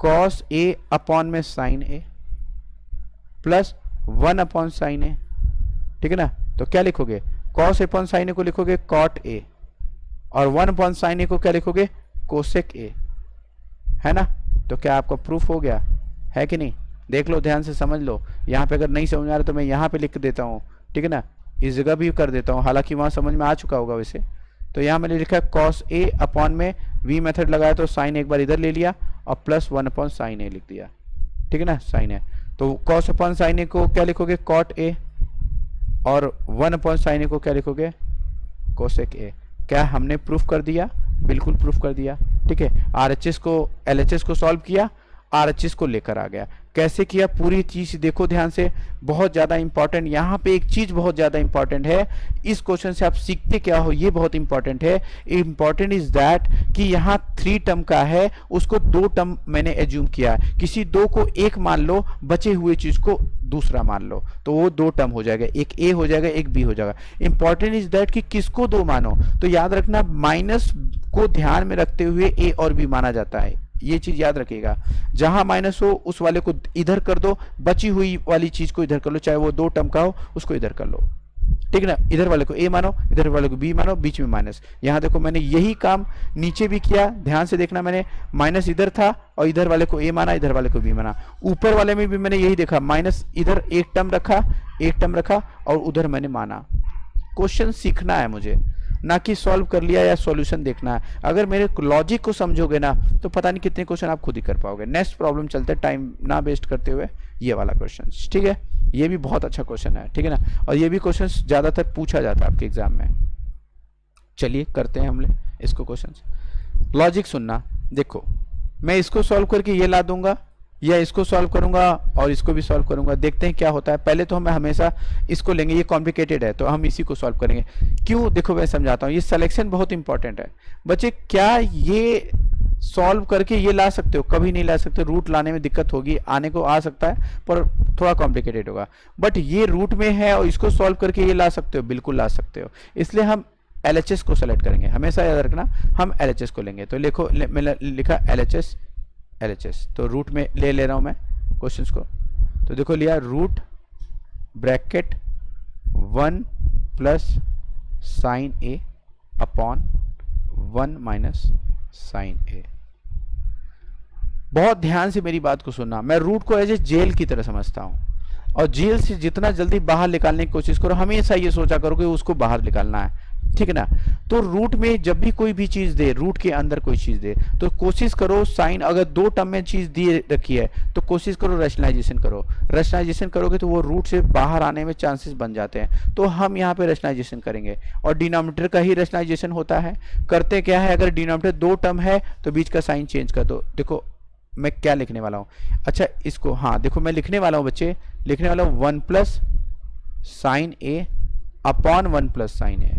कॉस ए अपॉन में sign A plus 1 upon sign ए, ठीक है ना। तो क्या लिखोगे? कॉस अपॉन साइन ए को लिखोगे कॉट ए, और 1 अपॉन साइन ए को क्या लिखोगे? कोसेक ए, है ना। तो क्या आपका प्रूफ हो गया है कि नहीं? देख लो, ध्यान से समझ लो। यहाँ पे अगर नहीं समझ आ रहा तो मैं यहाँ पे लिख देता हूँ, ठीक है ना, इस जगह भी कर देता हूँ, हालांकि वहाँ समझ में आ चुका होगा वैसे। तो यहाँ मैंने लिखा कॉस ए अपॉन में वी मेथड लगाया तो साइन एक बार इधर ले लिया और प्लस 1 अपॉन साइन ए लिख दिया, ठीक है ना, साइन ए। तो कॉस अपॉन साइन ए को क्या लिखोगे? कॉट ए, और 1 अपॉन साइन ए को क्या लिखोगे? कोसेक ए। क्या हमने प्रूफ कर दिया? बिल्कुल प्रूफ कर दिया, ठीक है। आरएचएस को एलएचएस को सॉल्व किया, आरएचएस को लेकर आ गया। कैसे किया पूरी चीज देखो ध्यान से, बहुत ज्यादा इंपॉर्टेंट। यहाँ पे एक चीज बहुत ज्यादा इंपॉर्टेंट है, इस क्वेश्चन से आप सीखते क्या हो ये बहुत इंपॉर्टेंट है। इंपॉर्टेंट इज दैट कि यहाँ 3 टर्म का है, उसको 2 टर्म मैंने एज्यूम किया, किसी 2 को 1 मान लो, बचे हुए चीज को दूसरा मान लो, तो वो 2 टर्म हो जाएगा, एक ए हो जाएगा एक बी हो जाएगा। इंपॉर्टेंट इज दैट कि किसको 2 मानो, तो याद रखना माइनस को ध्यान में रखते हुए ए और बी माना जाता है, ये चीज याद रखिएगा। जहां माइनस हो उस वाले को इधर कर दो, बची हुई वाली चीज को इधर कर लो, चाहे वो 2 टर्म का हो उसको इधर कर लो, ठीक है ना, इधर वाले को a मानो, इधर वाले को b मानो, बीच में माइनस। यहाँ देखो मैंने यही काम नीचे भी किया, ध्यान से देखना, मैंने माइनस इधर था और इधर वाले को a माना, इधर वाले को b माना। ऊपर वाले में भी मैंने यही देखा, माइनस इधर एक टर्म रखा और उधर मैंने माना। क्वेश्चन सीखना है मुझे, ना कि सॉल्व कर लिया या सॉल्यूशन देखना है। अगर मेरे लॉजिक को समझोगे ना तो पता नहीं कितने क्वेश्चन आप खुद ही कर पाओगे। नेक्स्ट प्रॉब्लम चलते, टाइम ना वेस्ट करते हुए, ये वाला क्वेश्चन, ठीक है। ये भी बहुत अच्छा क्वेश्चन है, ठीक है ना, और ये भी क्वेश्चन ज्यादातर पूछा जाता है आपके एग्जाम में। चलिए करते हैं हम इसको क्वेश्चन। लॉजिक सुनना, देखो मैं इसको सॉल्व करके ये ला दूंगा या इसको सॉल्व करूंगा और इसको भी सॉल्व करूंगा, देखते हैं क्या होता है। पहले तो हम हमेशा इसको लेंगे, ये कॉम्प्लिकेटेड है तो हम इसी को सॉल्व करेंगे। क्यों, देखो मैं समझाता हूँ, ये सिलेक्शन बहुत इंपॉर्टेंट है बच्चे। क्या ये सॉल्व करके ये ला सकते हो? कभी नहीं ला सकते, रूट लाने में दिक्कत होगी, आने को आ सकता है पर थोड़ा कॉम्प्लिकेटेड होगा। बट ये रूट में है और इसको सॉल्व करके ये ला सकते हो, बिल्कुल ला सकते हो। इसलिए हम LHS को सेलेक्ट करेंगे, हमेशा याद रखना हम LHS को लेंगे। तो लिखो, मैंने लिखा LHS, तो रूट में ले रहा हूं मैं क्वेश्चंस को। तो देखो लिया, रूट ब्रैकेट 1 प्लस साइन ए अपॉन 1 माइनस साइन ए। बहुत ध्यान से मेरी बात को सुनना, मैं रूट को एज ए जेल की तरह समझता हूं और जेल से जितना जल्दी बाहर निकालने की कोशिश करो। हमेशा ये सोचा करो कि उसको बाहर निकालना है, ठीक है ना। तो रूट में जब भी कोई भी चीज दे, रूट के अंदर कोई चीज दे, तो कोशिश करो साइन, अगर दो टर्म में चीज दी रखी है तो कोशिश करो रैशनलाइजेशन करो। रैशनलाइजेशन करोगे तो वो रूट से बाहर आने में चांसेस बन जाते हैं। तो हम यहाँ पे रैशनलाइजेशन करेंगे और डिनोमिनेटर का ही रैशनलाइजेशन होता है। करते क्या है, अगर डिनोमिनेटर दो टर्म है तो बीच का साइन चेंज कर दो। देखो मैं क्या लिखने वाला हूँ, अच्छा इसको, हाँ देखो मैं लिखने वाला हूँ बच्चे, लिखने वाला हूँ 1 प्लस साइन ए अपॉन 1 प्लस साइन ए।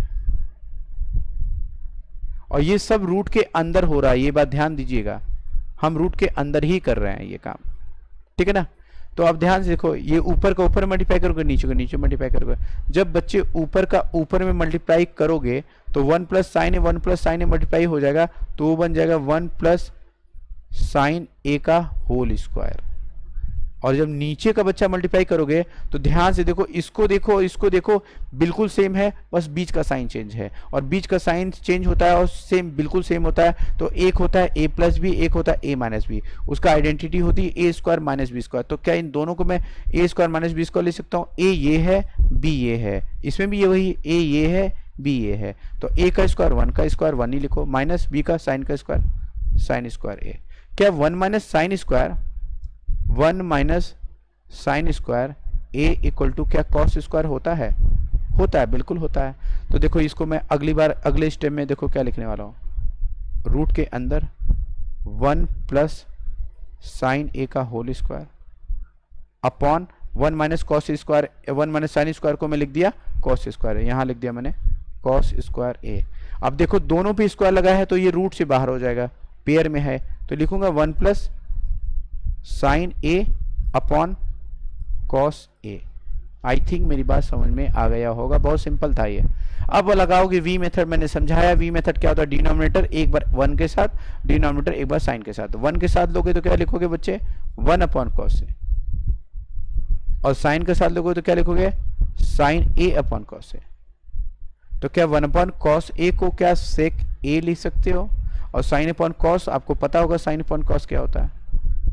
और ये सब रूट के अंदर हो रहा है, ये बात ध्यान दीजिएगा, हम रूट के अंदर ही कर रहे हैं ये काम, ठीक है ना। तो अब ध्यान से देखो, ये ऊपर का ऊपर मल्टीप्लाई करोगे, नीचे का नीचे मल्टीप्लाई करोगे। जब बच्चे ऊपर का ऊपर में मल्टीप्लाई करोगे तो 1 plus sign A 1 plus sign A multiply हो जाएगा, तो वो बन जाएगा 1 प्लस साइन ए का होल स्क्वायर। और जब नीचे का बच्चा मल्टीप्लाई करोगे तो ध्यान से देखो, इसको देखो बिल्कुल सेम है, बस बीच का साइन चेंज है। और बीच का साइन चेंज होता है और सेम बिल्कुल सेम होता है, तो एक होता है a प्लस बी, एक होता है a माइनस बी। उसका आइडेंटिटी होती है a square minus B square. तो क्या इन दोनों को मैं a square minus B square ले सकता हूँ? a ये है, b ये है, इसमें भी ये वही, a ये है, b ये है। तो a का स्क्वायर 1 का स्क्वायर 1 ही लिखो, माइनस b का साइन का स्क्वायर साइन स्क्वायर a। क्या 1 minus sine square 1 minus sine square a equal to क्या कॉस स्क्वायर होता है? होता है, बिल्कुल होता है। तो देखो इसको मैं अगली बार अगले स्टेप में देखो क्या लिखने वाला हूँ, रूट के अंदर 1 प्लस साइन a का whole square upon 1 minus cos square, 1 minus sine square को मैं लिख दिया कॉस स्क्वायर, यहाँ लिख दिया मैंने कॉस स्क्वायर a। अब देखो दोनों पे स्क्वायर लगा है तो ये रूट से बाहर हो जाएगा, पेयर में है तो लिखूंगा 1 plus sine a upon cos A. I think मेरी बात समझ में आ गया होगा, बहुत सिंपल था ये। अब लगाओगे वी मेथड, मैंने समझाया वी मेथड क्या होता है। डिनोमिनेटर एक बार 1 के साथ, डिनोमिनेटर एक बार साइन के साथ। 1 के साथ लोगे तो क्या लिखोगे बच्चे, 1 अपॉन कॉस ए, और साइन के साथ लोगे तो क्या लिखोगे, साइन ए अपॉन कॉस ए। तो क्या 1 अपॉन कॉस ए को क्या सेक ए लिख सकते हो, और साइन अपॉन कॉस आपको पता होगा साइन अपॉन कॉस क्या होता है,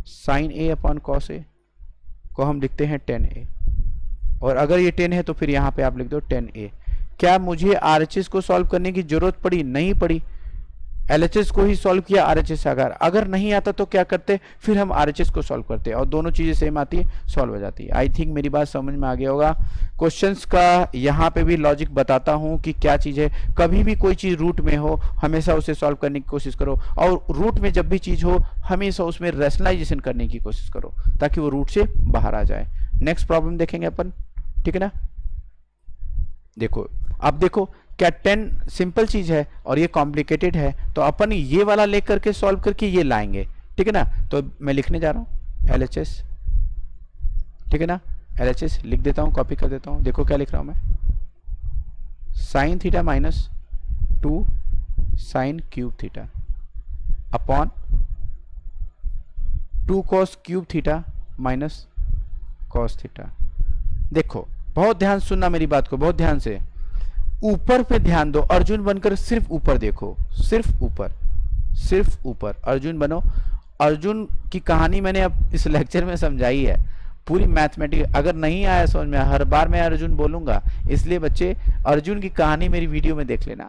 साइन ए अपॉन कॉस ए को हम लिखते हैं 10a। और अगर ये 10 है तो फिर यहाँ पे आप लिख दो 10a। क्या मुझे RHS को सॉल्व करने की जरूरत पड़ी? नहीं पड़ी, LHS को ही सॉल्व किया RHS। अगर नहीं आता तो क्या करते, फिर हम RHS को सॉल्व करते और दोनों चीजें सेम आती है, सॉल्व हो जाती है। आई थिंक मेरी बात समझ में आ गया होगा। क्वेश्चंस का यहाँ पे भी लॉजिक बताता हूँ कि क्या चीज है। कभी भी कोई चीज रूट में हो हमेशा उसे सॉल्व करने की कोशिश करो, और रूट में जब भी चीज हो हमेशा उसमें रैशनलाइजेशन करने की कोशिश करो ताकि वो रूट से बाहर आ जाए। नेक्स्ट प्रॉब्लम देखेंगे अपन, ठीक है ना। देखो अब देखो, क्या 10 सिंपल चीज है और ये कॉम्प्लिकेटेड है, तो अपन ये वाला लेकर के सॉल्व करके ये लाएंगे, ठीक है ना। तो मैं लिखने जा रहा हूं LHS, ठीक है ना। LHS लिख देता हूं, कॉपी कर देता हूं। देखो क्या लिख रहा हूं मैं, sign theta minus 2 sine cube theta upon 2 cos cube theta minus cos theta. देखो बहुत ध्यान सुनना मेरी बात को, बहुत ध्यान से। ऊपर पे ध्यान दो, अर्जुन बनकर सिर्फ ऊपर देखो, सिर्फ ऊपर, सिर्फ ऊपर अर्जुन बनो। अर्जुन की कहानी मैंने अब इस लेक्चर में समझाई है पूरी मैथमेटिक्स। अगर नहीं आया समझ में, हर बार मैं अर्जुन बोलूंगा, इसलिए बच्चे अर्जुन की कहानी मेरी वीडियो में देख लेना,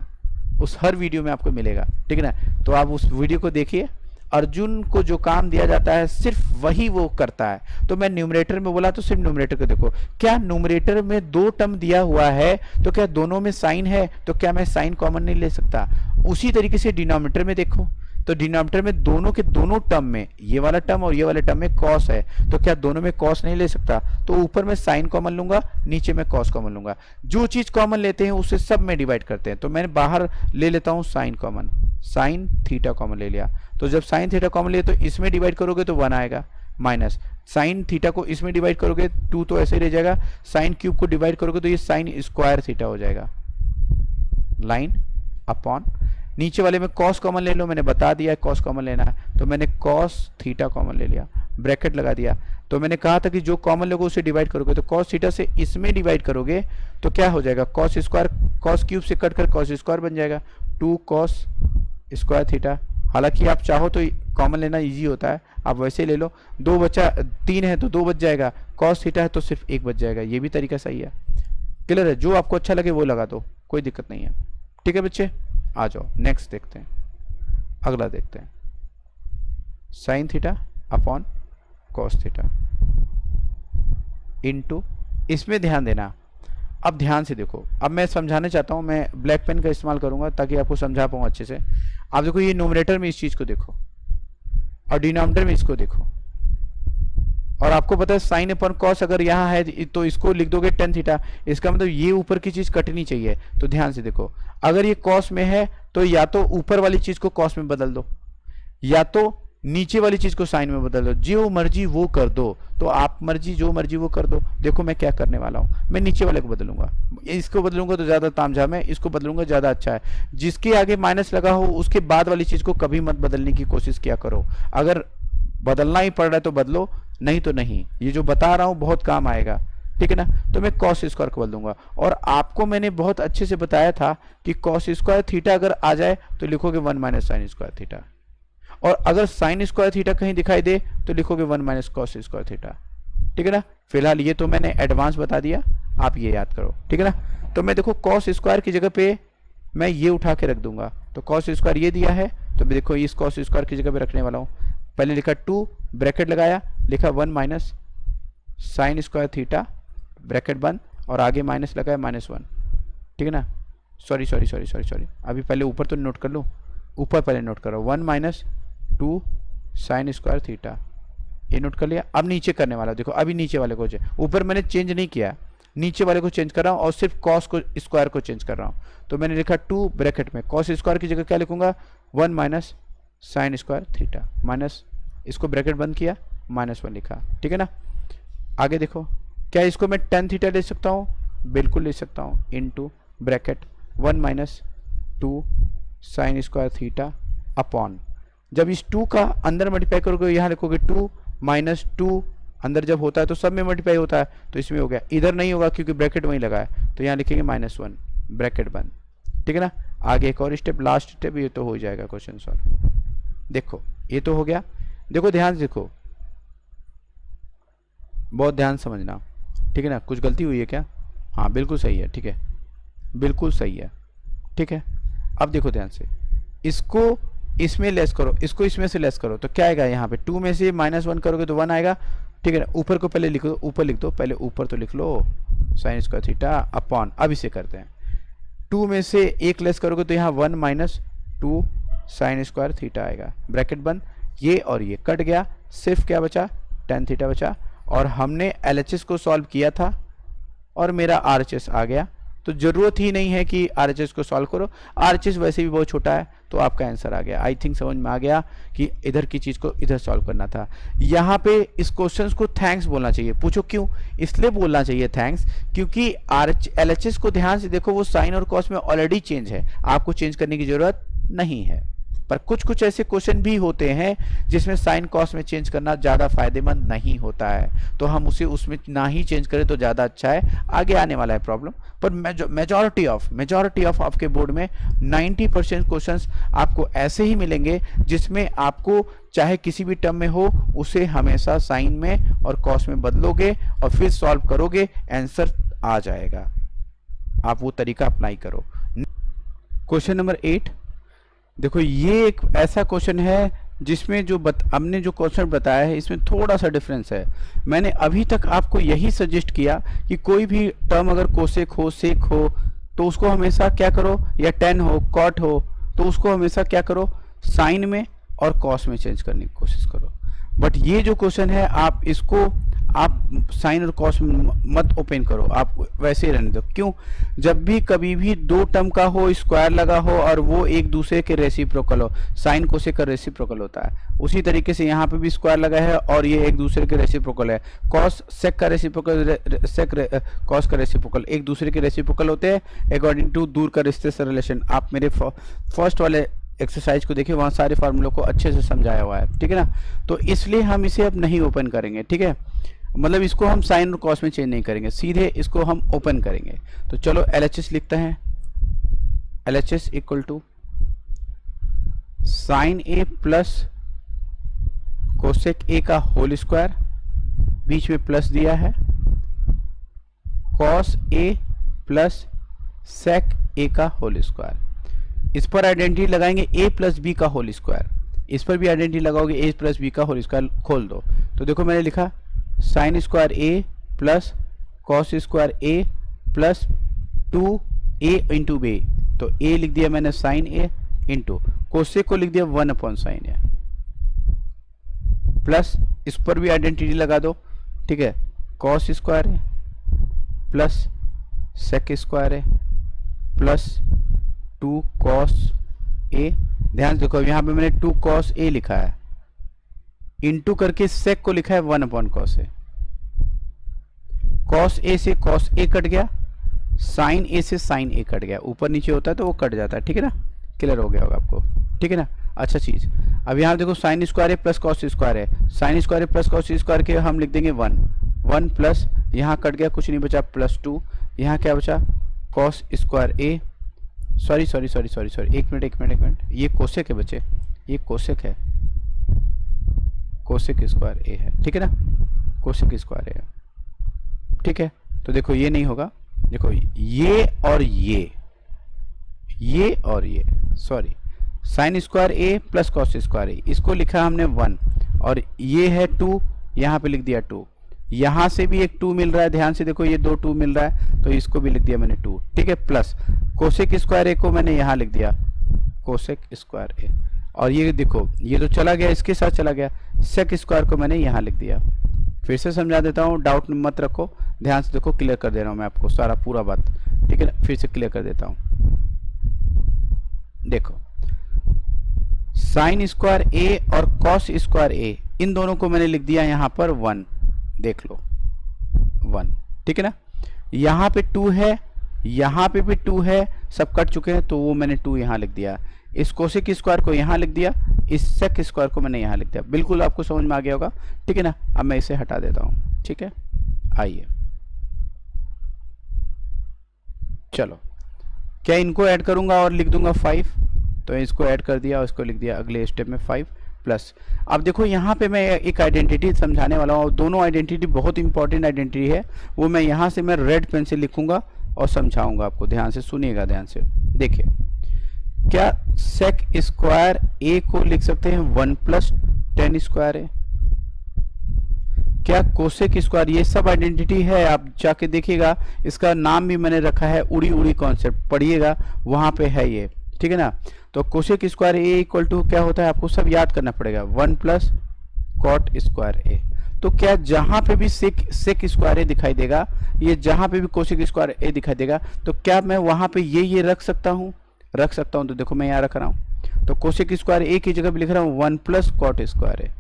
उस हर वीडियो में आपको मिलेगा, ठीक है ना। तो आप उस वीडियो को देखिए। अर्जुन को जो काम दिया जाता है सिर्फ वही वो करता है। तो मैं न्यूमरेटर में बोला तो सिर्फ न्यूमरेटर को देखो। क्या न्यूमरेटर में 2 टर्म दिया हुआ है तो क्या दोनों में साइन है, तो क्या मैं साइन कॉमन नहीं ले सकता? उसी तरीके से डिनोमिनेटर में देखो, तो डिनोमिनेटर में दोनों के दोनों टर्म में, ये वाला टर्म और ये वाले टर्म में कॉस है, तो क्या दोनों में कॉस नहीं ले सकता? तो ऊपर में साइन कॉमन लूंगा, नीचे में कॉस कॉमन लूंगा। जो चीज कॉमन लेते हैं उससे सब में डिवाइड करते हैं। तो मैंने बाहर ले लेता हूं sine common, sine theta common ले लिया। तो जब साइन थीटा कॉमन लिया तो इसमें डिवाइड करोगे तो 1 आएगा, माइनस साइन थीटा को इसमें डिवाइड करोगे 2 तो ऐसे ही रह जाएगा, साइन क्यूब को डिवाइड करोगे तो ये साइन स्क्वायर थीटा हो जाएगा, लाइन अपॉन नीचे वाले में कॉस कॉमन ले लो, मैंने बता दिया कॉस कॉमन लेना है, तो मैंने कॉस थीटा कॉमन ले लिया, ब्रैकेट लगा दिया। तो मैंने कहा था कि जो कॉमन लोगे उसे डिवाइड करोगे, तो कॉस थीटा से इसमें डिवाइड करोगे तो क्या हो जाएगा, कॉस स्क्वायर, कॉस क्यूब से कट कर कॉस स्क्वायर बन जाएगा, 2 कॉस स्क्वायर थीटा। हालांकि आप चाहो तो कॉमन लेना इजी होता है, आप वैसे ले लो। 2 बचा, 3 है तो 2 बच जाएगा, कॉस थीटा है तो सिर्फ 1 बच जाएगा। ये भी तरीका सही है, क्लियर है। जो आपको अच्छा लगे वो लगा दो, कोई दिक्कत नहीं है, ठीक है बच्चे। आ जाओ नेक्स्ट देखते हैं, अगला देखते हैं, sine theta upon cos theta into, इसमें ध्यान देना। अब ध्यान से देखो, अब मैं समझाना चाहता हूं, मैं ब्लैक पेन का इस्तेमाल करूंगा ताकि आपको समझा पाऊं अच्छे से। आप देखो ये न्यूमरेटर में इस चीज को देखो और डिनोमिनेटर में इसको देखो, और आपको पता है साइन अपॉन कॉस अगर यहाँ है तो इसको लिख दोगे टेन थीटा, इसका मतलब ये ऊपर की चीज कटनी चाहिए। तो ध्यान से देखो, अगर ये कॉस में है तो या तो ऊपर वाली चीज को कॉस में बदल दो, या तो नीचे वाली चीज को साइन में बदल दो, जो मर्जी वो कर दो। तो आप मर्जी जो मर्जी वो कर दो। देखो मैं क्या करने वाला हूं, मैं नीचे वाले को बदलूंगा, इसको बदलूंगा तो ज्यादा तामझाम है, इसको बदलूंगा ज्यादा अच्छा है। जिसके आगे माइनस लगा हो उसके बाद वाली चीज को कभी मत बदलने की कोशिश किया करो। अगर बदलना ही पड़ रहा है तो बदलो, नहीं तो नहीं। ये जो बता रहा हूं बहुत काम आएगा, ठीक है ना। तो मैं कॉस स्क्वायर को बदल दूंगा, और आपको मैंने बहुत अच्छे से बताया था कि कॉस स्क्वायर थीटा अगर आ जाए तो लिखोगे 1 माइनस साइन स्क्वायर थीटा, और अगर साइन स्क्वायर थीटा कहीं दिखाई दे तो लिखोगे 1 माइनस कॉस स्क्वायर थीटा, ठीक है ना। फिलहाल ये तो मैंने एडवांस बता दिया, आप ये याद करो, ठीक है ना। तो मैं देखो कॉस स्क्वायर की जगह पे मैं ये उठा के रख दूंगा, तो कॉस स्क्वायर ये दिया है तो देखो इस कॉस स्क्वायर की जगह पे रखने वाला हूं। पहले लिखा 2 ब्रैकेट लगाया, लिखा 1 minus sine square theta bracket बंद, और आगे माइनस लगाया -1, ठीक है ना। सॉरी, अभी पहले ऊपर तो नोट कर लो, ऊपर पहले नोट करो, 1 माइनस 2 साइन स्क्वायर थीटा, ये नोट कर लिया। अब नीचे करने वाला, देखो अभी नीचे वाले को, ऊपर मैंने चेंज नहीं किया, नीचे वाले को चेंज कर रहा हूँ और सिर्फ कॉस को स्क्वायर को चेंज कर रहा हूँ। तो मैंने लिखा 2 ब्रैकेट में कॉस स्क्वायर की जगह क्या लिखूंगा, 1 minus sine square theta, minus इसको ब्रैकेट बंद किया, -1 लिखा, ठीक है ना। आगे देखो, क्या इसको मैं tan थीटा ले सकता हूँ, बिल्कुल ले सकता हूँ, into bracket 1 minus 2 sign square theta upon, जब इस 2 का अंदर मल्टीप्लाई करोगे यहाँ लिखोगे 2 माइनस 2, अंदर जब होता है तो सब में मल्टीप्लाई होता है, तो इसमें हो गया, इधर नहीं होगा क्योंकि ब्रैकेट वहीं लगा है, तो यहाँ लिखेंगे -1 ब्रैकेट बंद, ठीक है ना। आगे एक और स्टेप, लास्ट स्टेप, ये तो हो जाएगा क्वेश्चन सॉल्व। देखो ये तो हो गया, देखो ध्यान से देखो, बहुत ध्यान समझना, ठीक है ना। कुछ गलती हुई है क्या? हाँ बिल्कुल सही है, ठीक है, बिल्कुल सही है, ठीक है। अब देखो ध्यान से, इसको इसमें लेस करो, इसको इसमें से लेस करो, तो क्या आएगा यहाँ पे, 2 में से -1 करोगे तो 1 आएगा, ठीक है ना। ऊपर को पहले लिखो, ऊपर लिख दो, पहले ऊपर तो लिख लो साइन स्क्वायर थीटा अपॉन, अब इसे करते हैं, 2 में से 1 लेस करोगे तो यहाँ 1 माइनस 2 साइन स्क्वायर थीटा आएगा, ब्रैकेट बंद, ये और ये कट गया, सिर्फ क्या बचा, tan थीटा बचा। और हमने LHS को सॉल्व किया था और मेरा RHS आ गया, तो जरूरत ही नहीं है कि RHS को सॉल्व करो, RHS वैसे भी बहुत छोटा है, तो आपका आंसर आ गया। आई थिंक समझ में आ गया कि इधर की चीज को इधर सॉल्व करना था। यहाँ पे इस क्वेश्चन को थैंक्स बोलना चाहिए, पूछो क्यों, इसलिए बोलना चाहिए थैंक्स क्योंकि LHS को ध्यान से देखो, वो साइन और कॉस में ऑलरेडी चेंज है, आपको चेंज करने की जरूरत नहीं है, पर कुछ कुछ ऐसे क्वेश्चन भी होते हैं जिसमें साइन कॉस में चेंज करना ज़्यादा फायदेमंद नहीं होता है, तो हम उसे उसमें ना ही चेंज करें तो ज़्यादा अच्छा है, आगे आने वाला है प्रॉब्लम। पर मेजॉरिटी ऑफ आपके बोर्ड में 90% क्वेश्चंस आपको ऐसे ही मिलेंगे जिसमें आपको चाहे किसी भी टर्म में हो उसे हमेशा साइन में और कॉस में बदलोगे और फिर सॉल्व करोगे, आंसर आ जाएगा। आप वो तरीका अप्लाई करो। क्वेश्चन नंबर 8 देखो, ये एक ऐसा क्वेश्चन है जिसमें जो हमने जो क्वेश्चन बताया है इसमें थोड़ा सा डिफरेंस है। मैंने अभी तक आपको यही सजेस्ट किया कि कोई भी टर्म अगर कोसेक हो, सेक हो, तो उसको हमेशा क्या करो, या टेन हो, कॉट हो, तो उसको हमेशा क्या करो, साइन में और कॉस में चेंज करने की कोशिश करो। बट ये जो क्वेश्चन है आप इसको आप साइन और कॉस मत ओपन करो, आप वैसे ही रहने दो। क्यों? जब भी कभी भी दो टर्म का हो, स्क्वायर लगा हो और वो एक दूसरे के रेसिप्रोकल हो, साइन कोसेक का रेसिप्रोकल होता है, उसी तरीके से यहाँ पे भी स्क्वायर लगा है और ये एक दूसरे के रेसिप्रोकल है। कॉस सेक का रेसिप्रोकल, कॉस का रेसिप्रोकल एक दूसरे के रेसिप्रोकल होते हैं अकॉर्डिंग टू दूर का रिश्ते से रिलेशन। आप मेरे फर्स्ट वाले एक्सरसाइज को देखिए, वहाँ सारे फार्मूलों को अच्छे से समझाया हुआ है, ठीक है ना। तो इसलिए हम इसे अब नहीं ओपन करेंगे, ठीक है, मतलब इसको हम साइन और कॉस में चेंज नहीं करेंगे, सीधे इसको हम ओपन करेंगे। तो चलो LHS लिखते हैं, LHS equal to sine A plus cosec A का होल स्क्वायर, बीच में प्लस दिया है, कॉस ए प्लस सेक ए का होल स्क्वायर। इस पर आइडेंटिटी लगाएंगे a प्लस बी का होल स्क्वायर, इस पर भी आइडेंटिटी लगाओगे a प्लस बी का होल स्क्वायर। खोल दो तो देखो मैंने लिखा sine square a plus cos square a plus 2a into B, तो a लिख दिया मैंने साइन a इंटू कोसेक को लिख दिया 1/sin a, प्लस इस पर भी आइडेंटिटी लगा दो, ठीक है, cos square a plus sec square a plus 2 cos a। ध्यान से देखो यहाँ पे मैंने 2 cos a लिखा है, इंटू करके सेक को लिखा है 1/cos a। cos a से cos a कट गया, साइन a से साइन a कट गया, ऊपर नीचे होता है तो वो कट जाता है, ठीक है ना, क्लियर हो गया होगा आपको, ठीक है ना। अच्छा चीज, अब यहाँ देखो साइन स्क्वायर है प्लस कॉस स्क्वायर है, साइन स्क्वायर है प्लस कॉस स्क्वायर के हम लिख देंगे 1 प्लस यहाँ कट गया, कुछ नहीं बचा, प्लस 2, यहाँ क्या बचा, कॉस स्क्वायर a, सॉरी एक मिनट, ये कोसेक है बच्चे, ये कोसेक है, कोसेक स्क्वायर ए है, ठीक है ना, कोसेक स्क्वायर ए है, ठीक है। तो देखो ये नहीं होगा, देखो ये और ये sorry, sign square A plus cos square ए, इसको लिखा हमने 1 और ये है 2, यहाँ पे लिख दिया 2, यहाँ से भी एक 2 मिल रहा है, ध्यान से देखो ये 2 मिल रहा है तो इसको भी लिख दिया मैंने 2, ठीक है, प्लस कोसेक स्क्वायर ए को मैंने यहाँ लिख दिया कोसेक स्क्वायर ए, और ये देखो ये तो चला गया, इसके साथ चला गया, सेक स्क्वायर को मैंने यहाँ लिख दिया। फिर से समझा देता हूँ, डाउट मत रखो, ध्यान से देखो, क्लियर कर दे रहा हूँ मैं आपको सारा पूरा बात, ठीक है ना, फिर से क्लियर कर देता हूँ। देखो साइन स्क्वायर ए और कॉस स्क्वायर ए, इन दोनों को मैंने लिख दिया यहाँ पर 1, देख लो 1, ठीक है ना, यहाँ पे 2 है, यहाँ पे भी 2 है, सब कट चुके हैं तो वो मैंने 2 यहाँ लिख दिया, इस कोसेक स्क्वायर को यहाँ लिख दिया, इस सेक स्क्वायर को मैंने यहाँ लिख दिया। बिल्कुल आपको समझ में आ गया होगा, ठीक है ना। अब मैं इसे हटा देता हूँ, ठीक है, आइए चलो, क्या इनको ऐड करूंगा और लिख दूंगा 5, तो इसको ऐड कर दिया और इसको लिख दिया अगले स्टेप में 5 प्लस। अब देखो यहाँ पे मैं एक आइडेंटिटी समझाने वाला हूँ, दोनों आइडेंटिटी बहुत इंपॉर्टेंट आइडेंटिटी है, वो मैं यहाँ से मैं रेड पेन से लिखूंगा और समझाऊंगा आपको, ध्यान से सुनिएगा, ध्यान से देखिए। क्या सेक स्क्वायर ए को लिख सकते हैं 1 प्लस टेन स्क्वायर ए? क्या कोसेक स्क्वायर, ये सब आइडेंटिटी है, आप जाके देखिएगा, इसका नाम भी मैंने रखा है उड़ी उड़ी कॉन्सेप्ट, पढ़िएगा वहां पे है ये, ठीक है ना। तो cosec square A equal to क्या होता है, आपको सब याद करना पड़ेगा, 1 प्लस कॉट स्क्वायर ए। तो क्या जहां पे भी सेक स्क्वायर ए दिखाई देगा, ये जहां पे भी कोसेक स्क्वायर ए दिखाई देगा, तो क्या मैं वहां पे ये रख सकता हूं? तो देखो मैं यहाँ रख रहा हूं, तो कोसेक स्क्वायर ए की जगह पे लिख रहा हूं 1 plus cot square A,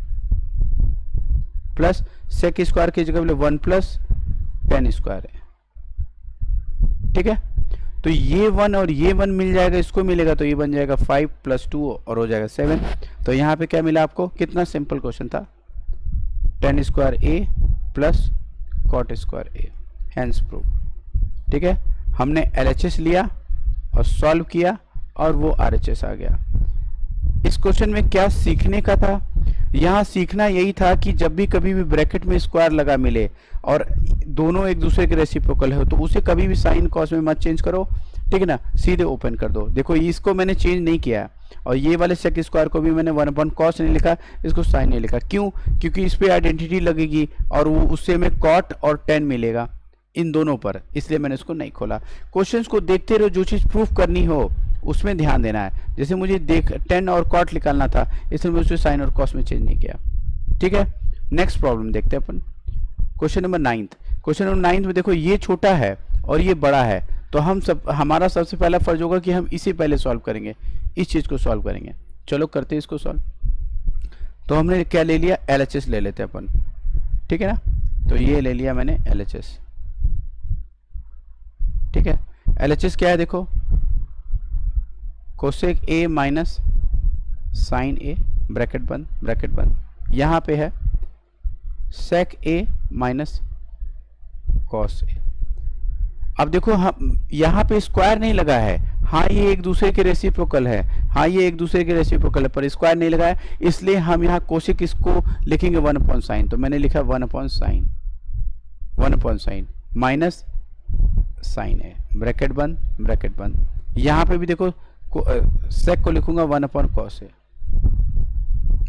plus sec square की जगह पे 1 प्लस टेन स्क्वायर ए, ठीक है। तो ये 1 और ये 1 मिल जाएगा, इसको मिलेगा तो ये बन जाएगा 5 + 2 और हो जाएगा 7। तो यहाँ पे क्या मिला आपको, कितना सिंपल क्वेश्चन था, tan square A plus cot square A, hence prove. ठीक है, हमने LHS लिया और सॉल्व किया और वो RHS आ गया। इस क्वेश्चन में क्या सीखने का था, यहाँ सीखना यही था कि जब भी कभी भी ब्रैकेट में स्क्वायर लगा मिले और दोनों एक दूसरे के रेसिप्रोकल हो तो उसे कभी भी साइन कॉस में मत चेंज करो, ठीक है ना, सीधे ओपन कर दो। देखो इसको मैंने चेंज नहीं किया और ये वाले सेक स्क्वायर को भी मैंने 1/cos नहीं लिखा, इसको साइन नहीं लिखा। क्यों? क्योंकि इस पर आइडेंटिटी लगेगी और वो उससे हमें कॉट और टेन मिलेगा इन दोनों पर, इसलिए मैंने इसको नहीं खोला। क्वेश्चंस को देखते रहो, जो चीज़ प्रूफ करनी हो उसमें ध्यान देना है। जैसे मुझे टेन और कॉट निकालना था, इसलिए मैं उसे साइन और कॉस में चेंज नहीं किया। ठीक है, नेक्स्ट प्रॉब्लम देखते हैं अपन, क्वेश्चन नंबर 9। क्वेश्चन नंबर 9 में देखो ये छोटा है और ये बड़ा है, तो हमारा सबसे पहला फर्ज होगा कि हम इसे पहले सॉल्व करेंगे, इस चीज़ को सॉल्व करेंगे। चलो करते हैं इसको सॉल्व। तो हमने क्या ले लिया, LHS ले लेते हैं अपन, ठीक है ना। तो ये ले लिया मैंने LHS, ठीक है। LHS क्या है देखो, cosec A minus sine A, bracket बंद, यहाँ पे है sec A minus cos A। अब देखो हम यहाँ पे स्क्वायर नहीं लगा है, हाँ ये एक दूसरे के रेसिप्रोकल है, हाँ ये एक दूसरे के रेसिप्रोकल है, पर स्क्वायर नहीं लगा है, इसलिए हम यहाँ कोसेक इसको लिखेंगे 1/sin। तो मैंने लिखा 1/sin माइनस साइन है, ब्रैकेट बंद। यहाँ पे भी देखो सेक को लिखूंगा 1/cos है,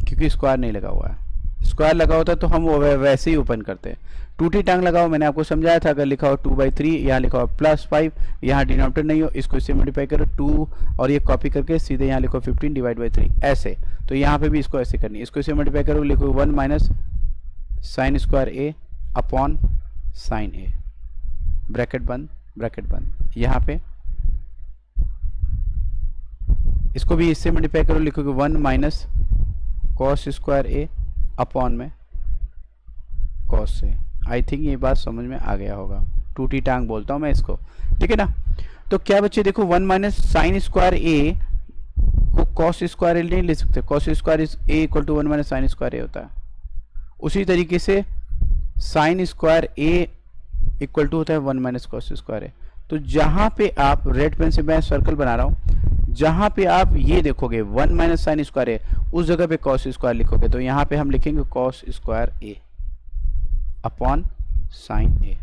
क्योंकि स्क्वायर नहीं लगा हुआ है। स्क्वायर लगा होता तो हम वो वैसे ही ओपन करते हैं। टूटी टांग लगाओ, मैंने आपको समझाया था, अगर लिखा हो 2/3, यहाँ लिखा हो +5, यहाँ डिनोमिनेटर नहीं हो, इसको इससे मल्टीप्लाई करो 2 और ये कॉपी करके सीधे यहाँ लिखो 15/3 ऐसे। तो यहाँ पे भी इसको ऐसे करनी है, इसको इससे मल्टीप्लाई करो, लिखो 1 minus sine square A upon sine A, bracket बंद। यहाँ पे इसको भी इससे मल्टीप्लाई करो, लिखोगे 1 minus cos square A upon में कॉस से। आई थिंक ये बात समझ में आ गया होगा, टूटी टांग बोलता हूँ मैं इसको, ठीक है ना। तो क्या बच्चे देखो 1 माइनस साइन स्क्वायर A को कॉस स्क्वायर A नहीं ले सकते, cos square A equal to 1 minus sine square A होता है। उसी तरीके से sine square A equal to होता है 1 माइनस कॉस स्क्वायर A। तो जहाँ पे आप रेड पेन से मैं सर्कल बना रहा हूँ, जहाँ पे आप ये देखोगे 1 माइनस साइन स्क्वायर A, उस जगह पे कॉस स्क्वायर लिखोगे, तो यहाँ पे हम लिखेंगे cos square A upon sine A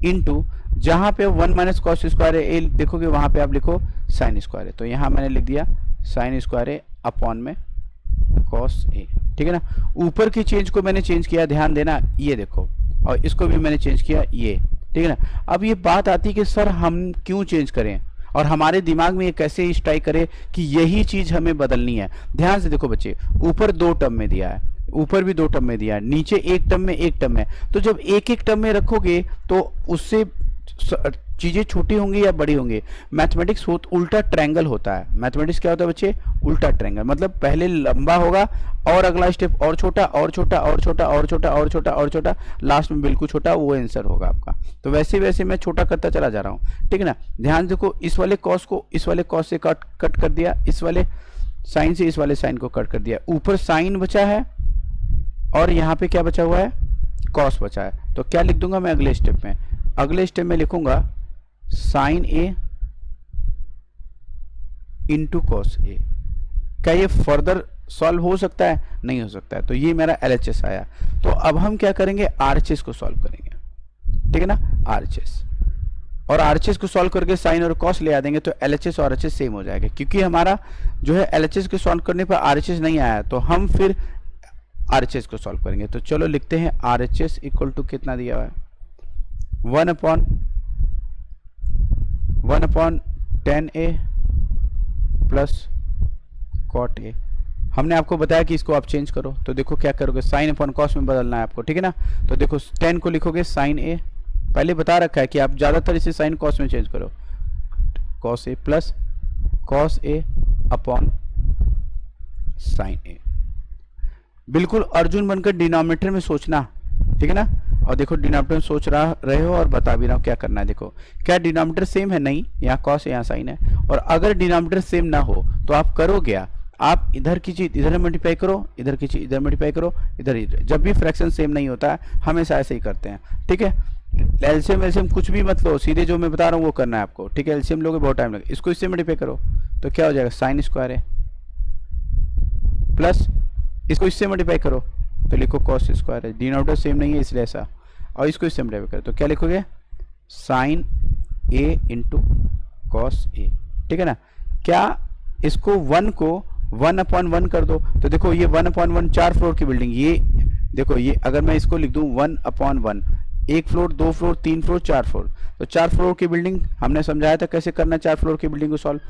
into जहाँ पे 1 माइनस कॉस स्क्वायर A देखोगे वहाँ पे आप लिखो साइन स्क्वायर A। तो यहाँ मैंने लिख दिया साइन स्क्वायर A अपॉन में कॉस A, ठीक है ना। ऊपर की चेंज को मैंने चेंज किया, ध्यान देना, ये देखो, और इसको भी मैंने चेंज किया ये, ठीक है ना। अब ये बात आती है कि सर हम क्यों चेंज करें और हमारे दिमाग में ये कैसे स्ट्राइक करे कि यही चीज हमें बदलनी है। ध्यान से देखो बच्चे, ऊपर 2 टर्म में दिया है, ऊपर भी 2 टर्म में दिया है, नीचे 1 टर्म में 1 टर्म है। तो जब एक टर्म में रखोगे तो उससे चीजें छोटी होंगी या बड़ी होंगी। मैथमेटिक्स उल्टा ट्रायंगल होता है। मैथमेटिक्स क्या होता है बच्चे, उल्टा ट्रायंगल, मतलब पहले लंबा होगा और अगला स्टेप और छोटा और छोटा और छोटा और छोटा और छोटा और छोटा, लास्ट में बिल्कुल छोटा, वो आंसर होगा आपका। तो वैसे वैसे मैं छोटा करता चला जा रहा हूँ, ठीक है ना। ध्यान देखो, इस वाले कॉस को इस वाले कॉस से कट कर दिया, इस वाले साइन से इस वाले साइन को कट कर दिया, ऊपर साइन बचा है और यहाँ पे क्या बचा हुआ है, कॉस बचा है। तो क्या लिख दूंगा मैं अगले स्टेप में, अगले स्टेप में लिखूंगा sine A into cos A। क्या ये फर्दर सॉल्व हो सकता है? नहीं हो सकता है। तो ये मेरा LHS आया। तो अब हम क्या करेंगे, RHS को सॉल्व करेंगे, ठीक है ना, RHS। और RHS को सॉल्व करके साइन और कॉस ले आ देंगे, तो LHS और RHS सेम हो जाएगा। क्योंकि हमारा जो है LHS को सॉल्व करने पर RHS नहीं आया, तो हम फिर RHS को सॉल्व करेंगे। तो चलो लिखते हैं RHS इक्वल टू कितना दिया हुआ है, 1/tan A plus cot A। हमने आपको बताया कि इसको आप चेंज करो, तो देखो क्या करोगे, साइन अपॉन कॉस में बदलना है आपको, ठीक है ना। तो देखो tan को लिखोगे साइन A, पहले बता रखा है कि आप ज़्यादातर इसे साइन कॉस में चेंज करो, cos A plus cos A upon sine A। बिल्कुल अर्जुन बनकर डिनोमिनेटर में सोचना, ठीक है ना। और देखो डिनोमिनेटर सोच रहे हो और बता भी रहा हूँ क्या करना है। देखो क्या डिनोमिनेटर सेम है? नहीं, यहाँ कॉस है यहाँ साइन है। और अगर डिनोमिनेटर सेम ना हो तो आप करो क्या, आप इधर की चीज इधर मल्टीप्लाई करो, इधर की चीज इधर मल्टीप्लाई करो, इधर इधर। जब भी फ्रैक्शन सेम नहीं होता है हमेशा ऐसे ही करते हैं, ठीक है। एलसीएम एलसीएम कुछ भी मत लो, सीधे जो मैं बता रहा हूँ वो करना है आपको, ठीक है। एलसीएम लोगे बहुत टाइम लगेगा। इसको इससे मल्टीप्लाई करो तो क्या हो जाएगा, साइन स्क्वायर है, प्लस इसको इससे मल्टीप्लाई करो तो लिखो कॉस स्क्वायर है। डिनोमिनेटर सेम नहीं है इसलिए ऐसा। और इसको इससे मल्टीप्लाई करो तो क्या लिखोगे, sine A into cos A, ठीक है ना। क्या इसको 1 को 1/1 कर दो तो देखो ये 1/1 4 फ्लोर की बिल्डिंग, ये देखो ये अगर मैं इसको लिख दूं 1/1, 1 फ्लोर 2 फ्लोर 3 फ्लोर 4 फ्लोर, तो 4 फ्लोर की बिल्डिंग हमने समझाया था कैसे करना 4 फ्लोर की बिल्डिंग को सॉल्व।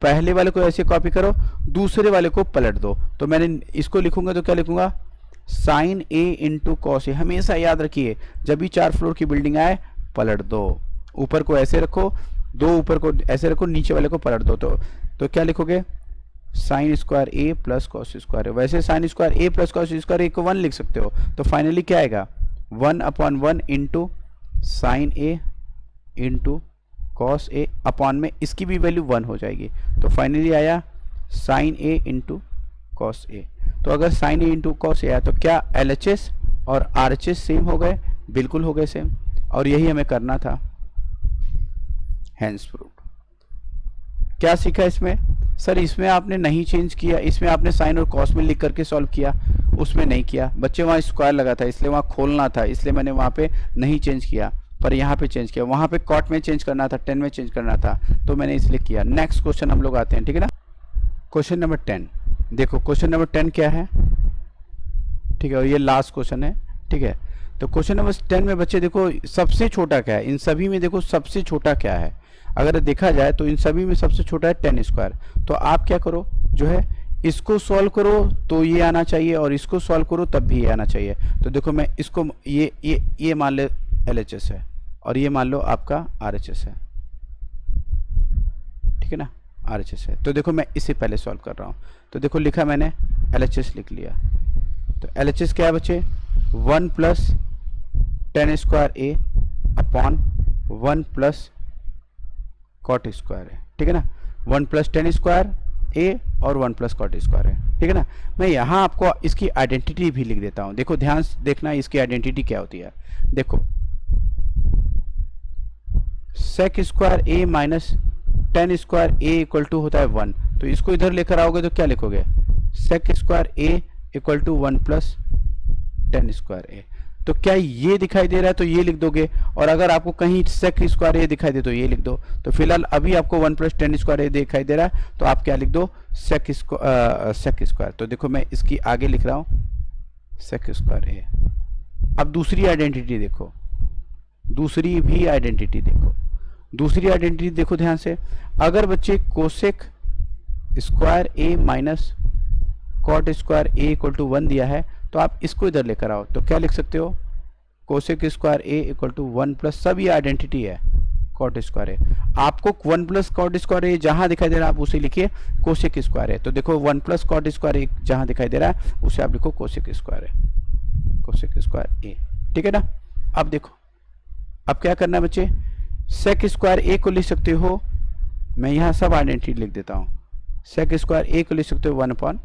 पहले वाले को ऐसे कॉपी करो, दूसरे वाले को पलट दो। तो मैंने इसको लिखूंगा तो क्या लिखूंगा, sign A into cos A. हमेशा याद रखिए जब भी 4 फ्लोर की बिल्डिंग आए पलट दो, ऊपर को ऐसे रखो, दो ऊपर को ऐसे रखो, नीचे वाले को पलट दो। तो क्या लिखोगे, sign square A plus cos square ए। वैसे sign square A plus cos square ए को 1 लिख सकते हो, तो फाइनली क्या आएगा 1/1 into sine A into cos A upon में इसकी भी वैल्यू 1 हो जाएगी। तो फाइनली आया sign A into cos A. तो अगर sign A into cos A आया तो क्या LHS और RHS सेम हो गए? बिल्कुल हो गए सेम, और यही हमें करना था। Hence proved. क्या सीखा इसमें? सर इसमें आपने नहीं चेंज किया, इसमें आपने साइन और कॉस में लिख करके सॉल्व किया, उसमें नहीं किया। बच्चे वहाँ स्क्वायर लगा था इसलिए वहाँ खोलना था, इसलिए मैंने वहाँ पे नहीं चेंज किया, पर यहाँ पे चेंज किया। वहाँ पे कॉट में चेंज करना था, 10 में चेंज करना था, तो मैंने इसलिए किया। नेक्स्ट क्वेश्चन हम लोग आते हैं, ठीक है ना। क्वेश्चन नंबर 10 देखो, क्वेश्चन नंबर 10 क्या है, ठीक है, और ये लास्ट क्वेश्चन है, ठीक है। तो क्वेश्चन नंबर 10 में बच्चे देखो सबसे छोटा क्या है, इन सभी में देखो सबसे छोटा क्या है। अगर देखा जाए तो इन सभी में सबसे छोटा है 10 स्क्वायर। तो आप क्या करो, जो है इसको सॉल्व करो तो ये आना चाहिए, और इसको सॉल्व करो तब भी ये आना चाहिए। तो देखो मैं इसको ये मान ले LHS है, और ये मान लो आपका RHS है, ठीक है ना, RHS है। तो देखो मैं इसे पहले सॉल्व कर रहा हूँ। तो देखो लिखा मैंने, LHS लिख लिया। तो LHS क्या है बच्चे, 1 प्लस 10 स्क्वायर ए अपॉन 1 प्लस कॉट स्क्वायर है, ठीक है ना। 1 प्लस 10 स्क्वायर ए और 1 प्लस कॉट स्क्वायर है, ठीक है ना। मैं यहाँ आपको इसकी आइडेंटिटी भी लिख देता हूँ। देखो ध्यान से देखना इसकी आइडेंटिटी क्या होती है। देखो sec square A minus 10 square A equal to होता है 1। तो इसको इधर लेकर आओगे तो क्या लिखोगे, sec square A equal to 1 plus 10 square A. तो क्या ये दिखाई दे रहा है तो ये लिख दोगे, और अगर आपको कहीं सेक स्क्वायर ए दिखाई दे तो ये लिख दो। तो फिलहाल अभी आपको 1 प्लस 10 स्क्वायर ए दिखाई दे रहा है तो आप क्या लिख दो, सेक स्क्वायर। तो देखो मैं इसकी आगे लिख रहा हूँ सेक स्क्वायर ए। अब दूसरी आइडेंटिटी देखो, दूसरी भी आइडेंटिटी देखो, दूसरी आइडेंटिटी देखो ध्यान से। अगर बच्चे cosec square A minus cot square A equal to 1 दिया है तो आप इसको इधर लेकर आओ। तो क्या लिख सकते हो, cosec square A equal to 1 plus, सब ये आइडेंटिटी है, कॉट स्क्वायर ए। आपको 1 प्लस कॉट स्क्वायर ए जहां दिखाई दे रहा है आप उसे लिखिए कोसेक स्क्वायर ए। तो देखो 1 प्लस कॉट स्क्वायर ए जहां दिखाई दे रहा है उसे आप लिखो कोसेक स्क्वायर ए, कोसेक स्क्वायर ए, ठीक है ना। अब देखो अब क्या करना है बच्चे, सेक स्क्वायर ए को लिख सकते हो, मैं यहाँ सब आइडेंटिटी लिख देता हूँ। सेक स्क्वायर ए को लिख सकते हो 1 अपॉन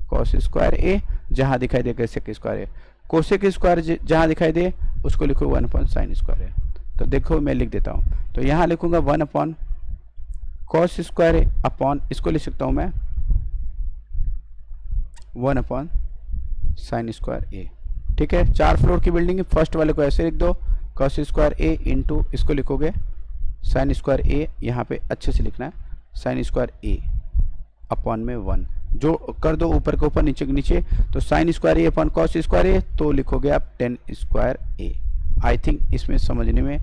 कॉस स्क्वायर ए, जहां दिखाई दे सेक स्क्वायर ए। कोसेक स्क्वायर जहां दिखाई दे उसको लिखो 1 अपॉन साइन स्क्वायर ए। तो देखो मैं लिख देता हूं, तो यहां लिखूंगा 1 अपॉन कॉस स्क्वायर ए अपॉन, इसको लिख सकता हूं मैं 1 अपॉन साइन स्क्वायर ए, ठीक है। 4 फ्लोर की बिल्डिंग है, फर्स्ट वाले को ऐसे लिख दो, कॉस स्क्वायर ए इंटू इसको लिखोगे साइन स्क्वायर ए, यहाँ पे अच्छे से लिखना है साइन स्क्वायर ए अपॉन में 1, जो कर दो ऊपर के ऊपर नीचे के नीचे। तो sine square A upon cos square A, तो लिखोगे आप 10 स्क्वायर ए। आई थिंक इसमें समझने में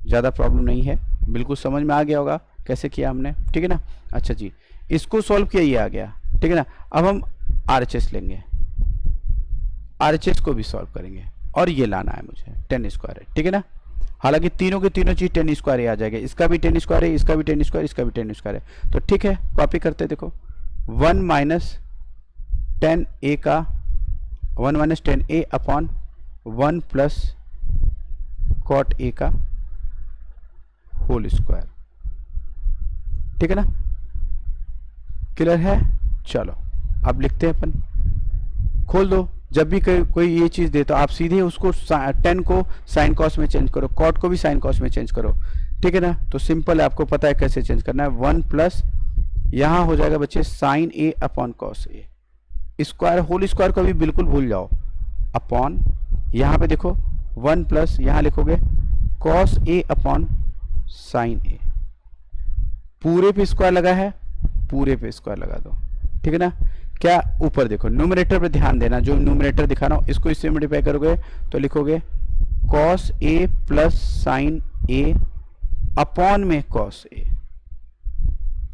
ज़्यादा प्रॉब्लम नहीं है, बिल्कुल समझ में आ गया होगा कैसे किया हमने, ठीक है ना। अच्छा जी, इसको सॉल्व किया, ये आ गया, ठीक है ना। अब हम RHS लेंगे, RHS को भी सॉल्व करेंगे, और ये लाना है मुझे 10 स्क्वायर है, ठीक है ना। हालांकि तीनों के तीनों चीज 10 स्क्वायर ए आ जाएगा, इसका भी 10 स्क्वायर है, इसका भी 10 स्क्वायर, इसका भी 10 स्क्वायर है। तो ठीक है, कॉपी करते देखो, 1 माइनस 10 ए का 1 minus 10 A upon 1 plus cot A का होल स्क्वायर। ठीक है ना, क्लियर है। चलो अब लिखते हैं अपन, खोल दो। जब भी कोई ये चीज दे तो आप सीधे उसको 10 को साइन कॉस में चेंज करो, कॉट को भी साइन कॉस में चेंज करो। ठीक है ना, तो सिंपल है, आपको पता है कैसे चेंज करना है। 1 प्लस यहां हो जाएगा बच्चे साइन ए अपॉन कॉस ए स्क्वायर, होल स्क्वायर को भी बिल्कुल भूल जाओ, अपॉन यहां पे देखो 1 प्लस यहां लिखोगे कॉस ए अपॉन साइन ए। पूरे पे स्क्वायर लगा है, पूरे पे स्क्वायर लगा दो। ठीक है ना, क्या ऊपर देखो न्यूमरेटर पे ध्यान देना, जो न्यूमरेटर दिखा रहा हूं इसको इससे मल्टीप्लाई करोगे तो लिखोगे cos A plus sign A upon में कॉस ए।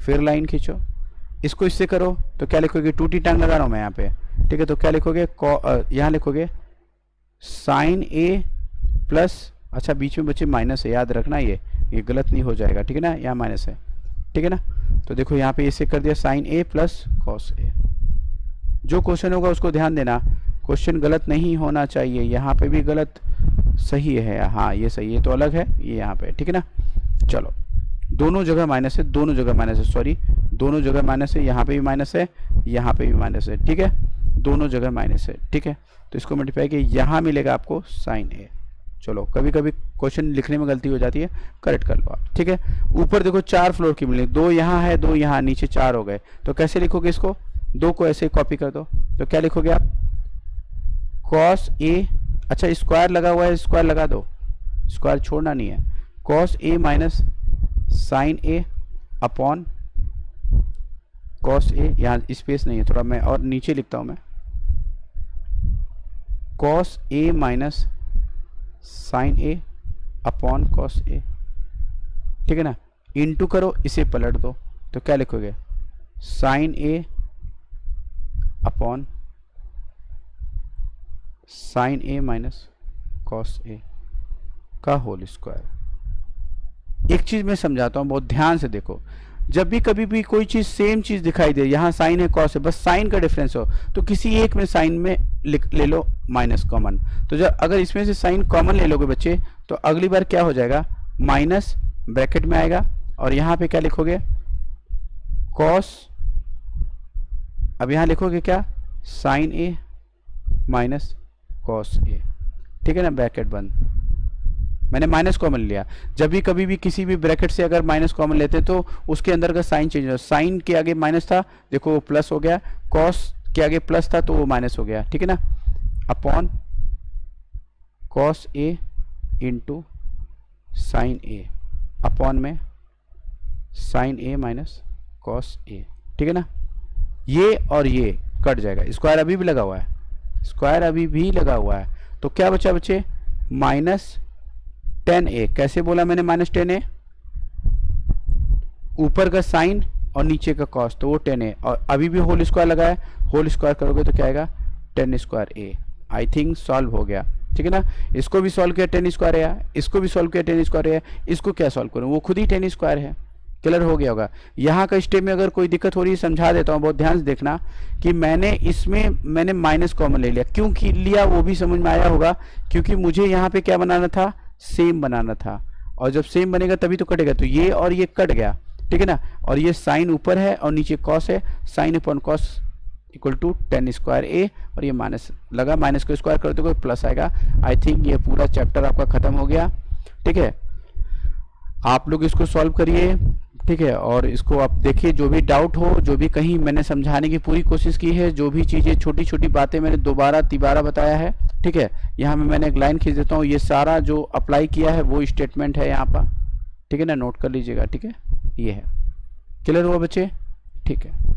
फिर लाइन खींचो, इसको इससे करो तो क्या लिखोगे, टूटी टांग लगा रहा हूं मैं यहाँ पे। ठीक है, तो क्या लिखोगे, यहाँ लिखोगे साइन ए प्लस, अच्छा बीच में बच्चे माइनस है, याद रखना ये गलत नहीं हो जाएगा। ठीक है ना, यहाँ माइनस है। ठीक है ना, तो देखो यहाँ पे इसे कर दिया sign A plus cos A. जो क्वेश्चन होगा उसको ध्यान देना, क्वेश्चन गलत नहीं होना चाहिए। यहाँ पे भी गलत, सही है, हाँ ये सही है, तो अलग है ये यहाँ पे। ठीक है ना, चलो दोनों जगह माइनस है, दोनों जगह माइनस है, सॉरी दोनों जगह माइनस है, यहाँ पे भी माइनस है, यहाँ पे भी माइनस है। ठीक है, दोनों जगह माइनस है। ठीक है, तो इसको मल्टीप्लाई किया, यहाँ मिलेगा आपको साइन ए। चलो कभी कभी क्वेश्चन लिखने में गलती हो जाती है, करेक्ट कर लो आप। ठीक है, ऊपर देखो 4 फ्लोर की बिल्डिंग, 2 यहाँ है 2 यहाँ, नीचे 4 हो गए, तो कैसे लिखोगे इसको, 2 को ऐसे कॉपी कर दो, तो क्या लिखोगे आप, कॉस ए, अच्छा स्क्वायर लगा हुआ है, स्क्वायर लगा दो, स्क्वायर छोड़ना नहीं है, cos A minus sign A upon cos ए, यहाँ स्पेस नहीं है, थोड़ा मैं और नीचे लिखता हूं मैं, cos A minus sign A upon cos ए। ठीक है ना, इनटू करो, इसे पलट दो, तो क्या लिखोगे, sine A upon sine A minus cos A का होल स्क्वायर। एक चीज मैं समझाता हूं, बहुत ध्यान से देखो, जब भी कभी भी कोई चीज सेम चीज दिखाई दे, यहाँ साइन है कॉस है, बस साइन का डिफरेंस हो, तो किसी एक में साइन में ले लो माइनस कॉमन। तो जब अगर इसमें से साइन कॉमन ले लोगे बच्चे, तो अगली बार क्या हो जाएगा, माइनस ब्रैकेट में आएगा, और यहाँ पे क्या लिखोगे, कॉस, अब यहाँ लिखोगे क्या, sine A minus cos A. ठीक है ना, ब्रैकेट बंद, मैंने माइनस कॉमन लिया। जब भी कभी भी किसी भी ब्रैकेट से अगर माइनस कॉमन लेते तो उसके अंदर का साइन चेंज हो, साइन के आगे माइनस था, देखो वो प्लस हो गया, कॉस के आगे प्लस था तो वो माइनस हो गया। ठीक है ना, अपॉन कॉस ए इंटू साइन ए, अपॉन में sign A minus cos A. ठीक है ना, ये और ये कट जाएगा, स्क्वायर अभी भी लगा हुआ है, स्क्वायर अभी भी लगा हुआ है, तो क्या बचा बच्चे, माइनस 10a। कैसे बोला मैंने माइनस 10a, ऊपर का साइन और नीचे का कॉस, तो वो 10a, और अभी भी होल स्क्वायर लगा है, होल स्क्वायर करोगे तो क्या आएगा, 10 square a। I think solve हो गया। ठीक है ना, इसको भी सॉल्व किया 10 स्क्वायर है, इसको भी सॉल्व किया 10 स्क्वायर है, इसको क्या सॉल्व करूँ, वो खुद ही 10 स्क्वायर है। क्लियर हो गया होगा। यहाँ का स्टेप में अगर कोई दिक्कत हो रही है समझा देता हूँ, बहुत ध्यान से देखना कि मैंने माइनस कॉमन ले लिया, क्यों लिया वो भी समझ में आया होगा, क्योंकि मुझे यहाँ पे क्या बनाना था, सेम बनाना था, और जब सेम बनेगा तभी तो कटेगा, तो ये और ये कट गया। ठीक है ना, और ये साइन ऊपर है और नीचे कॉस है, sine upon cos equal to 10 square A, और ये माइनस लगा, माइनस को स्क्वायर कर दोगे प्लस आएगा। आई थिंक ये पूरा चैप्टर आपका खत्म हो गया। ठीक है, आप लोग इसको सॉल्व करिए। ठीक है, और इसको आप देखिए, जो भी डाउट हो, जो भी कहीं मैंने समझाने की पूरी कोशिश की है, जो भी चीज़ें छोटी छोटी बातें मैंने दोबारा तिबारा बताया है। ठीक है, यहाँ में मैंने एक लाइन खींच देता हूँ, ये सारा जो अप्लाई किया है वो स्टेटमेंट है यहाँ पर। ठीक है ना, नोट कर लीजिएगा। ठीक है, ये है। क्लियर हुआ बच्चे? ठीक है।